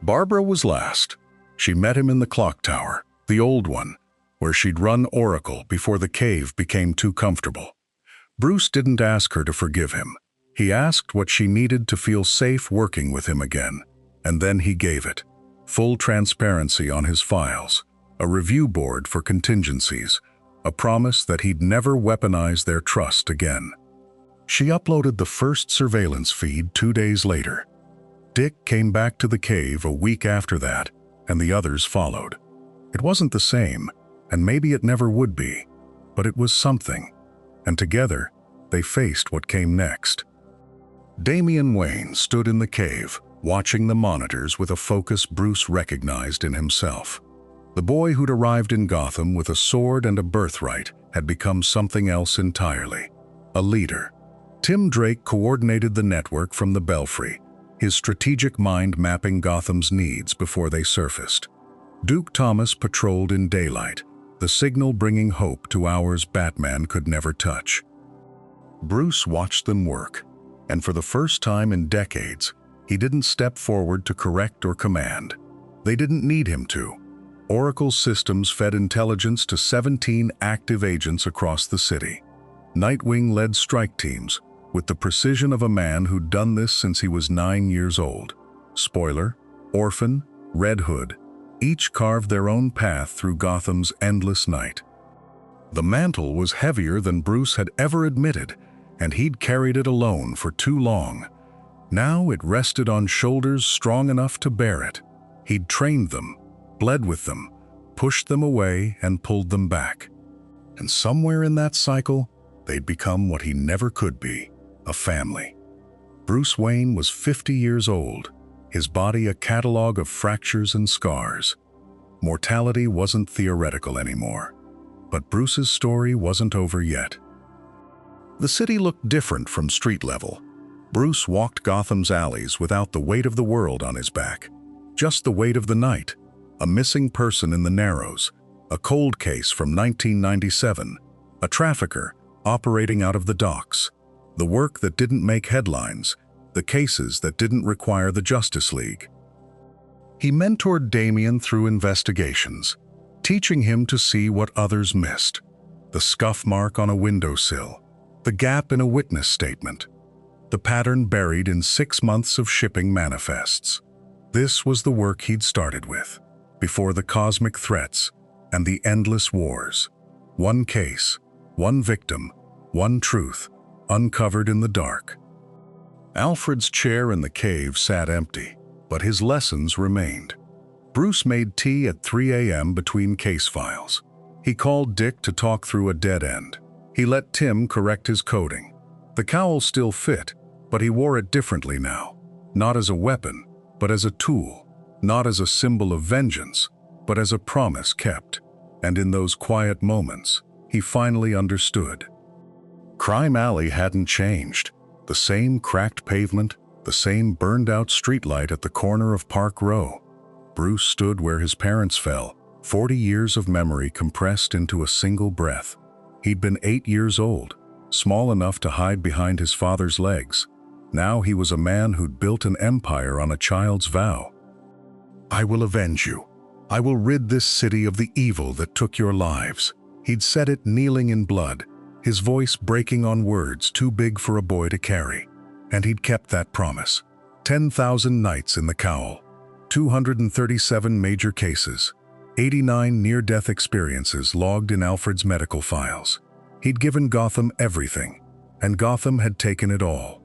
Barbara was last. She met him in the clock tower, the old one, where she'd run Oracle before the cave became too comfortable. Bruce didn't ask her to forgive him. He asked what she needed to feel safe working with him again, and then he gave it. Full transparency on his files, a review board for contingencies, a promise that he'd never weaponize their trust again. She uploaded the first surveillance feed 2 days later. Dick came back to the cave a week after that, and the others followed. It wasn't the same, and maybe it never would be, but it was something, and together they faced what came next. Damian Wayne stood in the cave, watching the monitors with a focus Bruce recognized in himself. The boy who'd arrived in Gotham with a sword and a birthright had become something else entirely, a leader. Tim Drake coordinated the network from the Belfry, his strategic mind mapping Gotham's needs before they surfaced. Duke Thomas patrolled in daylight, the signal bringing hope to hours Batman could never touch. Bruce watched them work, and for the first time in decades, he didn't step forward to correct or command. They didn't need him to. Oracle's systems fed intelligence to 17 active agents across the city. Nightwing led strike teams, with the precision of a man who'd done this since he was 9 years old. Spoiler, Orphan, Red Hood, each carved their own path through Gotham's endless night. The mantle was heavier than Bruce had ever admitted, and he'd carried it alone for too long. Now it rested on shoulders strong enough to bear it. He'd trained them, bled with them, pushed them away and pulled them back. And somewhere in that cycle, they'd become what he never could be, a family. Bruce Wayne was 50 years old, his body a catalog of fractures and scars. Mortality wasn't theoretical anymore, but Bruce's story wasn't over yet. The city looked different from street level. Bruce walked Gotham's alleys without the weight of the world on his back, just the weight of the night. A missing person in the Narrows, a cold case from 1997, a trafficker operating out of the docks, the work that didn't make headlines, the cases that didn't require the Justice League. He mentored Damian through investigations, teaching him to see what others missed: the scuff mark on a windowsill, the gap in a witness statement, the pattern buried in 6 months of shipping manifests. This was the work he'd started with, before the cosmic threats and the endless wars. One case, one victim, one truth, uncovered in the dark. Alfred's chair in the cave sat empty, but his lessons remained. Bruce made tea at 3 a.m. between case files. He called Dick to talk through a dead end. He let Tim correct his coding. The cowl still fit, but he wore it differently now. Not as a weapon, but as a tool. Not as a symbol of vengeance, but as a promise kept. And in those quiet moments, he finally understood. Crime Alley hadn't changed. The same cracked pavement, the same burned-out streetlight at the corner of Park Row. Bruce stood where his parents fell, 40 years of memory compressed into a single breath. He'd been 8 years old, small enough to hide behind his father's legs. Now he was a man who'd built an empire on a child's vow. "I will avenge you. I will rid this city of the evil that took your lives." He'd said it kneeling in blood, his voice breaking on words too big for a boy to carry. And he'd kept that promise. 10,000 nights in the cowl, 237 major cases, 89 near-death experiences logged in Alfred's medical files. He'd given Gotham everything, and Gotham had taken it all.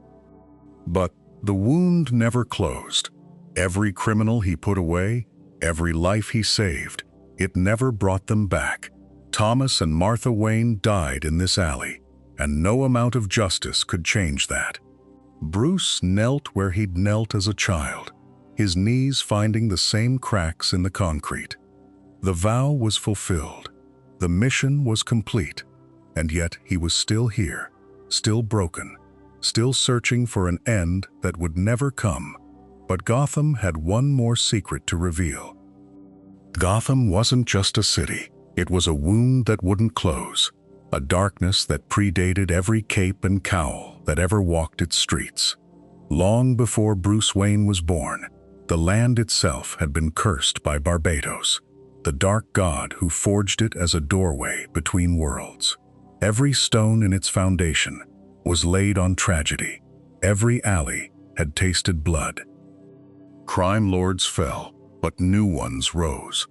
But the wound never closed. Every criminal he put away, every life he saved, it never brought them back. Thomas and Martha Wayne died in this alley, and no amount of justice could change that. Bruce knelt where he'd knelt as a child, his knees finding the same cracks in the concrete. The vow was fulfilled. The mission was complete. And yet he was still here, still broken, still searching for an end that would never come. But Gotham had one more secret to reveal. Gotham wasn't just a city. It was a wound that wouldn't close, a darkness that predated every cape and cowl that ever walked its streets. Long before Bruce Wayne was born, the land itself had been cursed by Barbados, the dark god who forged it as a doorway between worlds. Every stone in its foundation was laid on tragedy. Every alley had tasted blood. Crime lords fell, but new ones rose.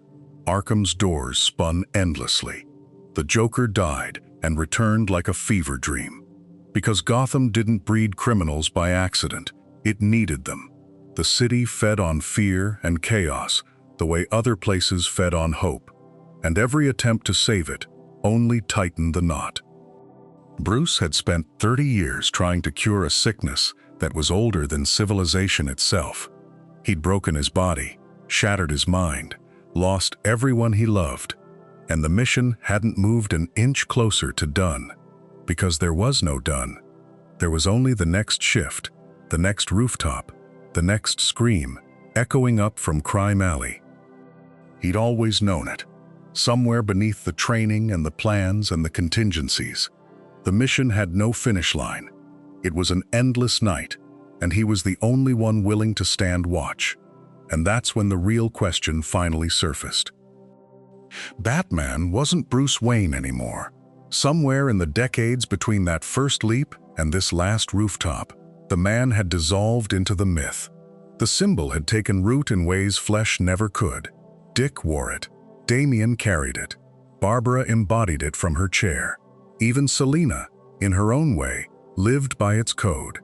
Arkham's doors spun endlessly. The Joker died and returned like a fever dream. Because Gotham didn't breed criminals by accident, it needed them. The city fed on fear and chaos, the way other places fed on hope. And every attempt to save it only tightened the knot. Bruce had spent 30 years trying to cure a sickness that was older than civilization itself. He'd broken his body, shattered his mind, lost everyone he loved, and the mission hadn't moved an inch closer to done. Because there was no done. There was only the next shift, the next rooftop, the next scream, echoing up from Crime Alley. He'd always known it, somewhere beneath the training and the plans and the contingencies. The mission had no finish line. It was an endless night, and he was the only one willing to stand watch. And that's when the real question finally surfaced. Batman wasn't Bruce Wayne anymore. Somewhere in the decades between that first leap and this last rooftop, the man had dissolved into the myth. The symbol had taken root in ways flesh never could. Dick wore it. Damian carried it. Barbara embodied it from her chair. Even Selina, in her own way, lived by its code.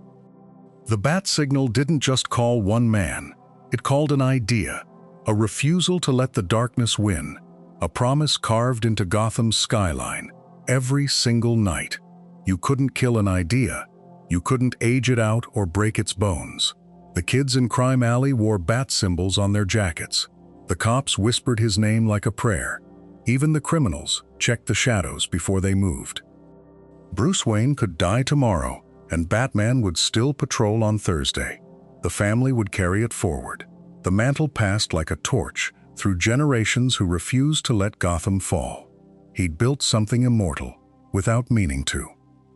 The bat signal didn't just call one man. It called an idea, a refusal to let the darkness win, a promise carved into Gotham's skyline. Every single night. You couldn't kill an idea. You couldn't age it out or break its bones. The kids in Crime Alley wore bat symbols on their jackets. The cops whispered his name like a prayer. Even the criminals checked the shadows before they moved. Bruce Wayne could die tomorrow, and Batman would still patrol on Thursday. The family would carry it forward. The mantle passed like a torch through generations who refused to let Gotham fall. He'd built something immortal, without meaning to.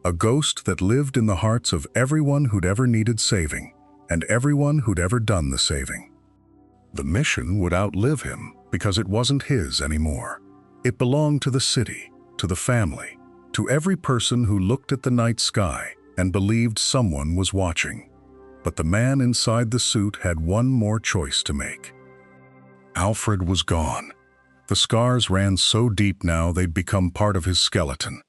A ghost that lived in the hearts of everyone who'd ever needed saving, and everyone who'd ever done the saving. The mission would outlive him because it wasn't his anymore. It belonged to the city, to the family, to every person who looked at the night sky and believed someone was watching. But the man inside the suit had one more choice to make. Alfred was gone. The scars ran so deep now they'd become part of his skeleton.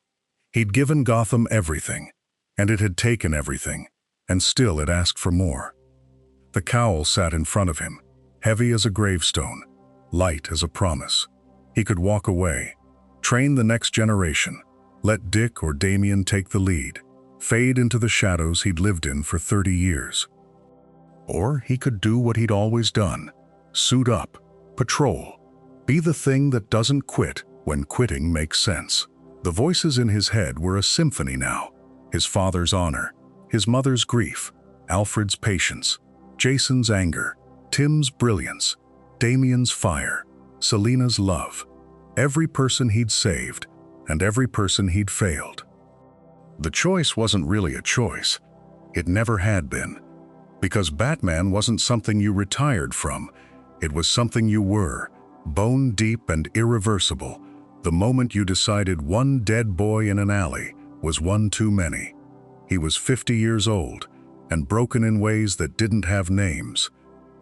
He'd given Gotham everything, and it had taken everything, and still it asked for more. The cowl sat in front of him, heavy as a gravestone, light as a promise. He could walk away, train the next generation, let Dick or Damian take the lead, fade into the shadows he'd lived in for 30 years. Or he could do what he'd always done, suit up, patrol, be the thing that doesn't quit when quitting makes sense. The voices in his head were a symphony now. His father's honor, his mother's grief, Alfred's patience, Jason's anger, Tim's brilliance, Damian's fire, Selina's love. Every person he'd saved, and every person he'd failed. The choice wasn't really a choice. It never had been. Because Batman wasn't something you retired from. It was something you were, bone deep and irreversible, the moment you decided one dead boy in an alley was one too many. He was 50 years old and broken in ways that didn't have names,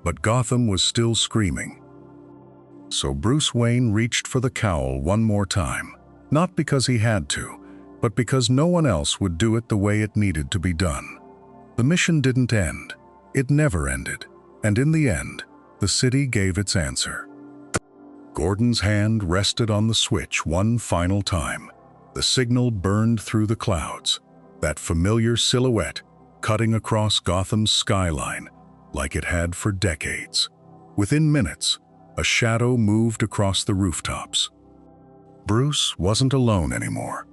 but Gotham was still screaming. So Bruce Wayne reached for the cowl one more time, not because he had to, but because no one else would do it the way it needed to be done. The mission didn't end. It never ended, and in the end, the city gave its answer. Gordon's hand rested on the switch one final time. The signal burned through the clouds, that familiar silhouette cutting across Gotham's skyline like it had for decades. Within minutes, a shadow moved across the rooftops. Bruce wasn't alone anymore.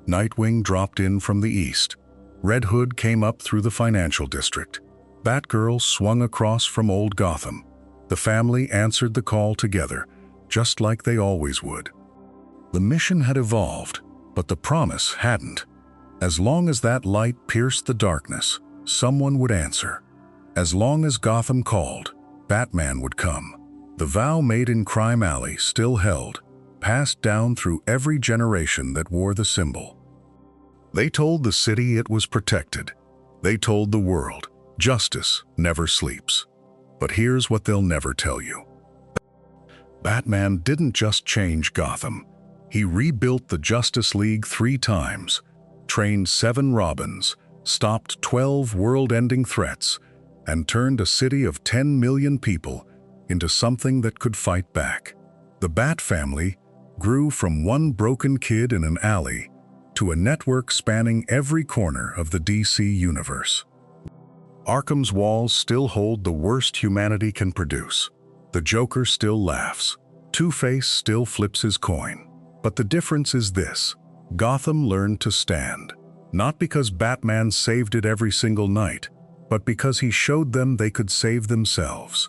Nightwing dropped in from the east. Red Hood came up through the financial district. Batgirl swung across from Old Gotham. The family answered the call together, just like they always would. The mission had evolved, but the promise hadn't. As long as that light pierced the darkness, someone would answer. As long as Gotham called, Batman would come. The vow made in Crime Alley still held, passed down through every generation that wore the symbol. They told the city it was protected. They told the world, justice never sleeps. But here's what they'll never tell you. Batman didn't just change Gotham. He rebuilt the Justice League 3 times, trained 7 Robins, stopped 12 world-ending threats, and turned a city of 10 million people into something that could fight back. The Bat family grew from one broken kid in an alley to a network spanning every corner of the DC universe. Arkham's walls still hold the worst humanity can produce. The Joker still laughs. Two-Face still flips his coin. But the difference is this: Gotham learned to stand. Not because Batman saved it every single night, but because he showed them they could save themselves.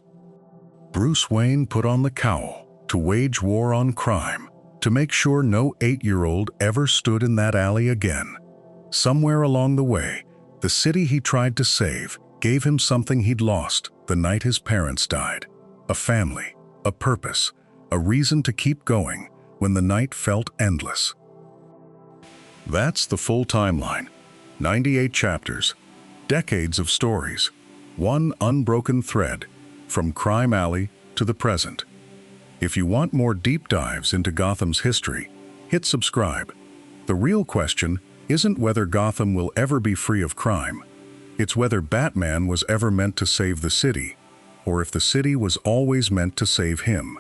Bruce Wayne put on the cowl to wage war on crime, to make sure no 8-year-old ever stood in that alley again. Somewhere along the way, the city he tried to save gave him something he'd lost the night his parents died: a family, a purpose, a reason to keep going when the night felt endless. That's the full timeline. 98 chapters, decades of stories, one unbroken thread, from Crime Alley to the present. If you want more deep dives into Gotham's history, hit subscribe. The real question isn't whether Gotham will ever be free of crime. It's whether Batman was ever meant to save the city, or if the city was always meant to save him.